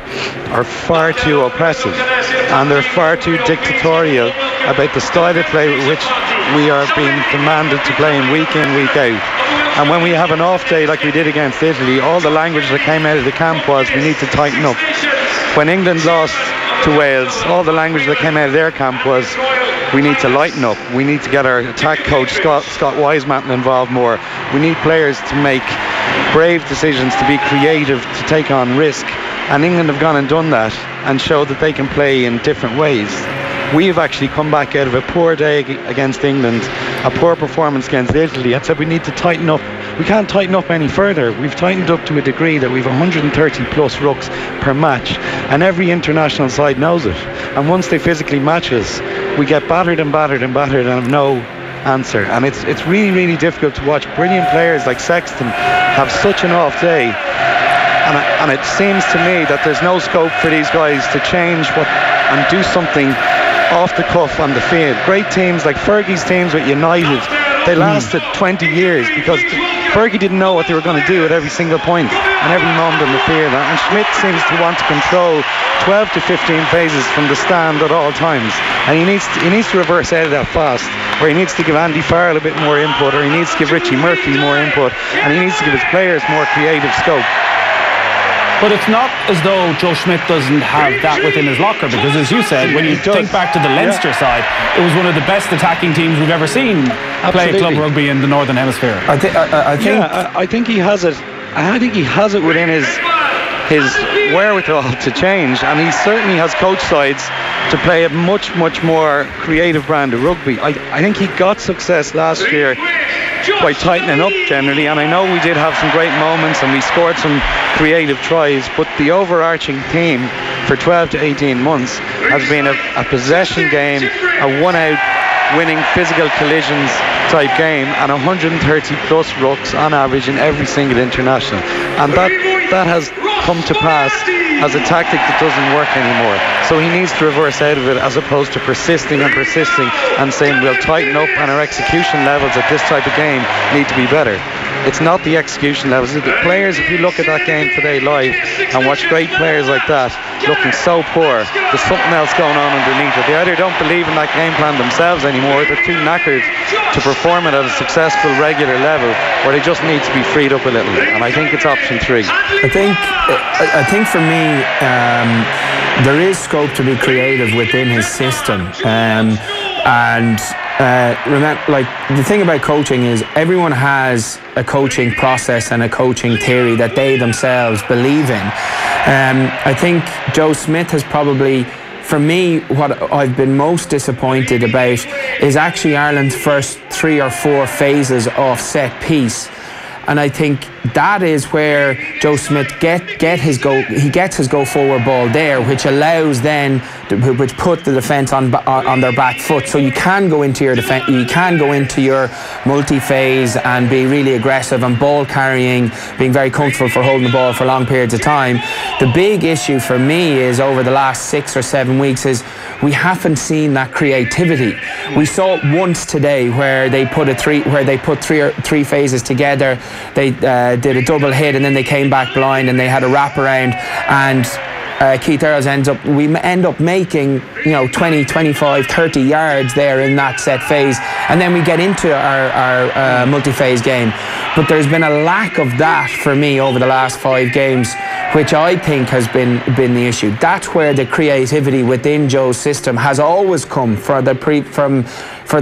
Speaker 3: are far too oppressive and they're far too dictatorial about the style of play with which we are being demanded to play in, week out. And when we have an off day like we did against Italy, all the language that came out of the camp was we need to tighten up. When England lost to Wales, all the language that came out of their camp was we need to lighten up. We need to get our attack coach Scott Wiseman involved more. We need players to make brave decisions, to be creative, to take on risk. And England have gone and done that and showed that they can play in different ways. We have actually come back out of a poor day against England, a poor performance against Italy, and said we need to tighten up. We can't tighten up any further. We've tightened up to a degree that we've 130 plus rucks per match, and every international side knows it. And once they physically match us, we get battered and have no answer. And it's really, really difficult to watch brilliant players like Sexton have such an off day. And it seems to me that there's no scope for these guys to change and do something off the cuff on the field. Great teams like Fergie's teams with United, they lasted 20 years because Fergie didn't know what they were going to do at every single point and every moment on the field. And Schmidt seems to want to control 12 to 15 phases from the stand at all times. And he needs to reverse out of that fast, or he needs to give Andy Farrell a bit more input, or he needs to give Richie Murphy more input, and he needs to give his players more creative scope.
Speaker 1: But it's not as though Joe Schmidt doesn't have that within his locker, because as you said, when you think back to the Leinster side, it was one of the best attacking teams we've ever seen play club rugby in the Northern Hemisphere.
Speaker 3: I think he has it. I think he has it within his wherewithal to change, and he certainly has coach sides to play a much more creative brand of rugby. I think he got success last year by tightening up generally, and I know we did have some great moments and we scored some creative tries, but the overarching theme for 12 to 18 months has been a possession game, a one-out winning physical collisions type game, and 130 plus rucks on average in every single international, and that has come to pass as a tactic that doesn't work anymore. So he needs to reverse out of it, as opposed to persisting and saying we'll tighten up and our execution levels at this type of game need to be better. It's not the execution levels. The players, if you look at that game today live and watch great players like that looking so poor, there's something else going on underneath it. They either don't believe in that game plan themselves anymore, they're too knackered to perform it at a successful regular level, or they just need to be freed up a little. And I think it's option 3.
Speaker 2: I think for me, there is scope to be creative within his system, remember, like, the thing about coaching is everyone has a coaching process and a coaching theory that they themselves believe in. I think Joe Smith has probably, for me, what I've been most disappointed about is actually Ireland's first 3 or 4 phases of set piece. And I think that is where Joe Smith gets his go forward ball there, which allows then, which put the defence on their back foot. So you can go into your defence, you can go into your multi-phase and be really aggressive and ball carrying, being very comfortable for holding the ball for long periods of time. The big issue for me is over the last 6 or 7 weeks is we haven't seen that creativity. We saw it once today where they put three phases together. They did a double hit and then they came back blind and they had a wraparound, and Keith Earls we end up making 20, 25, 30 yards there in that set phase, and then we get into our multi-phase game. But there's been a lack of that for me over the last 5 games, which I think has been the issue. That's where the creativity within Joe's system has always come for the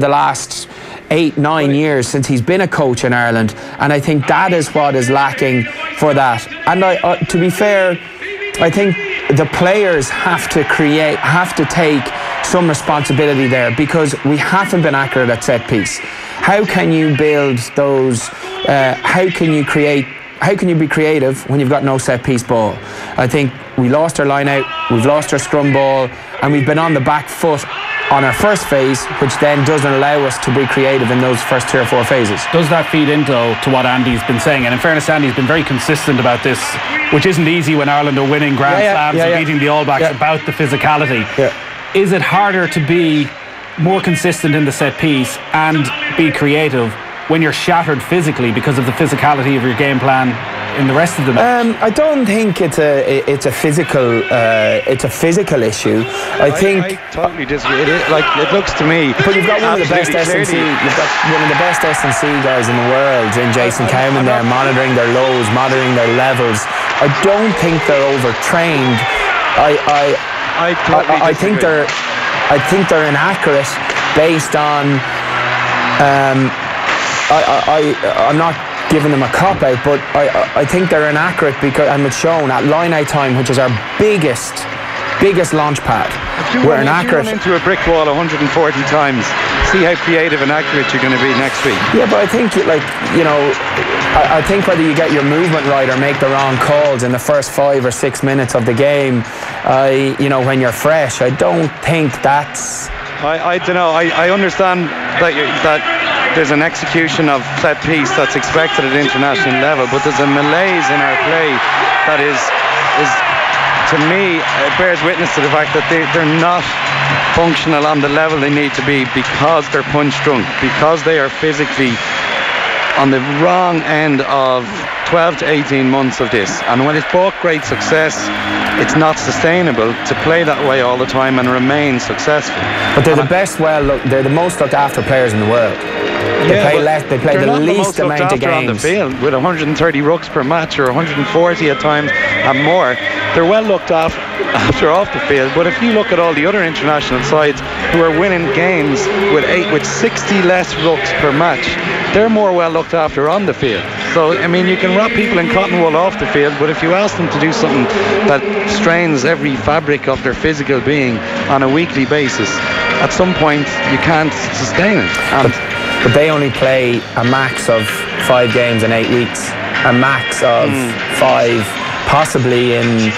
Speaker 2: last 8-9 years since he's been a coach in Ireland, and I think that is what is lacking for that. And to be fair, I think the players have to take some responsibility there, because we haven't been accurate at set piece. How can you build those? How can you be creative when you've got no set piece ball? I think we lost our line out, we've lost our scrum ball, and we've been on the back foot on our first phase, which then doesn't allow us to be creative in those first 3 or 4 phases.
Speaker 1: Does that feed into what Andy's been saying? And in fairness, Andy's been very consistent about this, which isn't easy when Ireland are winning Grand Slams and beating the All Blacks, about the physicality. Is it harder to be more consistent in the set piece and be creative when you're shattered physically because of the physicality of your game plan in the rest of the match?
Speaker 2: I don't think it's a physical issue. I
Speaker 3: totally disagree. It looks to me.
Speaker 2: But you've got one of the best S&C. You've got one of the best S&C guys in the world in Jason Cowman there, monitoring their lows, monitoring their levels. I don't think they're overtrained. I think they're inaccurate based on. I'm not giving them a cop-out, but I think they're inaccurate because, and it's shown at line-out time, which is our biggest launch pad. We're inaccurate.
Speaker 3: If you run into a brick wall 140 times, see how creative and accurate you're going to be next week.
Speaker 2: Yeah, but I think, I think whether you get your movement right or make the wrong calls in the first 5 or 6 minutes of the game, when you're fresh, I don't think that's...
Speaker 3: I don't know. I understand that there's an execution of set piece that's expected at international level, but there's a malaise in our play that is to me, bears witness to the fact that they're not functional on the level they need to be, because they're punch drunk, because they are physically on the wrong end of 12 to 18 months of this. And when it's brought great success, it's not sustainable to play that way all the time and remain successful.
Speaker 2: But they're they're the most looked after players in the world. They play the least amount of games
Speaker 3: on the field, with 130 rucks per match or 140 at times and more. They're well looked after off the field, but if you look at all the other international sides who are winning games with 60 less rucks per match, they're more well looked after on the field. So I mean, you can wrap people in cotton wool off the field, but if you ask them to do something that strains every fabric of their physical being on a weekly basis, at some point you can't sustain it. And
Speaker 2: but they only play a max of 5 games in 8 weeks. A max of 5, possibly in,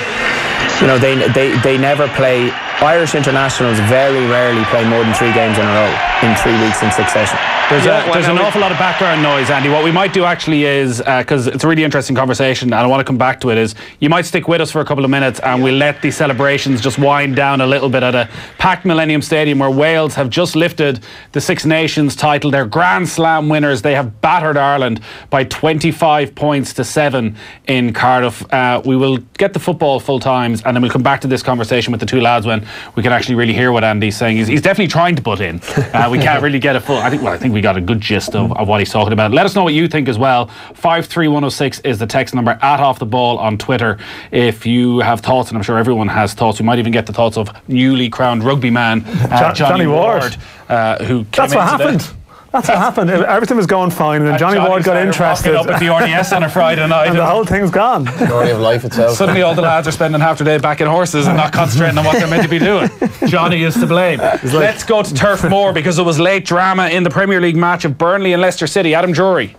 Speaker 2: they never play. Irish internationals very rarely play more than 3 games in a row in 3 weeks in succession.
Speaker 1: There's an awful lot of background noise, Andy. What we might do actually is, because it's a really interesting conversation and I want to come back to it, is you might stick with us for a couple of minutes and we'll let the celebrations just wind down a little bit at a packed Millennium Stadium where Wales have just lifted the Six Nations title. They're Grand Slam winners. They have battered Ireland by 25 points to 7 in Cardiff. We will get the football full times and then we'll come back to this conversation with the two lads when we can actually really hear what Andy's saying. He's definitely trying to butt in. We can't really get a full... I think we got a good gist of what he's talking about. Let us know what you think as well. 53106 is the text number, at Off the Ball on Twitter. If you have thoughts, and I'm sure everyone has thoughts, we might even get the thoughts of newly crowned rugby man Johnny Ward, who came
Speaker 4: That's what happened. That's what happened. Everything was going fine, and then Johnny Ward got interested.
Speaker 1: Up at the RDS on a Friday night,
Speaker 4: and the whole thing's gone.
Speaker 5: Story of life itself.
Speaker 1: Suddenly, all the lads are spending half their day backing horses and not concentrating on what they're meant to be doing. Johnny is to blame. Let's go to Turf Moor because there was late drama in the Premier League match of Burnley and Leicester City. Adam Drury.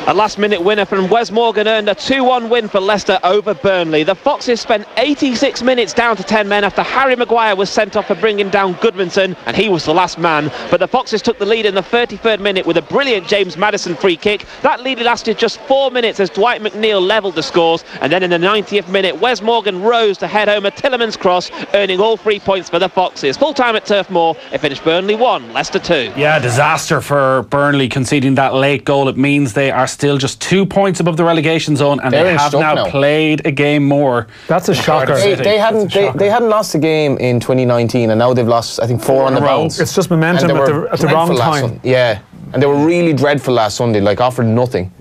Speaker 6: A last-minute winner from Wes Morgan earned a 2-1 win for Leicester over Burnley. The Foxes spent 86 minutes down to 10 men after Harry Maguire was sent off for bringing down Goodmanson, and he was the last man. But the Foxes took the lead in the 33rd minute with a brilliant James Maddison free kick. That lead lasted just 4 minutes as Dwight McNeil levelled the scores, and then in the 90th minute, Wes Morgan rose to head home a Tillerman's cross, earning all 3 points for the Foxes. Full-time at Turf Moor, it finished Burnley 1, Leicester 2.
Speaker 1: Yeah, disaster for Burnley conceding that late goal. It means they are still just 2 points above the relegation zone, and they have now played a game more.
Speaker 4: That's a shocker.
Speaker 5: They hadn't lost a game in 2019, and now they've lost, I think, 4 on the bounce.
Speaker 4: It's just momentum at the wrong time.
Speaker 5: Yeah, and they were really dreadful last Sunday, like offered nothing.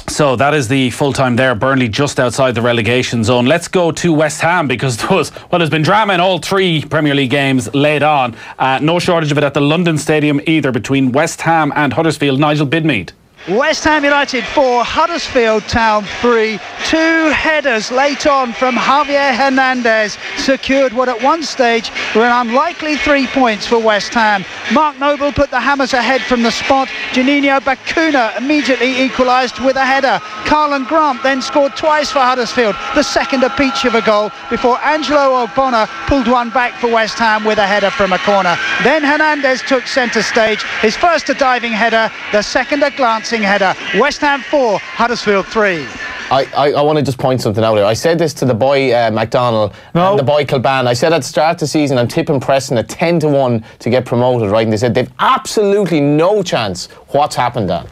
Speaker 1: So that is the full time there. Burnley just outside the relegation zone. Let's go to West Ham because there's been drama in all 3 Premier League games laid on. No shortage of it at the London Stadium either between West Ham and Huddersfield. Nigel Bidmead.
Speaker 8: West Ham United 4, Huddersfield Town 3. 2 headers late on from Javier Hernandez secured what at one stage were an unlikely 3 points for West Ham. Mark Noble put the Hammers ahead from the spot. Juninho Bacuna immediately equalised with a header. Carlin Grant then scored twice for Huddersfield, the second a peach of a goal, before Angelo Ogbonna pulled one back for West Ham with a header from a corner. Then Hernandez took centre stage, his first a diving header, the second a glancing header. West Ham 4, Huddersfield 3.
Speaker 5: I want to just point something out here. I said this to the boy McDonnell and the boy Kilban. I said at the start of the season I'm tipping Preston at 10-1 to get promoted, right? And they said they've absolutely no chance. What's happened, Dan?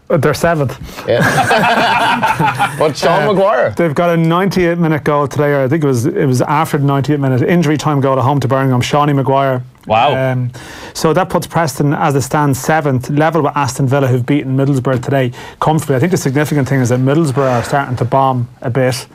Speaker 4: They're 7th.
Speaker 5: Yeah. But Sean Maguire.
Speaker 4: They've got a 98-minute goal today, or I think it was after the 98-minute injury time goal at home to Birmingham. Shawnee Maguire.
Speaker 1: Wow.
Speaker 4: So that puts Preston, as it stands, 7th, level with Aston Villa, who've beaten Middlesbrough today comfortably. I think the significant thing is that Middlesbrough are starting to bomb a bit.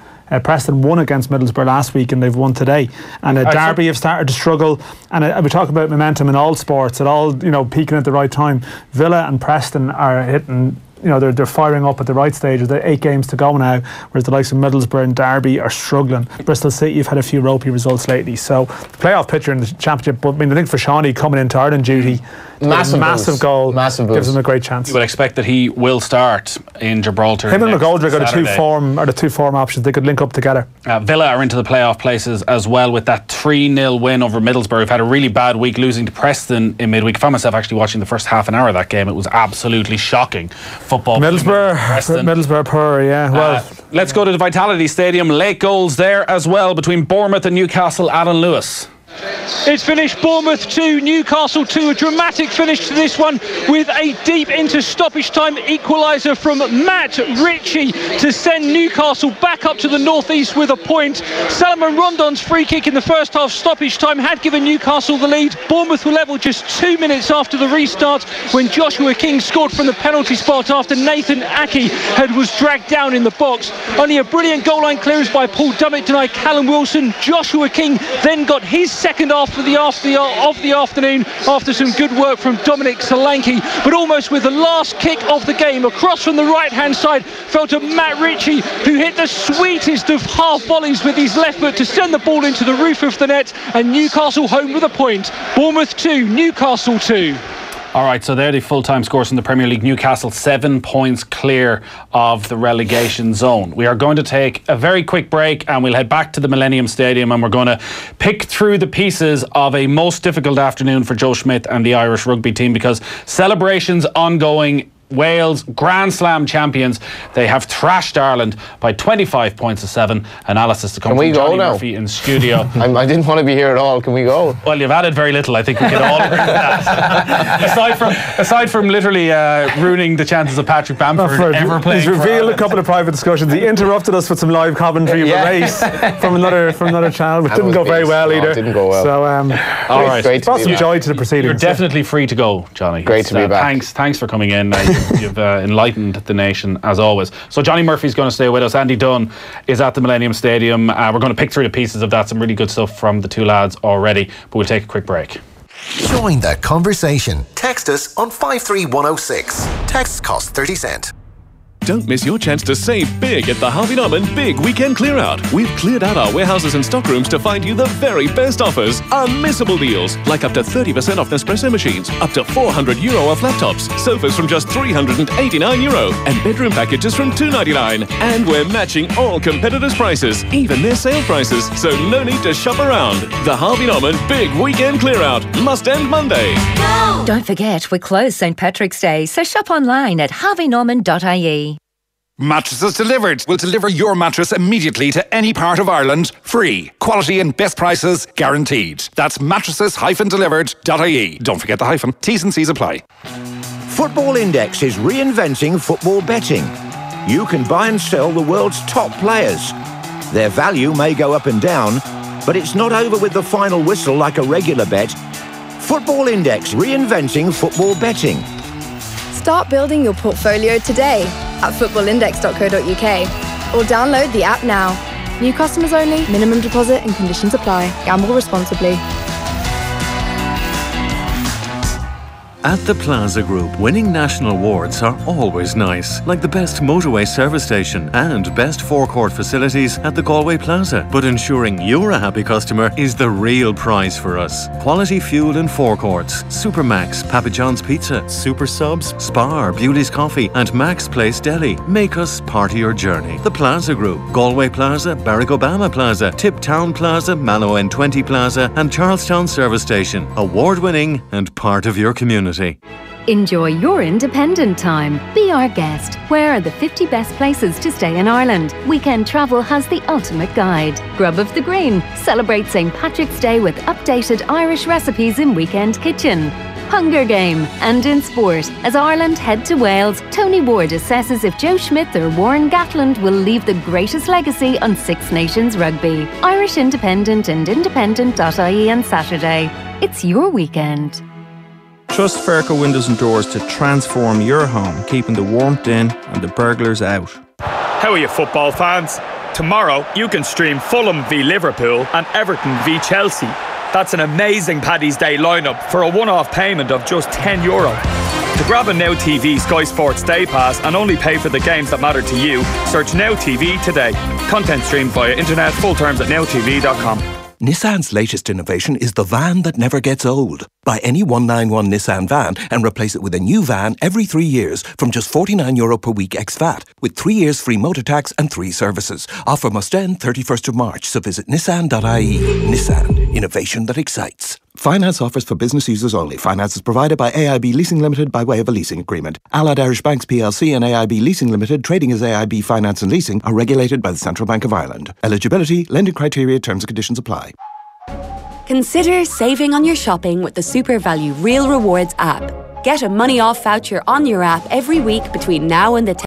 Speaker 4: Preston won against Middlesbrough last week and they've won today. And Derby have started to struggle. And we talk about momentum in all sports, at all, peaking at the right time. Villa and Preston are hitting, they're firing up at the right stage. There are 8 games to go now, whereas the likes of Middlesbrough and Derby are struggling. Bristol City have had a few ropey results lately. So the playoff picture in the championship, but I think for Shawnee coming into Ireland duty, massive goal, gives them a great chance.
Speaker 1: You would expect that he will start in Gibraltar.
Speaker 4: Him and McGoldrick are the two form options. They could link up together.
Speaker 1: Villa are into the playoff places as well with that 3-0 win over Middlesbrough. Who've had a really bad week, losing to Preston in midweek. I found myself actually watching the first half an hour of that game. It was absolutely shocking football.
Speaker 4: Middlesbrough poor, yeah. Well,
Speaker 1: let's go to the Vitality Stadium. Late goals there as well between Bournemouth and Newcastle. Alan Lewis.
Speaker 9: It's finished Bournemouth 2, Newcastle 2. A dramatic finish to this one with a deep into stoppage time equaliser from Matt Ritchie to send Newcastle back up to the northeast with a point. Salomon Rondon's free kick in the first half stoppage time had given Newcastle the lead. Bournemouth were level just 2 minutes after the restart when Joshua King scored from the penalty spot after Nathan Aki was dragged down in the box. Only a brilliant goal line clearance by Paul Dummett denied Callum Wilson. Joshua King then got his second half of the afternoon after some good work from Dominic Solanke, but almost with the last kick of the game across from the right hand side fell to Matt Ritchie, who hit the sweetest of half volleys with his left foot to send the ball into the roof of the net, and Newcastle home with a point. Bournemouth 2, Newcastle 2.
Speaker 1: All right, so they're the full-time scores from the Premier League. Newcastle 7 points clear of the relegation zone. We are going to take a very quick break and we'll head back to the Millennium Stadium and we're going to pick through the pieces of a most difficult afternoon for Joe Schmidt and the Irish rugby team, because celebrations ongoing. Wales, Grand Slam champions. They have thrashed Ireland by 25 points to 7. Analysis to come from Johnny Murphy in studio.
Speaker 5: I didn't want to be here at all. Can we go?
Speaker 1: Well, you've added very little. I think we can all agree with that. aside from literally ruining the chances of Patrick Bamford ever playing.
Speaker 4: He's revealed a couple of private discussions. He interrupted us with some live commentary of a race from another channel, which didn't go very well either.
Speaker 5: Didn't go well.
Speaker 4: So,
Speaker 1: all right,
Speaker 4: brought some joy to the proceedings.
Speaker 1: You're definitely free to go, Johnny.
Speaker 5: Great to be back.
Speaker 1: Thanks for coming in. You've enlightened the nation as always. So Johnny Murphy's going to stay with us. Andy Dunn is at the Millennium Stadium. We're going to pick through the pieces of that. Some really good stuff from the two lads already, but we'll take a quick break.
Speaker 10: Join the conversation. Text us on 53106. Texts cost 30 cents.
Speaker 25: Don't miss your chance to save big at the Harvey Norman Big Weekend Clear Out. We've cleared out our warehouses and stockrooms to find you the very best offers. Unmissable deals, like up to 30% off Nespresso machines, up to €400 off laptops, sofas from just €389, and bedroom packages from $299. And we're matching all competitors' prices, even their sale prices, so no need to shop around. The Harvey Norman Big Weekend Clear Out must end Monday.
Speaker 7: Go! Don't forget, we're closed St. Patrick's Day, so shop online at harveynorman.ie.
Speaker 11: Mattresses Delivered will deliver your mattress immediately to any part of Ireland, free. Quality and best prices guaranteed. That's mattresses-delivered.ie. Don't forget the hyphen. T's and C's apply.
Speaker 12: Football Index is reinventing football betting. You can buy and sell the world's top players. Their value may go up and down, but it's not over with the final whistle like a regular bet. Football Index, reinventing football betting.
Speaker 13: Start building your portfolio today at footballindex.co.uk or download the app now. New customers only, minimum deposit and conditions apply. Gamble responsibly.
Speaker 14: At the Plaza Group, winning national awards are always nice, like the best motorway service station and best forecourt facilities at the Galway Plaza. But ensuring you're a happy customer is the real prize for us. Quality fuel and forecourts, Supermax, Papa John's Pizza, Super Subs, Spar, Beauty's Coffee and Max Place Deli make us part of your journey. The Plaza Group, Galway Plaza, Barack Obama Plaza, Tip Town Plaza, Mallow N20 Plaza and Charlestown Service Station. Award-winning and part of your community.
Speaker 7: Enjoy your independent time. Be our guest. Where are the 50 best places to stay in Ireland? Weekend Travel has the ultimate guide. Grub of the Green. Celebrate St. Patrick's Day with updated Irish recipes in Weekend Kitchen. Hunger Game. And in sport, as Ireland head to Wales, Tony Ward assesses if Joe Schmidt or Warren Gatland will leave the greatest legacy on Six Nations rugby. Irish Independent and independent.ie on Saturday. It's your weekend.
Speaker 15: Trust Ferco Windows and Doors to transform your home, keeping the warmth in and the burglars out.
Speaker 23: How are you, football fans? Tomorrow, you can stream Fulham v Liverpool and Everton v Chelsea. That's an amazing Paddy's Day lineup for a one-off payment of just €10. To grab a Now TV Sky Sports Day Pass and only pay for the games that matter to you, search Now TV today. Content streamed via internet, full terms at nowtv.com.
Speaker 19: Nissan's latest innovation is the van that never gets old. Buy any 191 Nissan van and replace it with a new van every 3 years from just €49 per week ex-VAT, with 3 years free motor tax and 3 services. Offer must end 31st of March, so visit nissan.ie. Nissan, innovation that excites. Finance offers for business users only. Finance is provided by AIB Leasing Limited by way of a leasing agreement. Allied Irish Banks plc and AIB Leasing Limited, trading as AIB Finance and Leasing, are regulated by the Central Bank of Ireland. Eligibility, lending criteria, terms and conditions apply.
Speaker 20: Consider saving on your shopping with the Super Value Real Rewards app. Get a money off voucher on your app every week between now and the